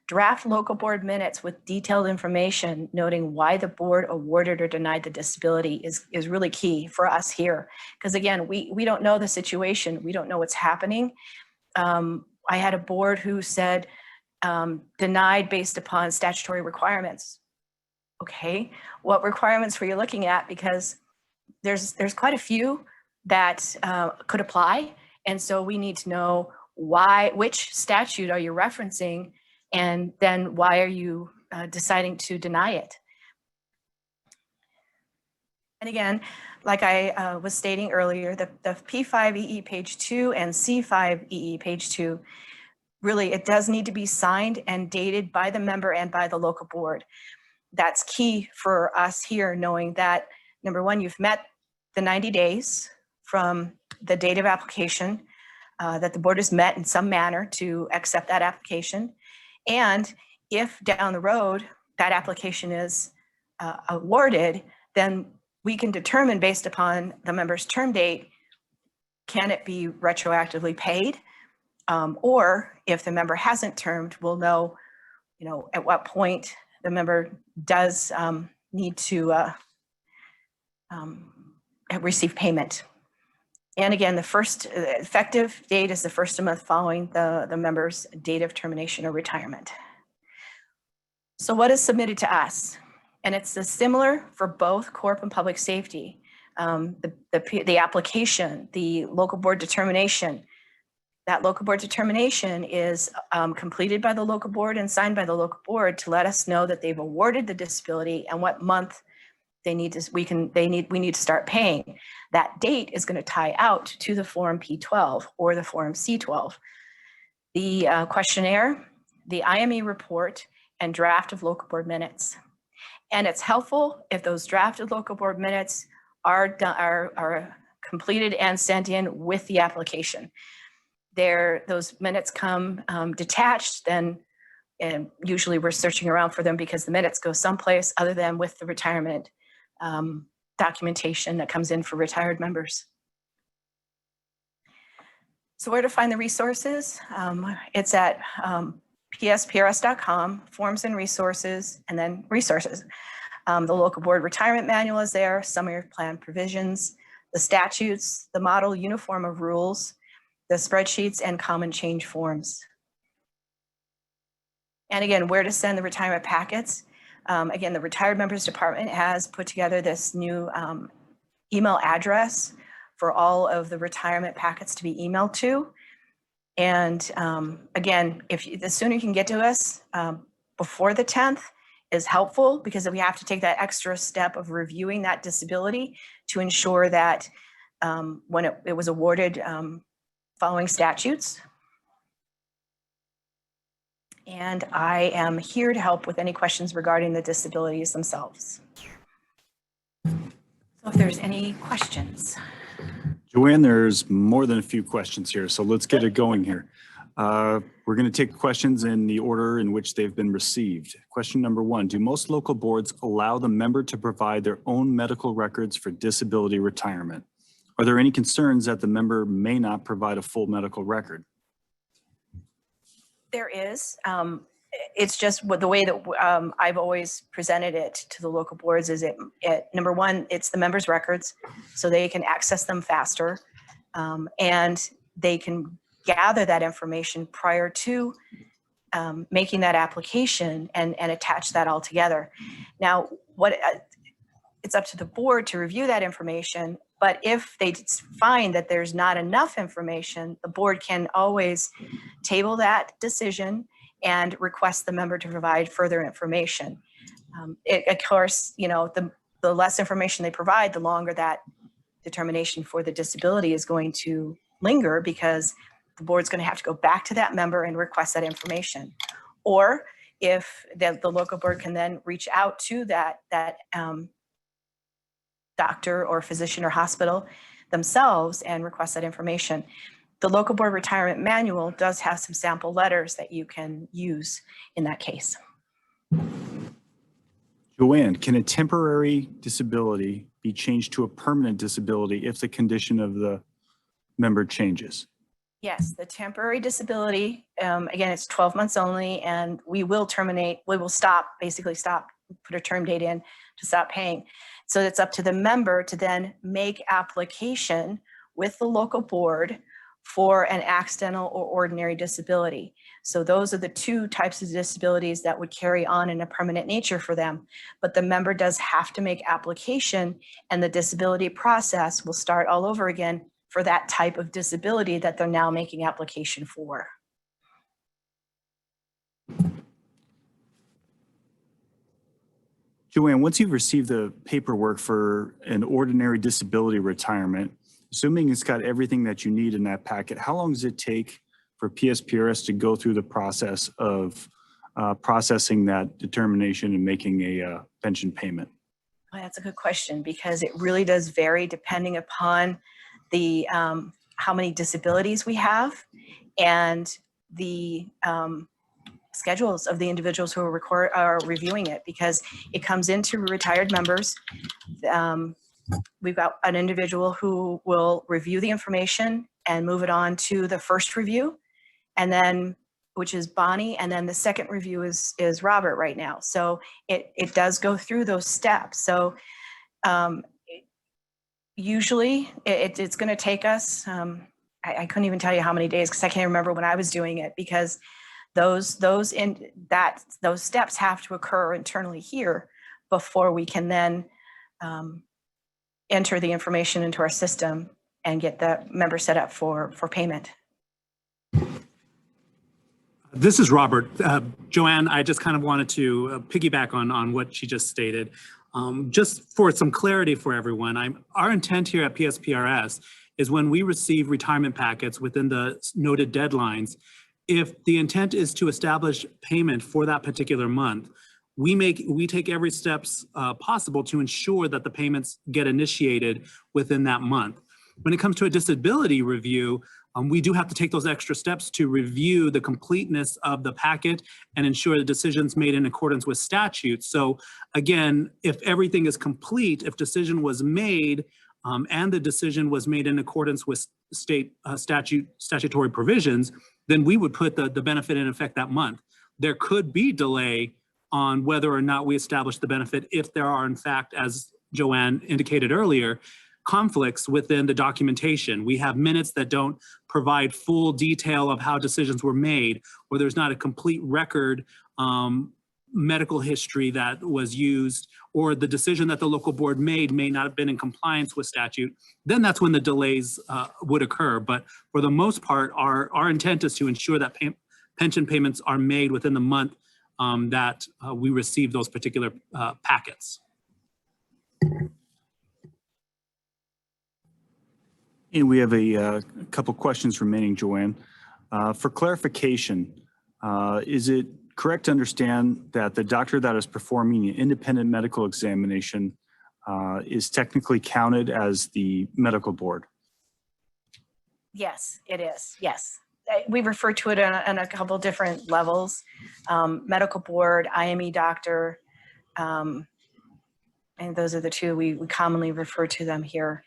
Draft local board minutes with detailed information noting why the board awarded or denied the disability is really key for us here. Because again, we don't know the situation. We don't know what's happening. I had a board who said denied based upon statutory requirements. Okay, what requirements were you looking at? Because there's quite a few that could apply. And so we need to know which statute are you referencing, and then why are you deciding to deny it? And again, like I was stating earlier, the P5EE page 2 and C5EE page 2, really, it does need to be signed and dated by the member and by the local board. That's key for us here, knowing that, number one, you've met the 90 days from the date of application, that the board has met in some manner to accept that application. And if down the road that application is awarded, then we can determine based upon the member's term date, can it be retroactively paid? Or if the member hasn't termed, we'll know, at what point the member does need to receive payment. And again, the first effective date is the first month following the member's date of termination or retirement. So what is submitted to us? And it's similar for both CORP and public safety. The application, the local board determination. That local board determination is completed by the local board and signed by the local board to let us know that they've awarded the disability and what month we need to start paying. That date is going to tie out to the Form P12 or the Form C12. The questionnaire, the IME report, and draft of local board minutes. And it's helpful if those drafted local board minutes are completed and sent in with the application. Those minutes come detached, then and usually we're searching around for them because the minutes go someplace other than with the retirement documentation that comes in for retired members. So where to find the resources? It's at psprs.com, forms and resources, and then resources. The local board retirement manual is there, summary of plan provisions, the statutes, the model uniform of rules, the spreadsheets, and common change forms. And again, where to send the retirement packets. Again, the retired members department has put together this new email address for all of the retirement packets to be emailed to. And again, the sooner you can get to us before the 10th is helpful, because we have to take that extra step of reviewing that disability to ensure that when it was awarded following statutes. And I am here to help with any questions regarding the disabilities themselves. So if there's any questions. Joann, there's more than a few questions here, so let's get it going here. We're going to take questions in the order in which they've been received. Question number 1, do most local boards allow the member to provide their own medical records for disability retirement? Are there any concerns that the member may not provide a full medical record? There is. It's just the way that I've always presented it to the local boards is number one, it's the members' records, so they can access them faster, and they can gather that information prior to making that application and attach that all together. Now, it's up to the board to review that information, but if they find that there's not enough information, the board can always table that decision and request the member to provide further information. Of course, the less information they provide, the longer that determination for the disability is going to linger, because the board's going to have to go back to that member and request that information. Or if the local board can then reach out to that doctor or physician or hospital themselves and request that information. The local board retirement manual does have some sample letters that you can use in that case. Joann, can a temporary disability be changed to a permanent disability if the condition of the member changes? Yes, the temporary disability, again, it's 12 months only, and we will basically stop, put a term date in to stop paying. So it's up to the member to then make application with the local board for an accidental or ordinary disability. So those are the two types of disabilities that would carry on in a permanent nature for them. But the member does have to make application, and the disability process will start all over again for that type of disability that they're now making application for. Joann, once you've received the paperwork for an ordinary disability retirement, assuming it's got everything that you need in that packet, how long does it take for PSPRS to go through the process of processing that determination and making a pension payment? Well, that's a good question, because it really does vary depending upon the how many disabilities we have and the schedules of the individuals who are reviewing it, because it comes into retired members. We've got an individual who will review the information and move it on to the first review, and then, which is Bonnie, and then the second review is Robert right now. So it does go through those steps. So usually it's going to take us, I couldn't even tell you how many days, because I can't remember when I was doing it, because those steps have to occur internally here before we can then enter the information into our system and get the member set up for payment. This is Robert. Joann, I just kind of wanted to piggyback on what she just stated. Just for some clarity for everyone, our intent here at PSPRS is when we receive retirement packets within the noted deadlines, if the intent is to establish payment for that particular month, we take every steps possible to ensure that the payments get initiated within that month. When it comes to a disability review, we do have to take those extra steps to review the completeness of the packet and ensure the decision's made in accordance with statute. So again, if everything is complete, if decision was made and the decision was made in accordance with state statutory provisions, then we would put the benefit in effect that month. There could be delay on whether or not we establish the benefit if there are, in fact, as Joann indicated earlier, conflicts within the documentation. We have minutes that don't provide full detail of how decisions were made, or there's not a complete record medical history that was used, or the decision that the local board made may not have been in compliance with statute. Then that's when the delays would occur. But for the most part, our intent is to ensure that pension payments are made within the month that we receive those particular packets. And we have a couple questions remaining, Joann. For clarification, is it correct to understand that the doctor that is performing an independent medical examination is technically counted as the medical board? Yes, it is. Yes. We refer to it on a couple different levels. Medical board, IME doctor, and those are the two we commonly refer to them here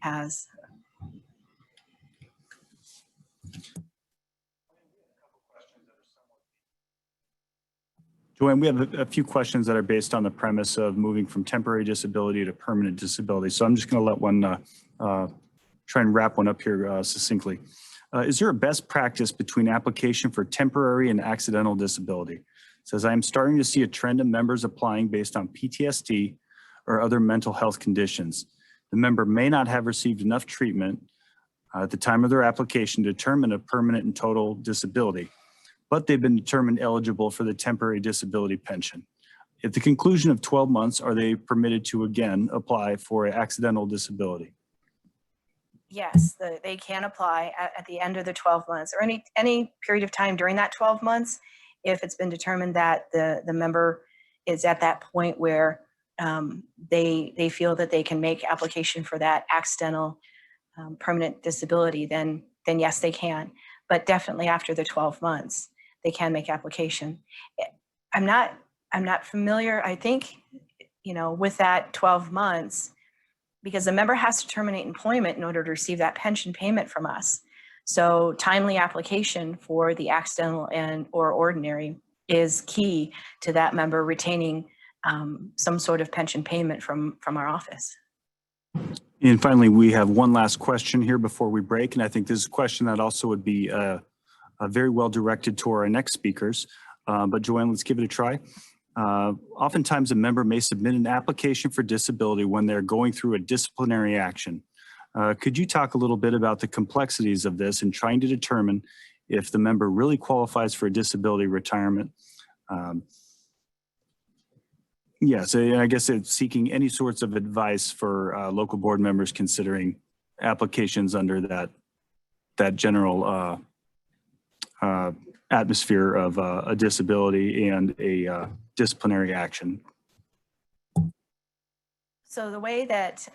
as. Joann, we have a few questions that are based on the premise of moving from temporary disability to permanent disability. So I'm just going to let one, try and wrap one up here succinctly. Is there a best practice between application for temporary and accidental disability? It says, I am starting to see a trend of members applying based on PTSD or other mental health conditions. The member may not have received enough treatment at the time of their application to determine a permanent and total disability, but they've been determined eligible for the temporary disability pension. At the conclusion of 12 months, are they permitted to again apply for an accidental disability? Yes, they can apply at the end of the 12 months or any period of time during that 12 months. if it's been determined that the member is at that point where they feel that they can make application for that accidental permanent disability, then yes, they can. But definitely after the 12 months, they can make application. I'm not familiar, I think, with that 12 months, because the member has to terminate employment in order to receive that pension payment from us. So timely application for the accidental or ordinary is key to that member retaining some sort of pension payment from our office. And finally, we have one last question here before we break. And I think this is a question that also would be very well directed to our next speakers. But Joann, let's give it a try. Oftentimes a member may submit an application for disability when they're going through a disciplinary action. Could you talk a little bit about the complexities of this and trying to determine if the member really qualifies for a disability retirement? Yes, I guess it's seeking any sorts of advice for local board members considering applications under that general atmosphere of a disability and a disciplinary action. So the way that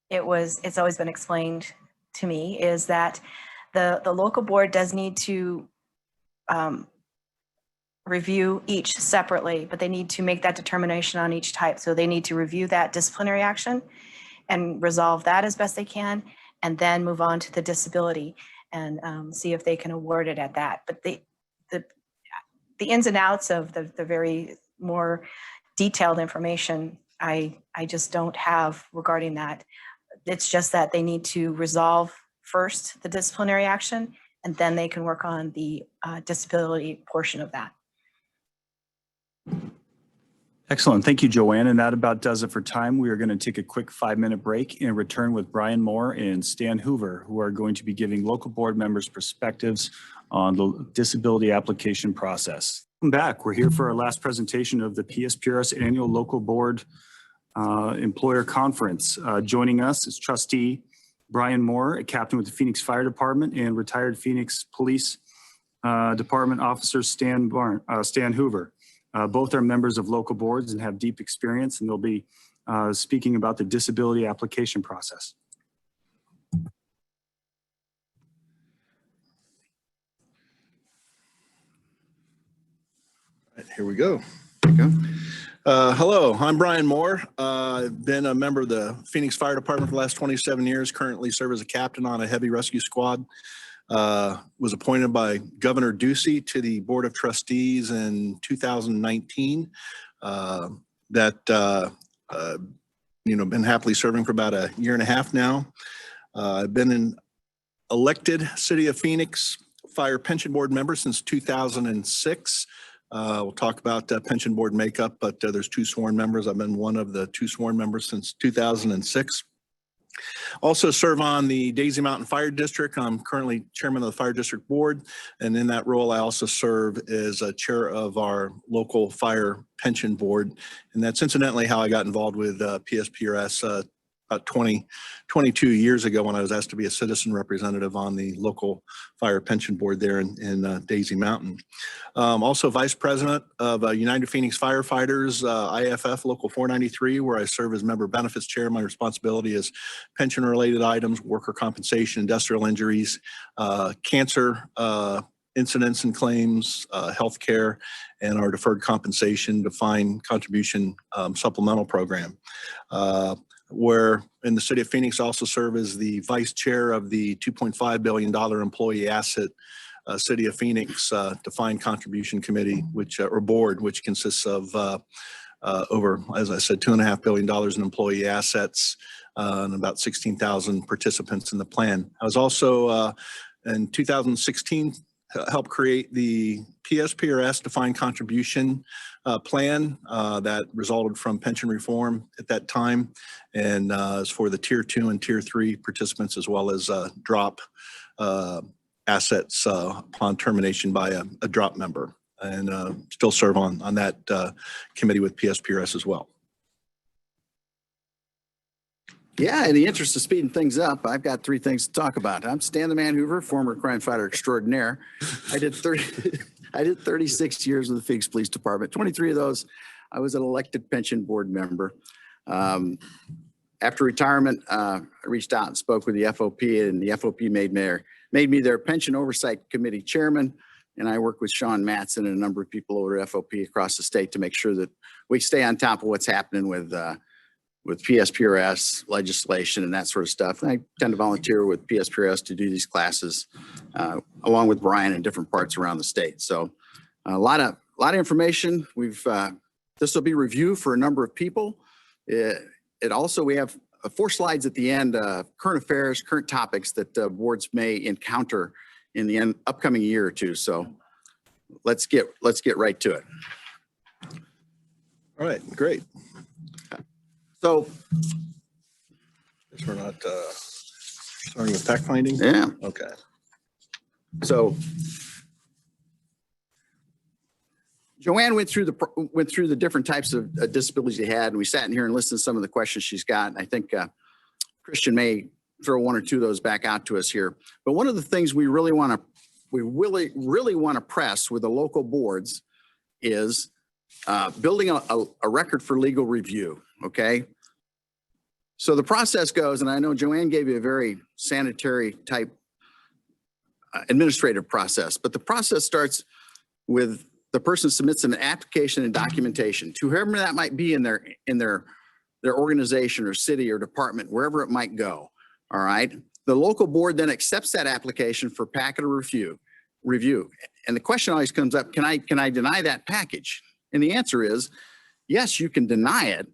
it's always been explained to me is that the local board does need to review each separately, but they need to make that determination on each type. So they need to review that disciplinary action and resolve that as best they can, and then move on to the disability and see if they can award it at that. But the ins and outs of the very more detailed information, I just don't have regarding that. It's just that they need to resolve first the disciplinary action, and then they can work on the disability portion of that. Excellent. Thank you, Joann. And that about does it for time. We are going to take a quick 5-minute break and return with Brian Moore and Stan Hoover, who are going to be giving local board members perspectives on the disability application process. Welcome back. We're here for our last presentation of the PSPRS Annual Local Board Employer Conference. Joining us is Trustee Brian Moore, a captain with the Phoenix Fire Department, and retired Phoenix Police Department Officer Stan Hoover. Both are members of local boards and have deep experience, and they'll be speaking about the disability application process. Right, here we go. Hello, I'm Brian Moore. I've been a member of the Phoenix Fire Department for the last 27 years, currently serve as a captain on a heavy rescue squad. Was appointed by Governor Ducey to the Board of Trustees in 2019. Been happily serving for about a year and a half now. I've been an elected City of Phoenix Fire Pension Board member since 2006. We'll talk about pension board makeup, but there's 2 sworn members. I've been one of the 2 sworn members since 2006. Also serve on the Daisy Mountain Fire District. I'm currently chairman of the Fire District Board, and in that role I also serve as a chair of our local fire pension board, and that's incidentally how I got involved with PSPRS about 22 years ago when I was asked to be a citizen representative on the local fire pension board there in Daisy Mountain. Also vice president of United Phoenix Firefighters, IFF Local 493, where I serve as member benefits chair. My responsibility is pension related items, worker compensation, industrial injuries, cancer incidents and claims, healthcare, and our deferred compensation defined contribution supplemental program. Where in the City of Phoenix also serve as the vice chair of the $2.5 billion employee asset City of Phoenix defined contribution committee, or board, which consists of over, as I said, $2.5 billion in employee assets and about 16,000 participants in the plan. I was also in 2016 helped create the PSPRS defined contribution plan that resulted from pension reform at that time, and is for the tier 2 and tier 3 participants, as well as drop assets upon termination by a drop member, and still serve on that committee with PSPRS as well. Yeah, in the interest of speeding things up, I've got 3 things to talk about. I'm Stan the Man Hoover, former crime fighter extraordinaire. I did I did 36 years with the Phoenix Police Department. 23 of those, I was an elected pension board member. After retirement, I reached out and spoke with the FOP, and the FOP made me their pension oversight committee chairman. And I work with Sean Matson and a number of people over at FOP across the state to make sure that we stay on top of what's happening with PSPRS legislation and that sort of stuff. And I tend to volunteer with PSPRS to do these classes along with Brian in different parts around the state. So a lot of information. This will be review for a number of people. It also, we have 4 slides at the end, current affairs, current topics that boards may encounter in the upcoming year or two. So let's get right to it. All right, great. So, Guess we're not starting with fact finding? yeah. Okay. So Joann went through the different types of disabilities he had, and we sat in here and listened to some of the questions she's got. And I think Christian may throw 1 or 2 of those back out to us here. But one of the things we really want to press with the local boards is building a record for legal review. Okay. So the process goes, and I know Joann gave you a very sanitary type administrative process, but the process starts with the person submits an application and documentation to whoever that might be in their organization or city or department, wherever it might go. All right. The local board then accepts that application for packet review. And the question always comes up, can I deny that package? And the answer is, yes, you can deny it.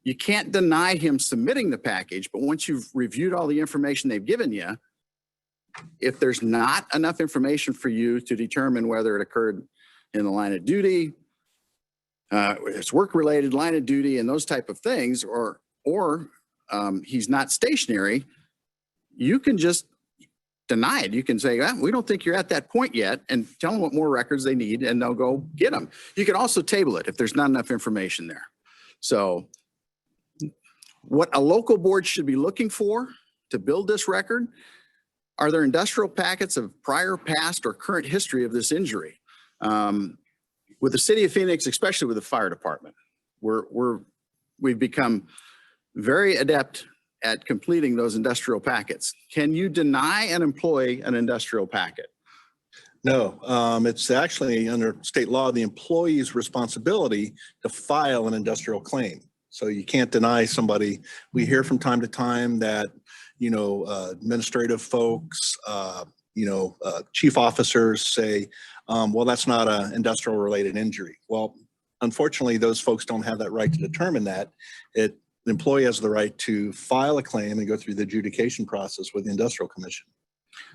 You can't deny him submitting the package, but once you've reviewed all the information they've given you, if there's not enough information for you to determine whether it occurred in the line of duty, it's work-related line of duty and those type of things, or he's not stationary, you can just deny it. You can say, we don't think you're at that point yet, and tell them what more records they need, and they'll go get them. You can also table it if there's not enough information there. So what a local board should be looking for to build this record, are there industrial packets of prior, past, or current history of this injury? With the city of Phoenix, especially with the fire department, we've become very adept at completing those industrial packets. Can you deny an employee an industrial packet? No, it's actually under state law, the employee's responsibility to file an industrial claim. So you can't deny somebody. We hear from time to time that, administrative folks, chief officers say, well, that's not an industrial related injury. Well, unfortunately, those folks don't have that right to determine that. The employee has the right to file a claim and go through the adjudication process with the industrial commission.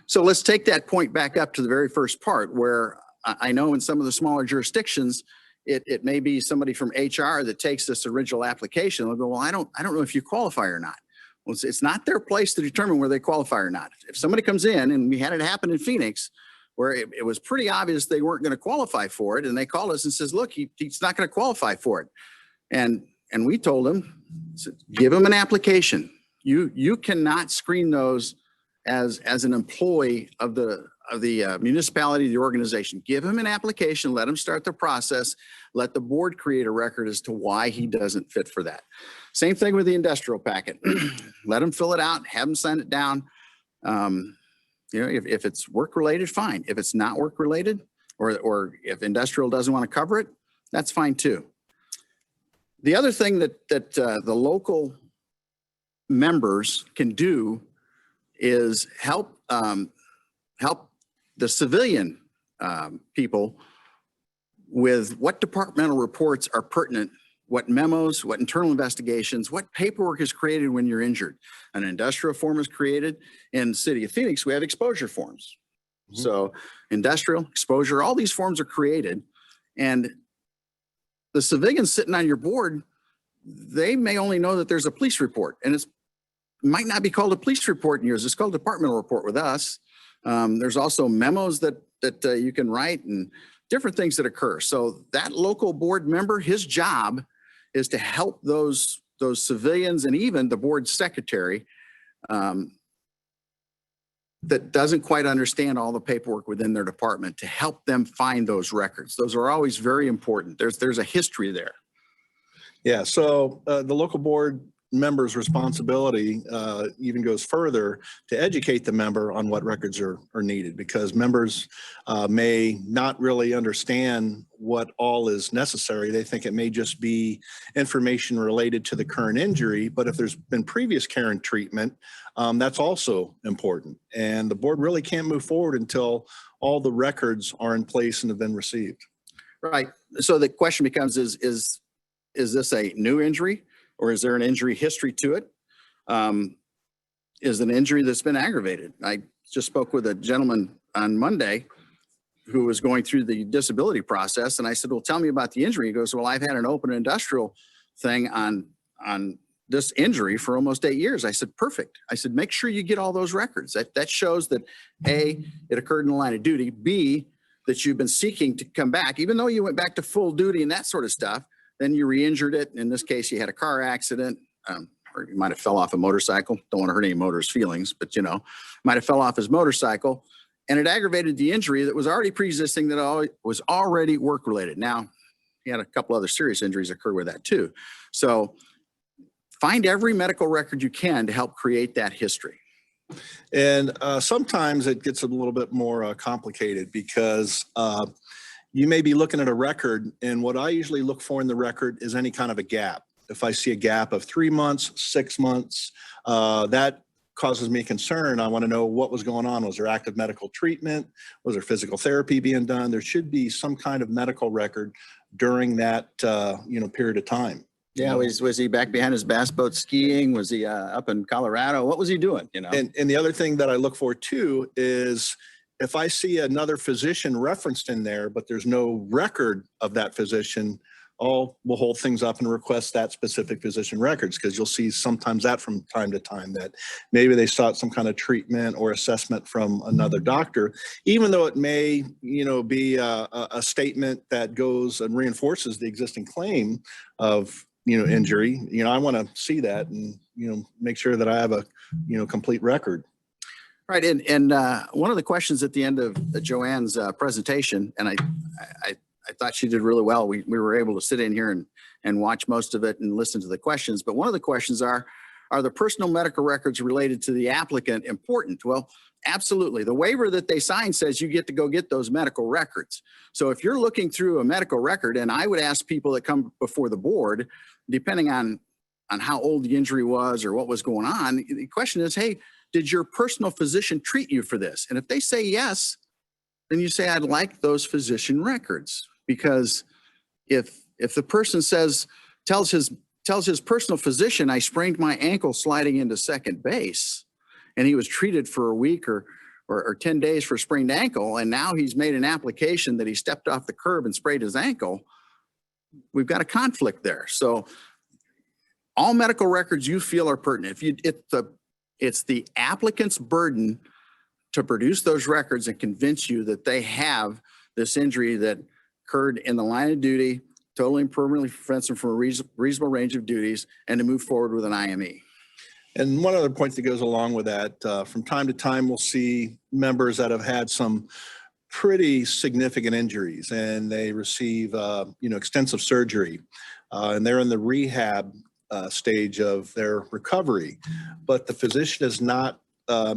So let's take that point back up to the very first part, where I know in some of the smaller jurisdictions, it may be somebody from HR that takes this original application. They'll go, well, I don't know if you qualify or not. Well, it's not their place to determine whether they qualify or not. If somebody comes in, and we had it happen in Phoenix, where it was pretty obvious they weren't going to qualify for it, and they called us and says, look, he's not going to qualify for it. And we told him, give him an application. You cannot screen those as an employee of the municipality, the organization. Give him an application, let him start the process, let the board create a record as to why he doesn't fit for that. Same thing with the industrial packet. Let him fill it out, have him sign it down. If it's work related, fine. If it's not work related, or if industrial doesn't want to cover it, that's fine too. The other thing that the local members can do is help the civilian people with what departmental reports are pertinent, what memos, what internal investigations, what paperwork is created when you're injured. An industrial form is created. In the city of Phoenix, we have exposure forms. Mm-hmm. So industrial, exposure, all these forms are created. And the civilians sitting on your board, they may only know that there's a police report, and it might not be called a police report in yours. It's called a departmental report with us. There's also memos that you can write and different things that occur. So that local board member, his job is to help those civilians and even the board secretary that doesn't quite understand all the paperwork within their department to help them find those records. Those are always very important. There's a history there. Yeah, so the local board member's responsibility even goes further to educate the member on what records are needed, because members may not really understand what all is necessary. They think it may just be information related to the current injury, but if there's been previous care and treatment, that's also important. And the board really can't move forward until all the records are in place and have been received. Right. So the question becomes, is this a new injury, or is there an injury history to it? Is it an injury that's been aggravated? I just spoke with a gentleman on Monday who was going through the disability process, and I said, well, tell me about the injury. He goes, well, I've had an open industrial thing on this injury for almost 8 years. I said, perfect. I said, make sure you get all those records. That shows that A, it occurred in the line of duty, B, that you've been seeking to come back, even though you went back to full duty and that sort of stuff. Then you re-injured it. In this case, you had a car accident, or you might have fell off a motorcycle. Don't want to hurt any motorist feelings, but might have fell off his motorcycle, and it aggravated the injury that was already pre-existing, that was already work-related. Now, he had a couple other serious injuries occur with that too. So find every medical record you can to help create that history. And sometimes it gets a little bit more complicated, because you may be looking at a record, and what I usually look for in the record is any kind of a gap. If I see a gap of 3 months, 6 months, that causes me concern. I want to know what was going on. Was there active medical treatment? Was there physical therapy being done? There should be some kind of medical record during that period of time. Yeah, was he back behind his bass boat skiing? Was he up in Colorado? What was he doing? And the other thing that I look for too is, if I see another physician referenced in there, but there's no record of that physician, we'll hold things up and request that specific physician records, because you'll see sometimes that from time to time, that maybe they sought some kind of treatment or assessment from another doctor, even though it may, be a statement that goes and reinforces the existing claim of, injury. I want to see that and, make sure that I have a, complete record. Right. And one of the questions at the end of Joann's presentation, and I thought she did really well. We were able to sit in here and watch most of it and listen to the questions. But one of the questions are the personal medical records related to the applicant important? Well, absolutely. The waiver that they sign says you get to go get those medical records. So if you're looking through a medical record, and I would ask people that come before the board, depending on how old the injury was or what was going on, the question is, hey, did your personal physician treat you for this? And if they say yes, then you say, I'd like those physician records. Because if the person tells his personal physician, I sprained my ankle sliding into second base, and he was treated for a week or 10 days for a sprained ankle, and now he's made an application that he stepped off the curb and sprained his ankle, we've got a conflict there. So all medical records you feel are pertinent. It's the applicant's burden to produce those records and convince you that they have this injury that occurred in the line of duty, totally and permanently prevents them from a reasonable range of duties, and to move forward with an IME. And one other point that goes along with that, from time to time, we'll see members that have had some pretty significant injuries, and they receive, extensive surgery, and they're in the rehab stage of their recovery, but the physician has not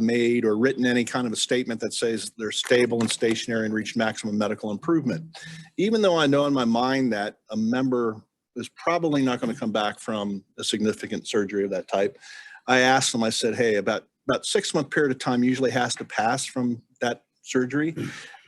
made or written any kind of a statement that says they're stable and stationary and reached maximum medical improvement. Even though I know in my mind that a member is probably not going to come back from a significant surgery of that type, I asked them, I said, hey, about 6 month period of time usually has to pass from that surgery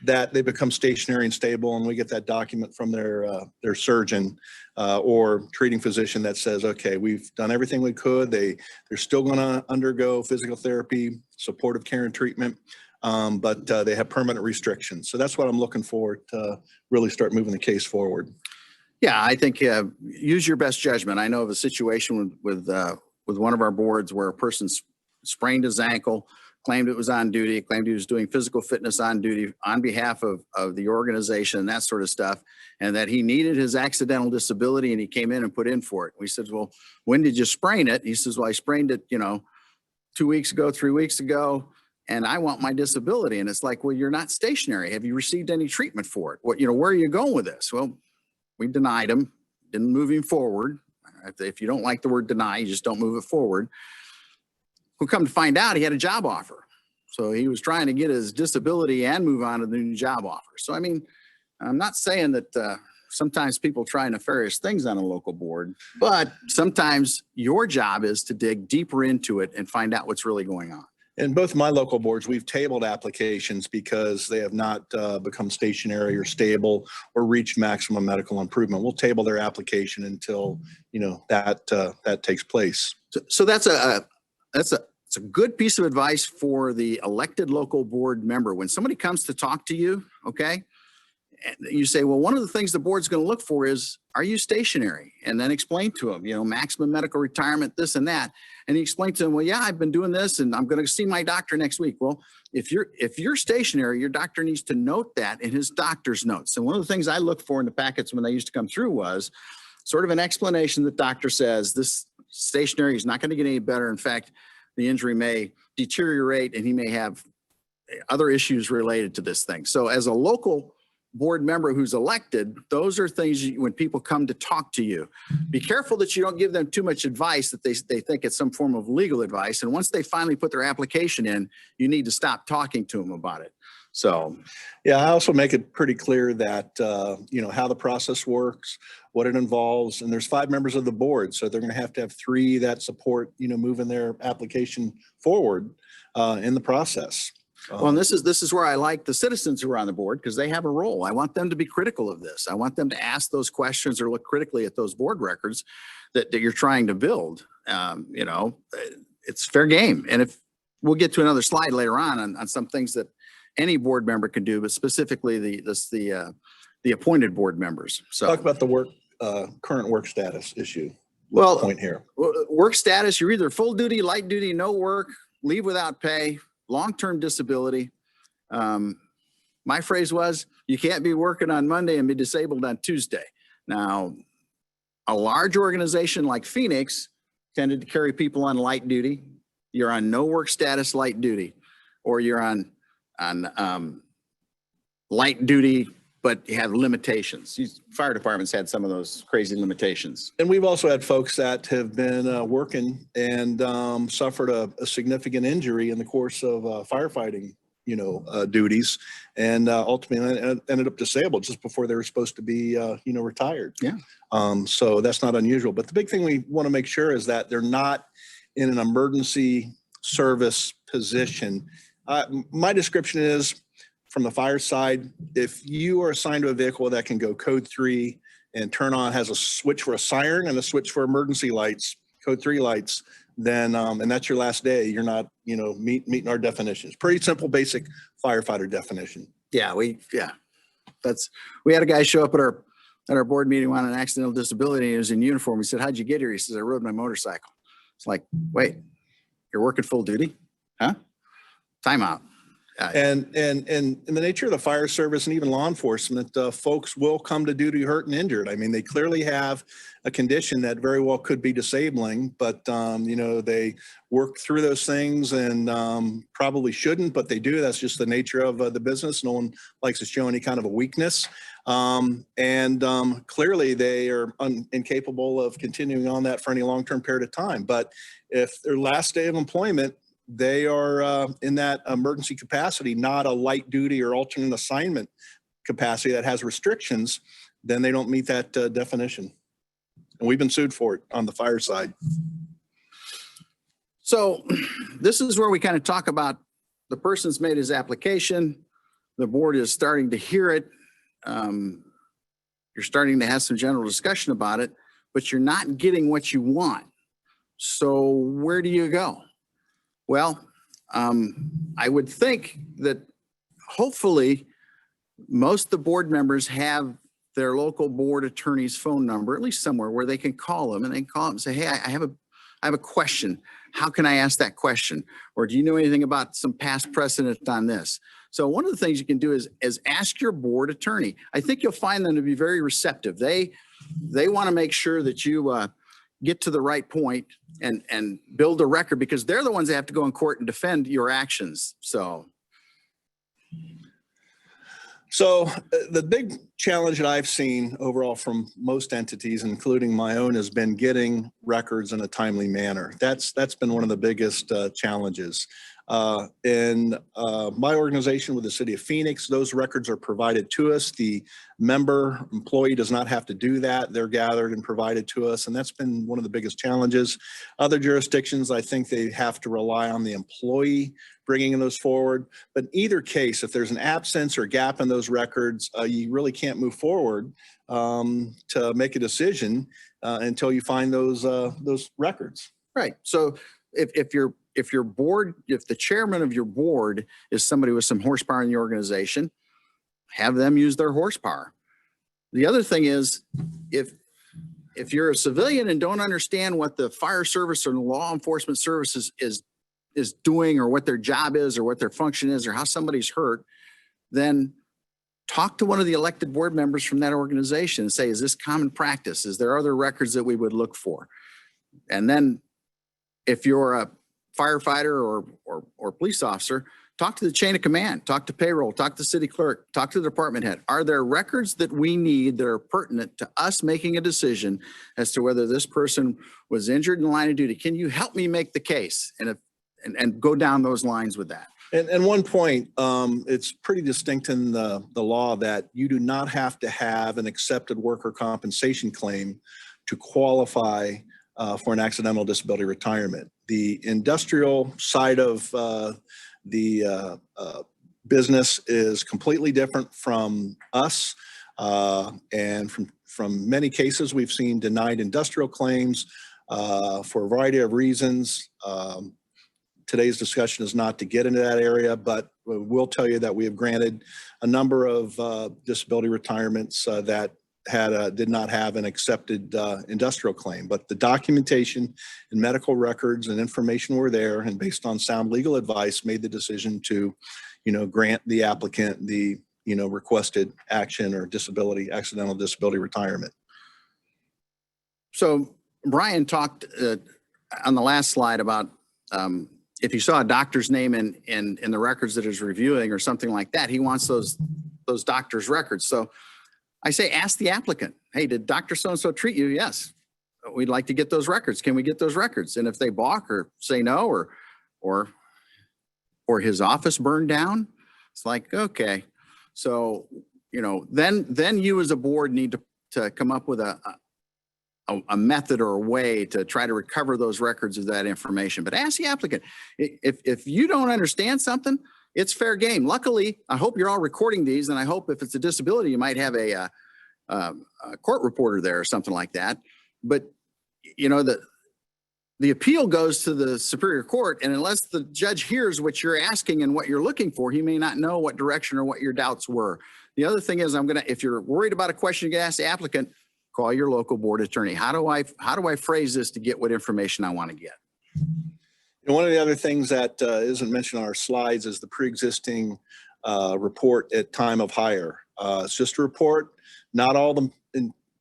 that they become stationary and stable, and we get that document from their surgeon or treating physician that says, okay, we've done everything we could. They're still going to undergo physical therapy, supportive care and treatment, but they have permanent restrictions. So that's what I'm looking for to really start moving the case forward. Yeah, I think use your best judgment. I know of a situation with one of our boards where a person sprained his ankle, claimed it was on duty, claimed he was doing physical fitness on duty on behalf of the organization and that sort of stuff, and that he needed his accidental disability, and he came in and put in for it. We said, well, when did you sprain it? He says, well, I sprained it, 2 weeks ago, 3 weeks ago. and I want my disability. And it's like, well, you're not stationary. Have you received any treatment for it? What, where are you going with this? Well, we denied him, didn't move him forward. If you don't like the word deny, you just don't move it forward. We'll come to find out he had a job offer. So he was trying to get his disability and move on to the new job offer. So, I mean, I'm not saying that sometimes people try nefarious things on a local board, but sometimes your job is to dig deeper into it and find out what's really going on. In both my local boards, we've tabled applications because they have not become stationary or stable or reached maximum medical improvement. We'll table their application until, that takes place. So that's a good piece of advice for the elected local board member. When somebody comes to talk to you, okay, and you say, well, one of the things the board's going to look for is, are you stationary? And then explain to them, maximum medical retirement, this and that. And you explain to them, well, yeah, I've been doing this and I'm going to see my doctor next week. Well, if you're stationary, your doctor needs to note that in his doctor's notes. And one of the things I look for in the packets when they used to come through was sort of an explanation. The doctor says this stationary is not going to get any better. In fact, the injury may deteriorate and he may have other issues related to this thing. So as a local board member who's elected, those are things when people come to talk to you, be careful that you don't give them too much advice that they think it's some form of legal advice. And once they finally put their application in, you need to stop talking to them about it. So, yeah, I also make it pretty clear that, how the process works, what it involves, and there's 5 members of the board. So they're going to have 3 that support, moving their application forward in the process. Well, and this is where I like the citizens who are on the board because they have a role. I want them to be critical of this. I want them to ask those questions or look critically at those board records that you're trying to build. It's fair game. And if we'll get to another slide later on some things that any board member can do, but specifically the appointed board members. So talk about the current work status issue. Well, point here. Work status, you're either full duty, light duty, no work, leave without pay, long-term disability. My phrase was, you can't be working on Monday and be disabled on Tuesday. Now, a large organization like Phoenix tended to carry people on light duty. You're on no work status light duty, or you're on light duty, but you have limitations. These fire departments had some of those crazy limitations. And we've also had folks that have been working and suffered a significant injury in the course of firefighting, duties, and ultimately ended up disabled just before they were supposed to be, retired. Yeah. So that's not unusual. But the big thing we want to make sure is that they're not in an emergency service position. My description is, from the fire side, if you are assigned to a vehicle that can go code 3 and has a switch for a siren and a switch for emergency lights, code 3 lights, then, and that's your last day, you're not, meeting our definitions. Pretty simple, basic firefighter definition. Yeah, we had a guy show up at our board meeting on an accidental disability. He was in uniform. He said, how'd you get here? He says, I rode my motorcycle. It's like, wait, you're working full duty? Huh? Timeout. And in the nature of the fire service and even law enforcement, folks will come to duty hurt and injured. I mean, they clearly have a condition that very well could be disabling, but, they work through those things and probably shouldn't, but they do. That's just the nature of the business. No one likes to show any kind of a weakness. Clearly they are incapable of continuing on that for any long-term period of time. But if their last day of employment, they are in that emergency capacity, not a light duty or alternate assignment capacity that has restrictions, then they don't meet that definition. And we've been sued for it on the fire side. So this is where we kind of talk about the person's made his application. The board is starting to hear it. You're starting to have some general discussion about it, but you're not getting what you want. So where do you go? Well, I would think that hopefully most of the board members have their local board attorney's phone number, at least somewhere where they can call them, and they can call them and say, hey, I have a question. How can I ask that question? Or do you know anything about some past precedent on this? So one of the things you can do is ask your board attorney. I think you'll find them to be very receptive. They want to make sure that you get to the right point and build a record, because they're the ones that have to go in court and defend your actions. So the big challenge that I've seen overall from most entities, including my own, has been getting records in a timely manner. That's been one of the biggest challenges. In my organization with the City of Phoenix, those records are provided to us. The member employee does not have to do that. They're gathered and provided to us, and that's been one of the biggest challenges. Other jurisdictions, I think they have to rely on the employee bringing those forward. But in either case, if there's an absence or gap in those records, you really can't move forward to make a decision until you find those records. Right. So if your board, if the chairman of your board is somebody with some horsepower in the organization, have them use their horsepower. The other thing is, if you're a civilian and don't understand what the fire service or the law enforcement services is doing, or what their job is, or what their function is, or how somebody's hurt, then talk to one of the elected board members from that organization and say, is this common practice? Is there other records that we would look for? And then if you're a firefighter or police officer, talk to the chain of command, talk to payroll, talk to city clerk, talk to the department head. Are there records that we need that are pertinent to us making a decision as to whether this person was injured in the line of duty? Can you help me make the case? And go down those lines with that. And one point, it's pretty distinct in the law that you do not have to have an accepted worker compensation claim to qualify for an accidental disability retirement. The industrial side of the business is completely different from us. And from many cases, we've seen denied industrial claims for a variety of reasons. Today's discussion is not to get into that area, but we'll tell you that we have granted a number of disability retirements that did not have an accepted industrial claim, but the documentation and medical records and information were there, and based on sound legal advice, made the decision to, grant the applicant the, requested action or accidental disability retirement. So Brian talked on the last slide about if you saw a doctor's name in the records that he's reviewing or something like that, he wants those doctor's records. So I say, ask the applicant, hey, did Dr. So-and-so treat you? Yes. We'd like to get those records. Can we get those records? And if they balk or say no, or his office burned down, it's like, okay. So, then you as a board need to come up with a method or a way to try to recover those records of that information. But ask the applicant. If you don't understand something, it's fair game. Luckily, I hope you're all recording these, and I hope if it's a disability, you might have a court reporter there or something like that. But the appeal goes to the Superior Court, and unless the judge hears what you're asking and what you're looking for, he may not know what direction or what your doubts were. The other thing is, if you're worried about a question, you can ask the applicant. Call your local board attorney. How do I phrase this to get what information I want to get? And one of the other things that isn't mentioned on our slides is the pre-existing report at time of hire. It's just a report. Not all them.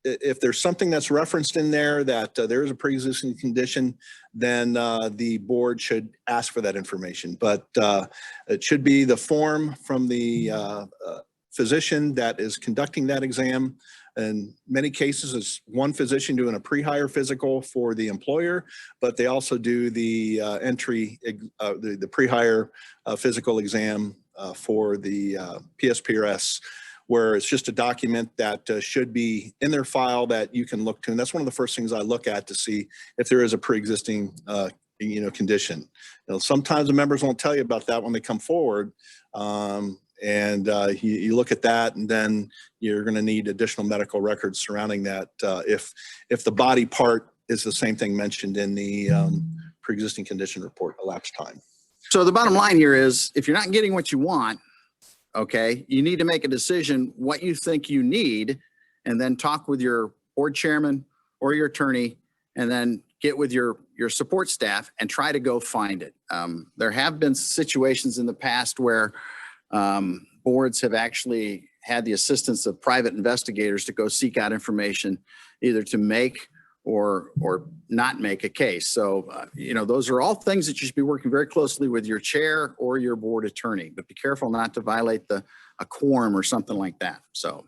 If there's something that's referenced in there that there is a pre-existing condition, then the board should ask for that information. But it should be the form from the physician that is conducting that exam. In many cases, it's one physician doing a pre-hire physical for the employer, but they also do the the pre-hire physical exam for the PSPRS, where it's just a document that should be in their file that you can look to. And that's one of the first things I look at to see if there is a pre-existing condition. Sometimes the members won't tell you about that when they come forward. And you look at that, and then you're going to need additional medical records surrounding that if the body part is the same thing mentioned in the pre-existing condition report, elapsed time. So the bottom line here is, if you're not getting what you want, okay, you need to make a decision what you think you need, and then talk with your board chairman or your attorney, and then get with your support staff and try to go find it. There have been situations in the past where boards have actually had the assistance of private investigators to go seek out information, either to make or not make a case. So, you know, those are all things that you should be working very closely with your chair or your board attorney, but be careful not to violate a quorum or something like that. So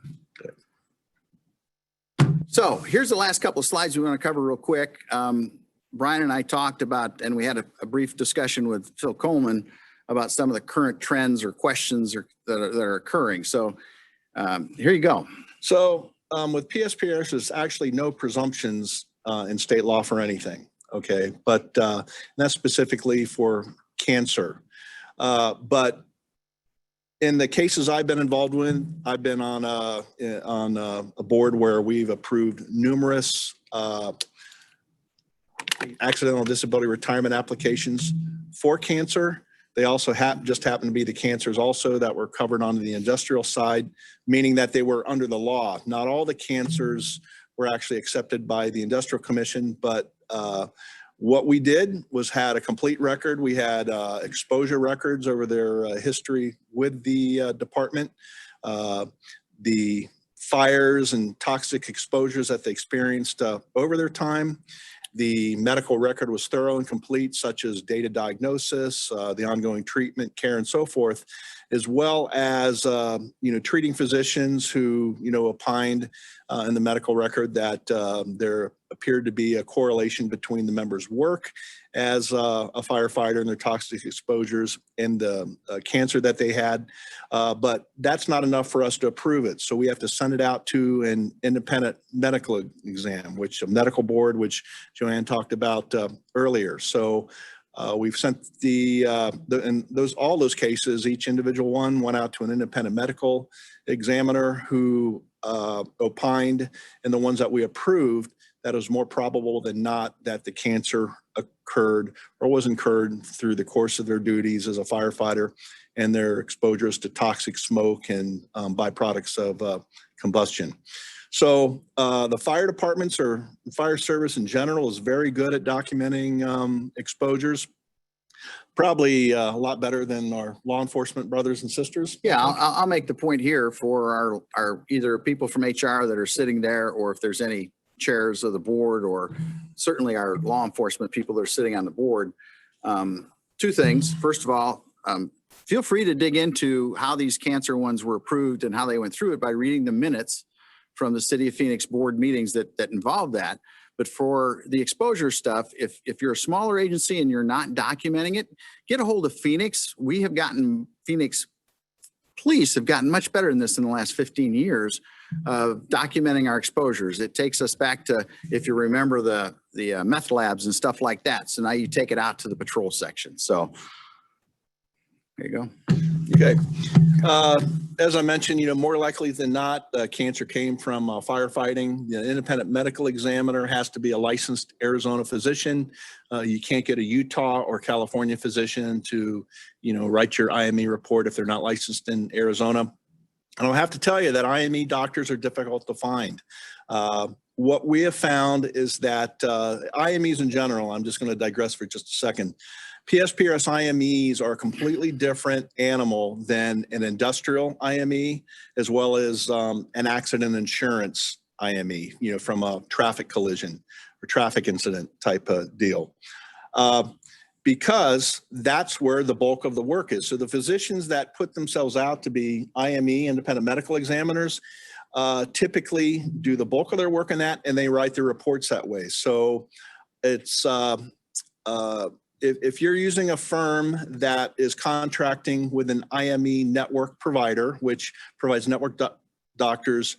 here's the last couple of slides we want to cover real quick. Brian and I talked about, and we had a brief discussion with Phil Coleman about some of the current trends or questions that are occurring. So here you go. So with PSPRS, there's actually no presumptions in state law for anything, okay? But that's specifically for cancer. But in the cases I've been involved with, I've been on a board where we've approved numerous accidental disability retirement applications for cancer. They also just happen to be the cancers also that were covered on the industrial side, meaning that they were under the law. Not all the cancers were actually accepted by the Industrial Commission, but what we did was had a complete record. We had exposure records over their history with the department, the fires and toxic exposures that they experienced over their time. The medical record was thorough and complete, such as data diagnosis, the ongoing treatment, care, and so forth, as well as, you know, treating physicians who, you know, opined in the medical record that there appeared to be a correlation between the member's work as a firefighter and their toxic exposures and the cancer that they had. But that's not enough for us to approve it. So we have to send it out to an independent medical exam, which a medical board, which Joann talked about earlier. So we've sent all those cases, each individual one went out to an independent medical examiner who opined, and the ones that we approved, that it was more probable than not that the cancer occurred or was incurred through the course of their duties as a firefighter and their exposures to toxic smoke and byproducts of combustion. So the fire departments or fire service in general is very good at documenting exposures. Probably a lot better than our law enforcement brothers and sisters. Yeah, I'll make the point here for our either people from HR that are sitting there, or if there's any chairs of the board, or certainly our law enforcement people that are sitting on the board. Two things. First of all, feel free to dig into how these cancer ones were approved and how they went through it by reading the minutes from the City of Phoenix board meetings that involve that. But for the exposure stuff, if you're a smaller agency and you're not documenting it, get a hold of Phoenix. Phoenix police have gotten much better in this in the last 15 years of documenting our exposures. It takes us back to, if you remember, the meth labs and stuff like that. So now you take it out to the patrol section. So there you go. Okay. As I mentioned, you know, more likely than not, cancer came from firefighting. The independent medical examiner has to be a licensed Arizona physician. You can't get a Utah or California physician to, you know, write your IME report if they're not licensed in Arizona. And I'll have to tell you that IME doctors are difficult to find. What we have found is that IMEs in general, I'm just going to digress for just a second. PSPRS IMEs are a completely different animal than an industrial IME, as well as an accident insurance IME, you know, from a traffic collision or traffic incident type of deal. Because that's where the bulk of the work is. So the physicians that put themselves out to be IME, independent medical examiners, typically do the bulk of their work in that, and they write their reports that way. So it's, if you're using a firm that is contracting with an IME network provider, which provides network doctors,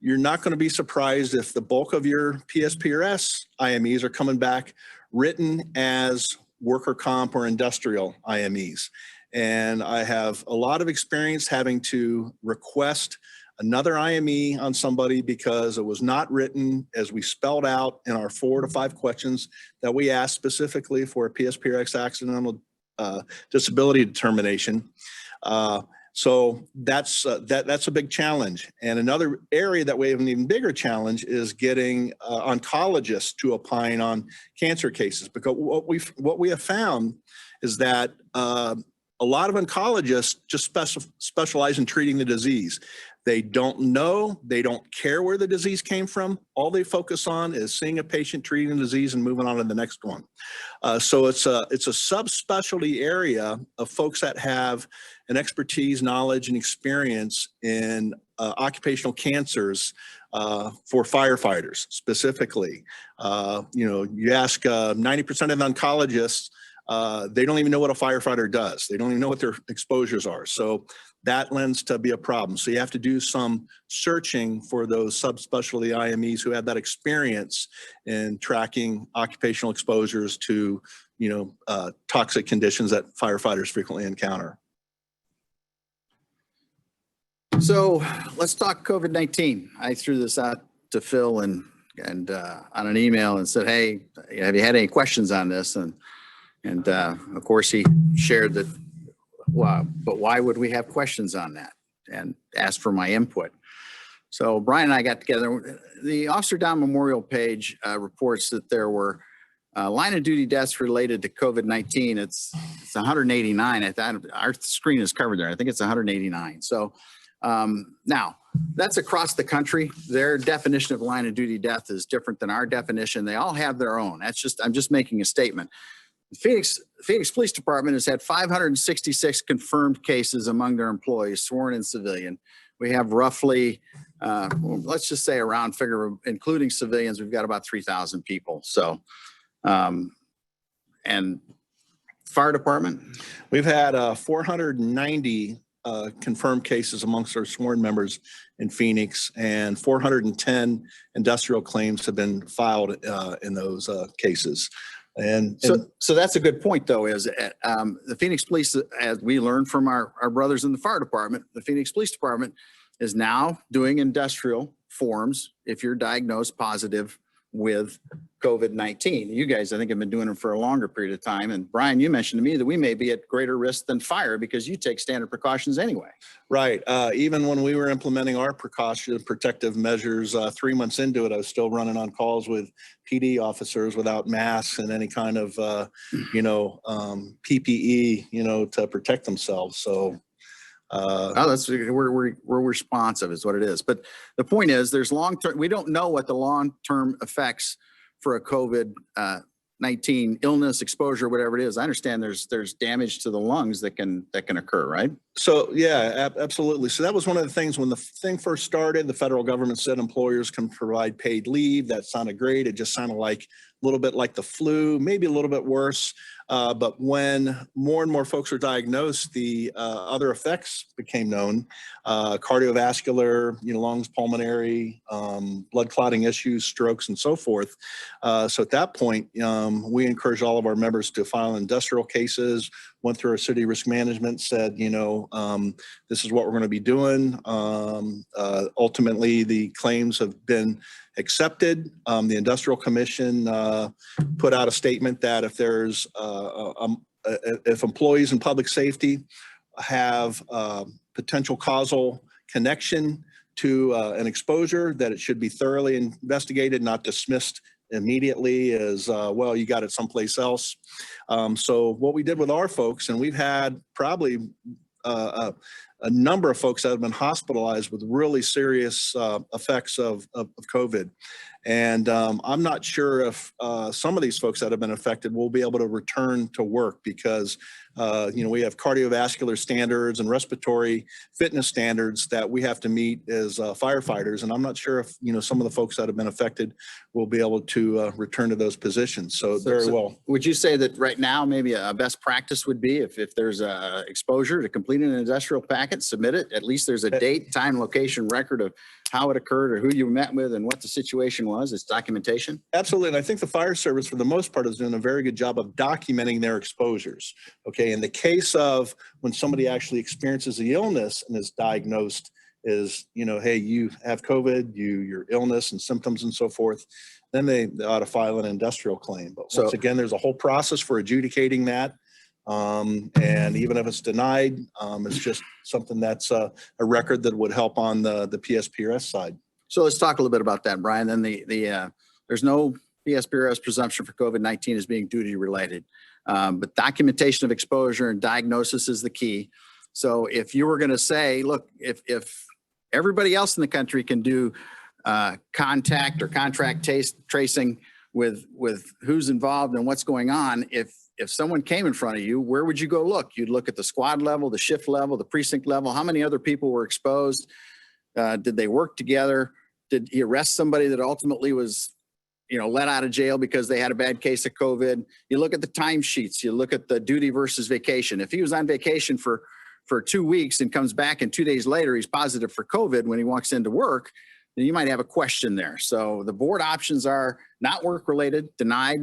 you're not going to be surprised if the bulk of your PSPRS IMEs are coming back written as worker comp or industrial IMEs. And I have a lot of experience having to request another IME on somebody because it was not written as we spelled out in our 4 to 5 questions that we asked specifically for a PSPRX accidental disability determination. So that's a big challenge. And another area that we have an even bigger challenge is getting oncologists to opine on cancer cases, because what we have found is that a lot of oncologists just specialize in treating the disease. They don't know, they don't care where the disease came from. All they focus on is seeing a patient, treating the disease, and moving on to the next one. So it's a subspecialty area of folks that have an expertise, knowledge, and experience in occupational cancers for firefighters specifically. You ask 90% of oncologists, they don't even know what a firefighter does. They don't even know what their exposures are. So that lends to be a problem. So you have to do some searching for those subspecialty IMEs who have that experience in tracking occupational exposures to, toxic conditions that firefighters frequently encounter. So let's talk COVID-19. I threw this out to Phil and on an email and said, hey, have you had any questions on this? And of course he shared that, well, but why would we have questions on that? And asked for my input. So Brian and I got together. The Officer Down Memorial page reports that there were line of duty deaths related to COVID-19. It's 189. I thought our screen is covered there. I think it's 189. So now that's across the country. Their definition of line of duty death is different than our definition. They all have their own. I'm just making a statement. The Phoenix Police Department has had 566 confirmed cases among their employees, sworn and civilian. We have roughly, let's just say a round figure, including civilians, we've got about 3,000 people. So, and fire department? We've had 490 confirmed cases amongst our sworn members in Phoenix, and 410 industrial claims have been filed in those cases. And so that's a good point, though, is the Phoenix Police, as we learned from our brothers in the fire department, the Phoenix Police Department is now doing industrial forms if you're diagnosed positive with COVID-19. You guys, I think, have been doing them for a longer period of time. And Brian, you mentioned to me that we may be at greater risk than fire because you take standard precautions anyway. Right. Even when we were implementing our protective measures 3 months into it, I was still running on calls with PD officers without masks and any kind of, PPE, to protect themselves. So we're responsive is what it is. But the point is there's long-term, we don't know what the long-term effects for a COVID-19 illness, exposure, whatever it is. I understand there's damage to the lungs that can occur, right? So yeah, absolutely. So that was one of the things when the thing first started, the federal government said employers can provide paid leave. That sounded great. It just sounded like a little bit like the flu, maybe a little bit worse. But when more and more folks were diagnosed, the other effects became known, cardiovascular, lungs, pulmonary, blood clotting issues, strokes, and so forth. So at that point, we encouraged all of our members to file industrial cases, went through our city risk management, said, this is what we're going to be doing. Ultimately, the claims have been accepted. The Industrial Commission put out a statement that if there's if employees in public safety have potential causal connection to an exposure, that it should be thoroughly investigated, not dismissed immediately as, well, you got it someplace else. So what we did with our folks, and we've had probably a number of folks that have been hospitalized with really serious effects of COVID. And I'm not sure if some of these folks that have been affected will be able to return to work because, we have cardiovascular standards and respiratory fitness standards that we have to meet as firefighters. And I'm not sure if, some of the folks that have been affected will be able to return to those positions. So very well. Would you say that right now, maybe a best practice would be if there's a exposure to complete an industrial packet, submit it, at least there's a date, time, location, record of how it occurred or who you met with and what the situation was? It's documentation? Absolutely. And I think the fire service, for the most part, is doing a very good job of documenting their exposures. Okay. In the case of when somebody actually experiences the illness and is diagnosed is, hey, you have COVID, your illness and symptoms and so forth, then they ought to file an industrial claim. But once again, there's a whole process for adjudicating that. And even if it's denied, it's just something that's a record that would help on the PSPRS side. So let's talk a little bit about that, Brian. Then there's no PSPRS presumption for COVID-19 as being duty related, but documentation of exposure and diagnosis is the key. So if you were going to say, look, if Everybody else in the country can do contact or contract tracing with who's involved and what's going on. If someone came in front of you, where would you go look? You'd look at the squad level, the shift level, the precinct level. How many other people were exposed? Did they work together? Did he arrest somebody that ultimately was, let out of jail because they had a bad case of COVID? You look at the timesheets. You look at the duty versus vacation. If he was on vacation for 2 weeks and comes back and 2 days later he's positive for COVID when he walks into work, then you might have a question there. So the board options are not work-related, denied.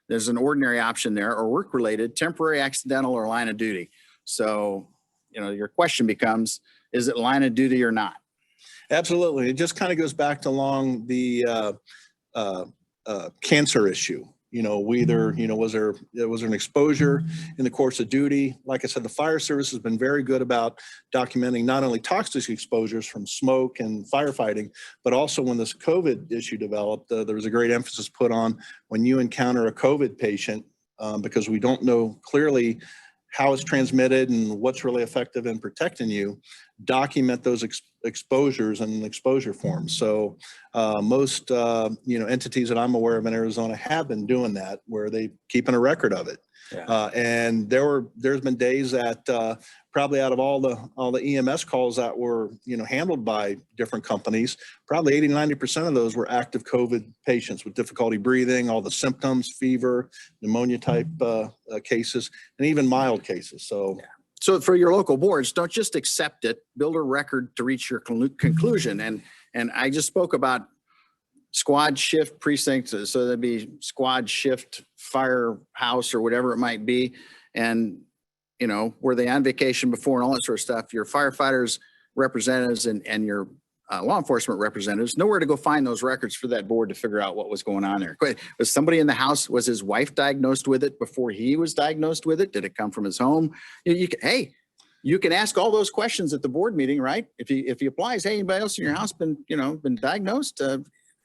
There's an ordinary option there, or work-related, temporary, accidental, or line of duty. So, your question becomes, is it line of duty or not? Absolutely. It just kind of goes back to along the cancer issue. Was there an exposure in the course of duty? Like I said, the fire service has been very good about documenting not only toxic exposures from smoke and firefighting, but also when this COVID issue developed, there was a great emphasis put on when you encounter a COVID patient, because we don't know clearly how it's transmitted and what's really effective in protecting you, document those exposures and exposure forms. So most entities that I'm aware of in Arizona have been doing that, where they keeping a record of it. Yeah. And there's been days that probably out of all the EMS calls that were handled by different companies, probably 80-90% of those were active COVID patients with difficulty breathing, all the symptoms, fever, pneumonia type cases, and even mild cases. So. Yeah. So for your local boards, don't just accept it, build a record to reach your conclusion. And I just spoke about squad shift precincts. So that'd be squad shift firehouse or whatever it might be. And, were they on vacation before and all that sort of stuff? Your firefighters representatives and your law enforcement representatives, nowhere to go find those records for that board to figure out what was going on there. Was somebody in the house, was his wife diagnosed with it before he was diagnosed with it? Did it come from his home? You can ask all those questions at the board meeting, right? If he applies, hey, anybody else in your house been diagnosed?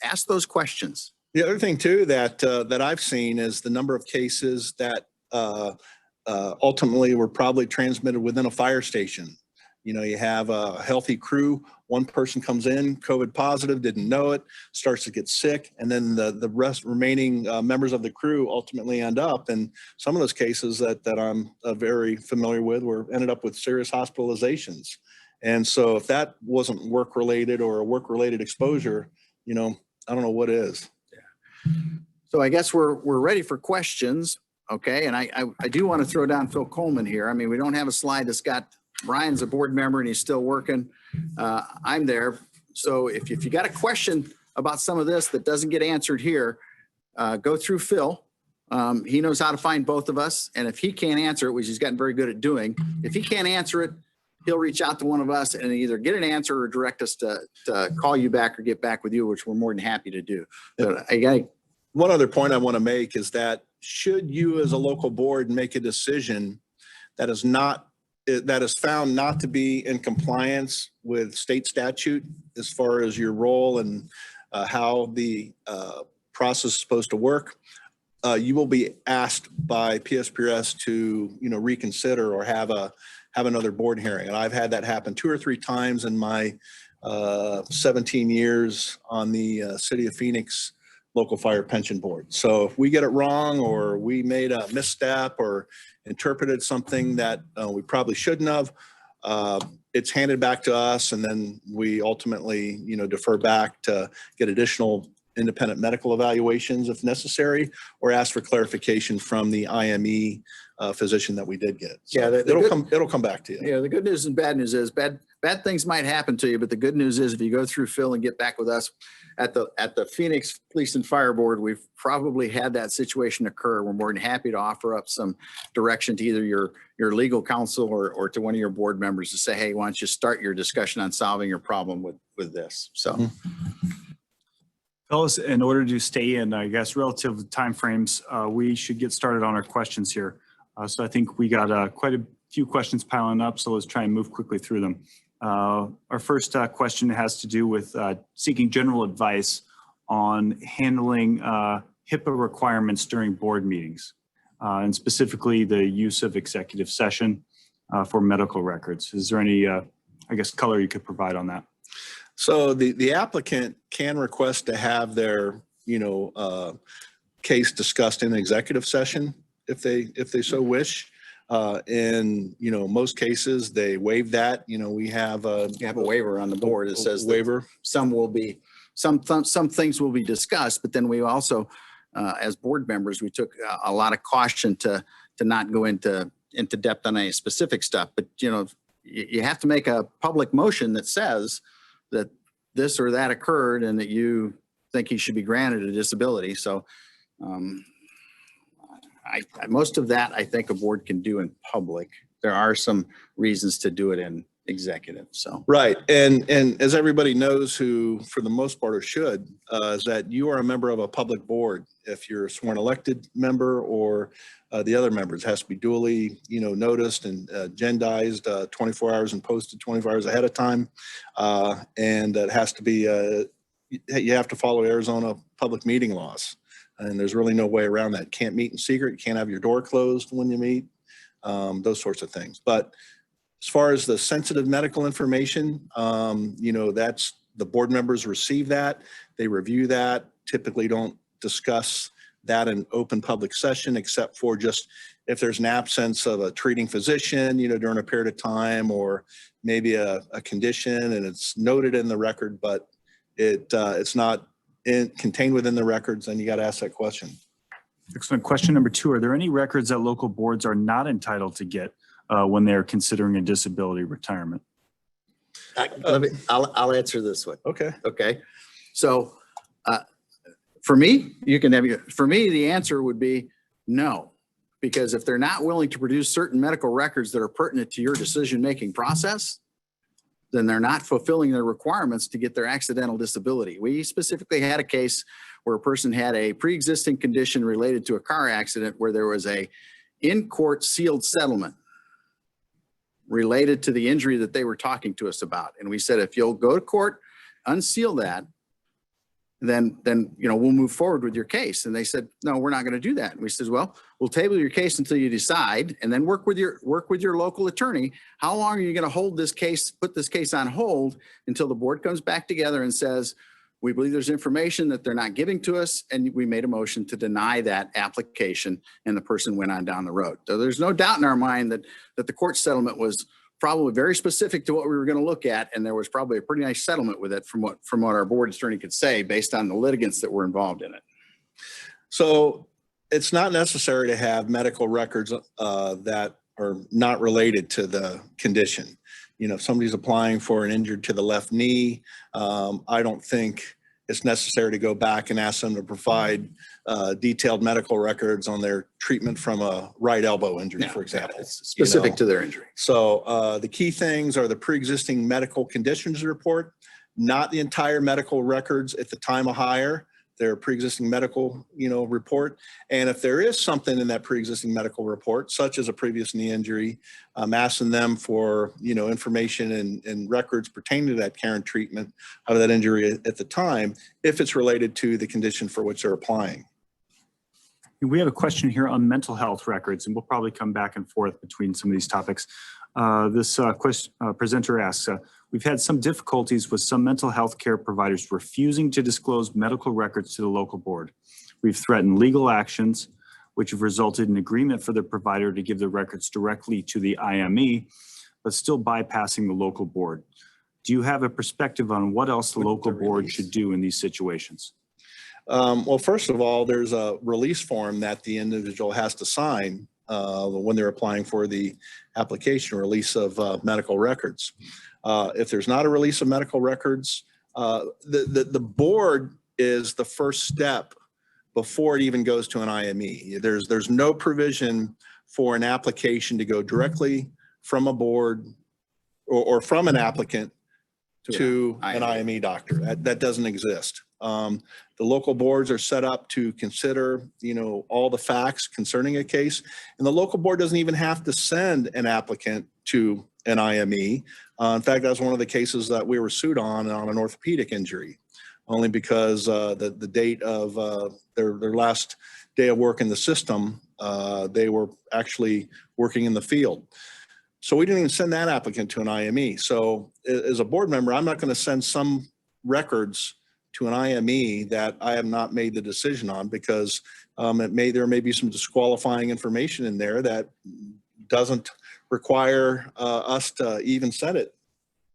Ask those questions. The other thing too that I've seen is the number of cases that ultimately were probably transmitted within a fire station. You have a healthy crew, one person comes in, COVID positive, didn't know it, starts to get sick, and then the remaining members of the crew ultimately end up. And some of those cases that I'm very familiar with ended up with serious hospitalizations. And so if that wasn't work-related or a work-related exposure, I don't know what is. Yeah. So I guess we're ready for questions. Okay, and I do want to throw down Phil Coleman here. I mean, we don't have a slide that's got Brian's a board member and he's still working. I'm there. So if you got a question about some of this that doesn't get answered here, go through Phil. He knows how to find both of us. And if he can't answer it, which he's gotten very good at doing, if he can't answer it, he'll reach out to one of us and either get an answer or direct us to call you back or get back with you, which we're more than happy to do. But one other point I want to make is that should you as a local board make a decision that is found not to be in compliance with state statute as far as your role and how the process is supposed to work, you will be asked by PSPRS to reconsider or have another board hearing. And I've had that happen 2 or 3 times in my 17 years on the City of Phoenix Local Fire Pension Board. So if we get it wrong or we made a misstep or interpreted something that we probably shouldn't have, it's handed back to us, and then we ultimately defer back to get additional independent medical evaluations if necessary, or ask for clarification from the IME physician that we did get. So yeah, it'll come back to you. Yeah, the good news and bad news is bad things might happen to you, but the good news is if you go through Phil and get back with us at the Phoenix Police and Fire Board, we've probably had that situation occur. We're more than happy to offer up some direction to either your legal counsel or to one of your board members to say, hey, why don't you start your discussion on solving your problem with this? So. Fellas, in order to stay in, I guess, relative timeframes, we should get started on our questions here. So I think we got quite a few questions piling up, so let's try and move quickly through them. Our first question has to do with seeking general advice on handling HIPAA requirements during board meetings, and specifically the use of executive session for medical records. Is there any, I guess, color you could provide on that? So the applicant can request to have their, case discussed in executive session if they so wish. In, most cases, they waive that. We have You have a waiver on the board. It says that waiver. some will be, some things will be discussed, but then we also, as board members, we took a lot of caution to not go into depth on any specific stuff. But, you have to make a public motion that says that this or that occurred and that you think he should be granted a disability. So most of that, I think a board can do in public. There are some reasons to do it in executive, so. Right. And as everybody knows who, for the most part, or should, is that you are a member of a public board. If you're a sworn elected member or the other members, has to be duly, noticed and agendized 24 hours and posted 24 hours ahead of time. And it has to be, you have to follow Arizona public meeting laws. And there's really no way around that. Can't meet in secret. You can't have your door closed when you meet, those sorts of things. But as far as the sensitive medical information, that's the board members receive that. They review that, typically don't discuss that in open public session, except for just if there's an absence of a treating physician, during a period of time, or maybe a condition and it's noted in the record, but it's not contained within the records, then you got to ask that question. Excellent. Question number 2, are there any records that local boards are not entitled to get when they're considering a disability retirement? I'll answer this one. Okay. Okay. So for me, for me, the answer would be no, because if they're not willing to produce certain medical records that are pertinent to your decision-making process, then they're not fulfilling their requirements to get their accidental disability. We specifically had a case where a person had a pre-existing condition related to a car accident where there was a in-court sealed settlement related to the injury that they were talking to us about. And we said, if you'll go to court, unseal that, then we'll move forward with your case. And they said, no, we're not going to do that. And we said, well, we'll table your case until you decide, and then work with your local attorney. How long are you going to hold this case, put this case on hold until the board comes back together and says, we believe there's information that they're not giving to us, and we made a motion to deny that application, and the person went on down the road. So there's no doubt in our mind that the court settlement was probably very specific to what we were going to look at, and there was probably a pretty nice settlement with it from what our board attorney could say based on the litigants that were involved in it. So it's not necessary to have medical records that are not related to the condition. If somebody's applying for an injury to the left knee, I don't think it's necessary to go back and ask them to provide detailed medical records on their treatment from a right elbow injury, for example. It's specific to their injury. So the key things are the pre-existing medical conditions report, not the entire medical records at the time of hire, their pre-existing medical, report. And if there is something in that pre-existing medical report, such as a previous knee injury, I'm asking them for, information and records pertaining to that care and treatment of that injury at the time, if it's related to the condition for which they're applying. We have a question here on mental health records, and we'll probably come back and forth between some of these topics. This presenter asks, we've had some difficulties with some mental health care providers refusing to disclose medical records to the local board. We've threatened legal actions, which have resulted in agreement for the provider to give the records directly to the IME, but still bypassing the local board. Do you have a perspective on what else the local board should do in these situations? Well, first of all, there's a release form that the individual has to sign when they're applying for the application release of medical records. If there's not a release of medical records, the board is the first step before it even goes to an IME. There's no provision for an application to go directly from a board or from an applicant to an IME doctor. That doesn't exist. The local boards are set up to consider, all the facts concerning a case, and the local board doesn't even have to send an applicant to an IME. In fact, that's one of the cases that we were sued on an orthopedic injury, only because the date of their last day of work in the system, they were actually working in the field. So we didn't even send that applicant to an IME. So as a board member, I'm not going to send some records to an IME that I have not made the decision on, because there may be some disqualifying information in there that doesn't require us to even send it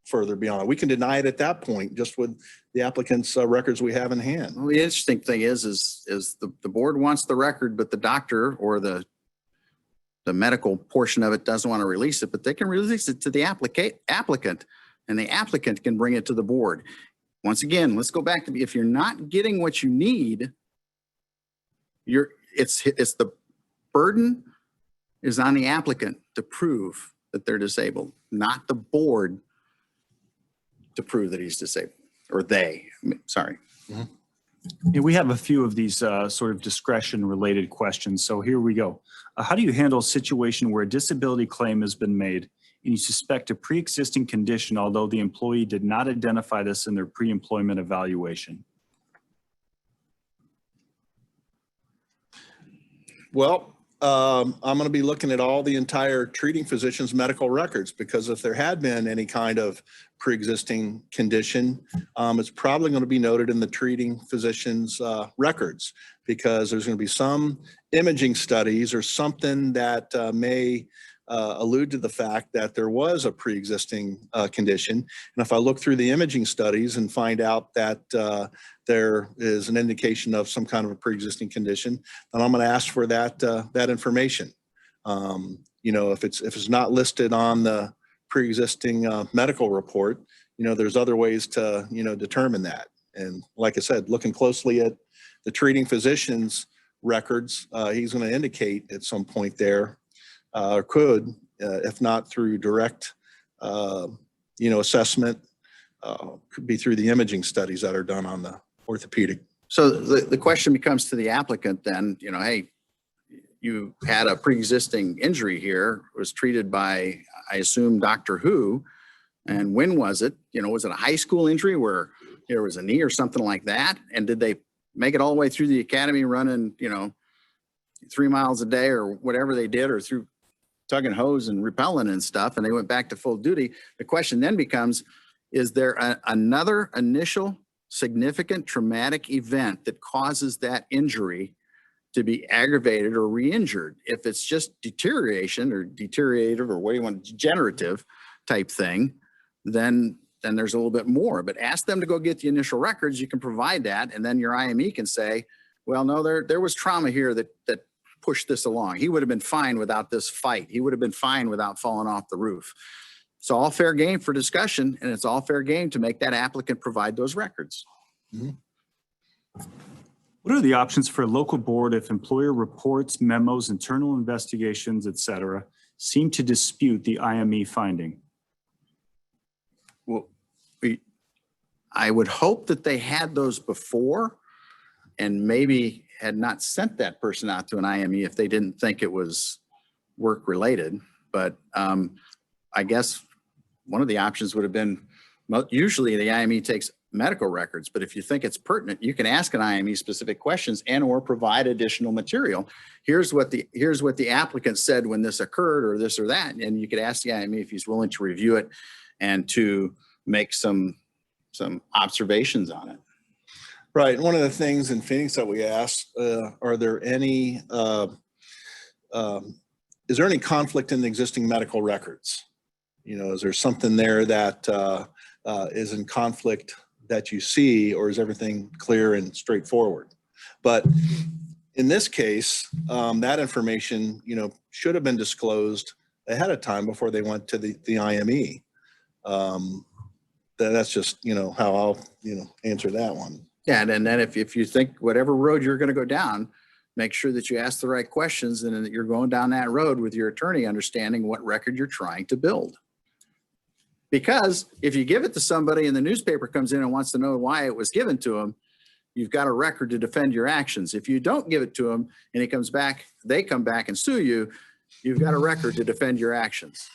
further beyond. We can deny it at that point, just with the applicant's records we have in hand. Well, the interesting thing is the board wants the record, but the doctor or the medical portion of it doesn't want to release it, but they can release it to the applicant, and the applicant can bring it to the board. Once again, let's go back to, if you're not getting what you need, it's the burden is on the applicant to prove that they're disabled, not the board to prove that he's disabled, or sorry. Yeah, we have a few of these sort of discretion-related questions. So here we go. How do you handle a situation where a disability claim has been made and you suspect a pre-existing condition, although the employee did not identify this in their pre-employment evaluation? Well, I'm going to be looking at all the entire treating physician's medical records, because if there had been any kind of pre-existing condition, it's probably going to be noted in the treating physician's records, because there's going to be some imaging studies or something that may allude to the fact that there was a pre-existing condition. And if I look through the imaging studies and find out that there is an indication of some kind of a pre-existing condition, then I'm going to ask for that information. If it's not listed on the pre-existing medical report, there's other ways to determine that. And like I said, looking closely at the treating physician's records, he's going to indicate at some point there, or could, if not through direct assessment, could be through the imaging studies that are done on the orthopedic. So the question becomes to the applicant then, hey, you had a pre-existing injury here, was treated by, I assume, Dr. Who, and when was it? Was it a high school injury where there was a knee or something like that? And did they make it all the way through the academy running, 3 miles a day or whatever they did, or through tugging hose and rappelling and stuff, and they went back to full duty? The question then becomes, is there another initial significant traumatic event that causes that injury to be aggravated or re-injured? If it's just deterioration or deteriorative, or what do you want, degenerative type thing, then there's a little bit more. But ask them to go get the initial records. You can provide that, and then your IME can say, well, no, there was trauma here that pushed this along. He would have been fine without this fight. He would have been fine without falling off the roof. It's all fair game for discussion, and it's all fair game to make that applicant provide those records. Mm-hmm. What are the options for a local board if employer reports, memos, internal investigations, et cetera, seem to dispute the IME finding? Well, I would hope that they had those before and maybe had not sent that person out to an IME if they didn't think it was work related. But I guess one of the options would have been, usually the IME takes medical records, but if you think it's pertinent, you can ask an IME specific questions and or provide additional material. Here's what the applicant said when this occurred, or this or that, and you could ask the IME if he's willing to review it and to make some observations on it. Right. One of the things in Phoenix that we asked, are there any, is there any conflict in the existing medical records? Is there something there that is in conflict that you see, or is everything clear and straightforward? But in this case, that information, should have been disclosed ahead of time before they went to the IME. That's just, how I'll, answer that one. Yeah, and then if you think whatever road you're going to go down, make sure that you ask the right questions and that you're going down that road with your attorney understanding what record you're trying to build. Because if you give it to somebody and the newspaper comes in and wants to know why it was given to them, you've got a record to defend your actions. If you don't give it to them and he comes back, they come back and sue you, you've got a record to defend your actions.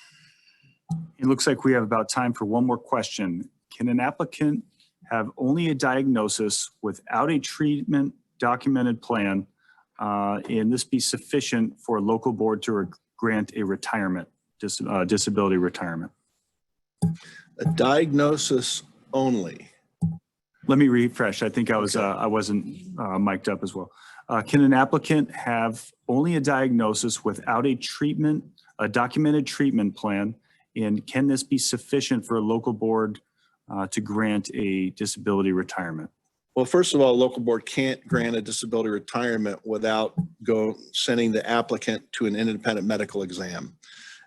It looks like we have about time for one more question. Can an applicant have only a diagnosis without a treatment documented plan, and this be sufficient for a local board to grant a retirement? disability retirement. A diagnosis only. Let me refresh. I think I wasn't mic'd up as well. Can an applicant have only a diagnosis without a documented treatment plan? And can this be sufficient for a local board to grant a disability retirement? Well, first of all, a local board can't grant a disability retirement without sending the applicant to an independent medical exam.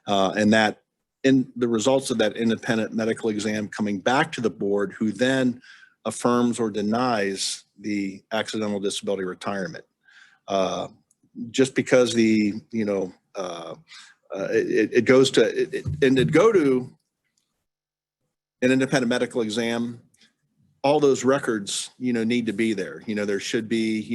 And that in the results of that independent medical exam coming back to the board, who then affirms or denies the accidental disability retirement. Just because it goes to an independent medical exam, all those records, need to be there. There should be,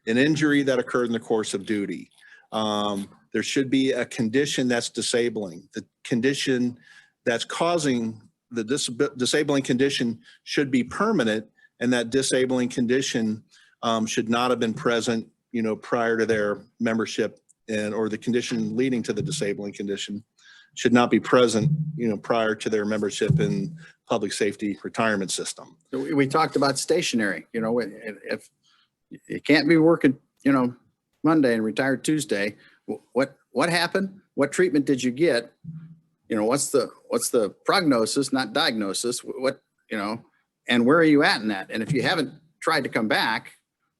an injury that occurred in the course of duty. There should be a condition that's disabling. The condition that's causing the disabling condition should be permanent, and that disabling condition should not have been present, prior to their membership, or the condition leading to the disabling condition should not be present, prior to their membership in public safety retirement system. We talked about stationary, if you can't be working, Monday and retire Tuesday, what happened? What treatment did you get? What's the prognosis, not diagnosis? And where are you at in that? And if you haven't tried to come back,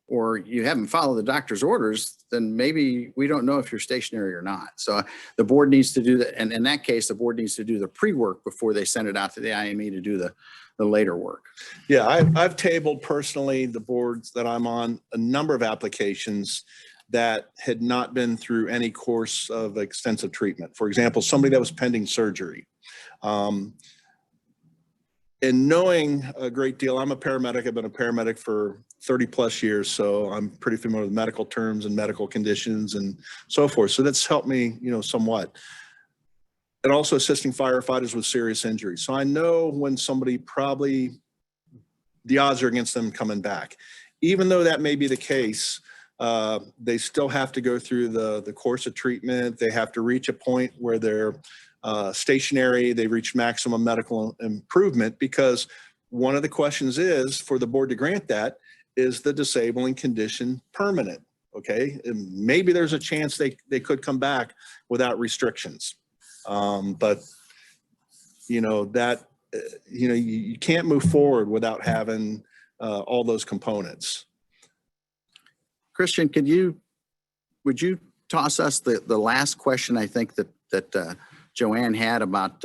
or you haven't followed the doctor's orders, then maybe we don't know if you're stationary or not. So the board needs to do that. And in that case, the board needs to do the pre-work before they send it out to the IME to do the later work. Yeah, I've tabled personally, the boards that I'm on, a number of applications that had not been through any course of extensive treatment. For example, somebody that was pending surgery. And knowing a great deal, I'm a paramedic. I've been a paramedic for 30 plus years, so I'm pretty familiar with medical terms and medical conditions and so forth. So that's helped me, somewhat. And also assisting firefighters with serious injuries. So I know when somebody the odds are against them coming back. Even though that may be the case, they still have to go through the course of treatment. They have to reach a point where they're stationary, they reach maximum medical improvement, because one of the questions is for the board to grant that, is the disabling condition permanent? Okay, and maybe there's a chance they could come back without restrictions. But you can't move forward without having all those components. Christian, would you toss us the last question? I think that Joann had about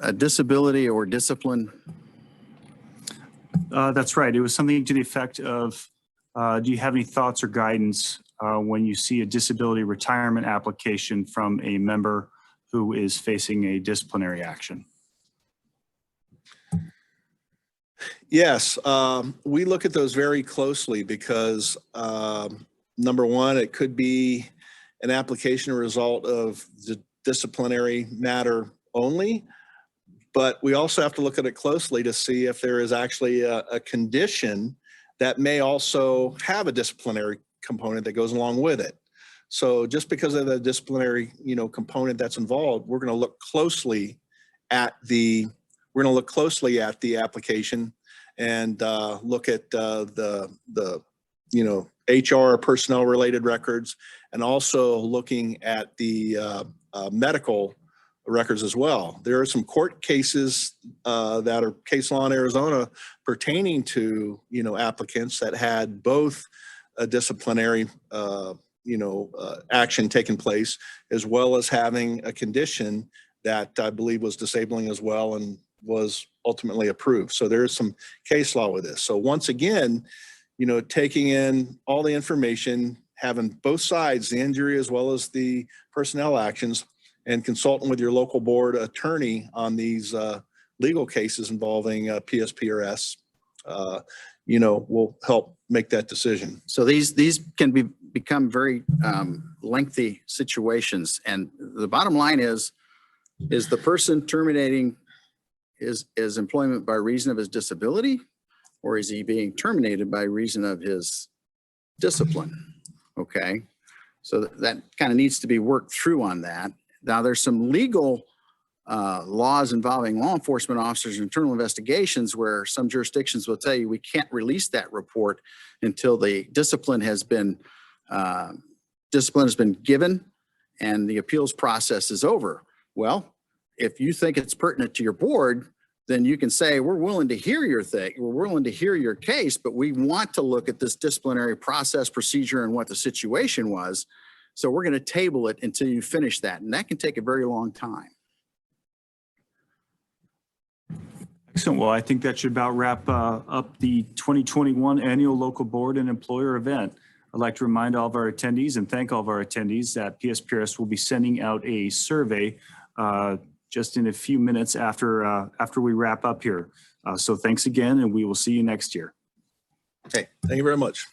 a disability or discipline. That's right. It was something to the effect of, do you have any thoughts or guidance when you see a disability retirement application from a member who is facing a disciplinary action? Yes, we look at those very closely because number one, it could be an application result of the disciplinary matter only, but we also have to look at it closely to see if there is actually a condition that may also have a disciplinary component that goes along with it. So just because of the disciplinary, component that's involved, we're going to look closely at the application and look at the HR personnel related records, and also looking at the medical records as well. There are some court cases that are case law in Arizona pertaining to applicants that had both a disciplinary action taking place, as well as having a condition that I believe was disabling as well and was ultimately approved. So there is some case law with this. So once again, taking in all the information, having both sides, the injury as well as the personnel actions, and consulting with your local board attorney on these legal cases involving PSPRS, will help make that decision. So these can become very lengthy situations. And the bottom line is the person terminating his employment by reason of his disability, or is he being terminated by reason of his discipline? Okay, so that kind of needs to be worked through on that. Now, there's some legal laws involving law enforcement officers and internal investigations where some jurisdictions will tell you we can't release that report until the discipline has been given and the appeals process is over. Well, if you think it's pertinent to your board, then you can say, we're willing to hear your thing, we're willing to hear your case, but we want to look at this disciplinary process, procedure, and what the situation was. So we're going to table it until you finish that. And that can take a very long time. Excellent. Well, I think that should about wrap up the 2021 Annual Local Board and Employer Event. I'd like to remind all of our attendees and thank all of our attendees that PSPRS will be sending out a survey just in a few minutes after we wrap up here. So thanks again, and we will see you next year. Okay, thank you very much.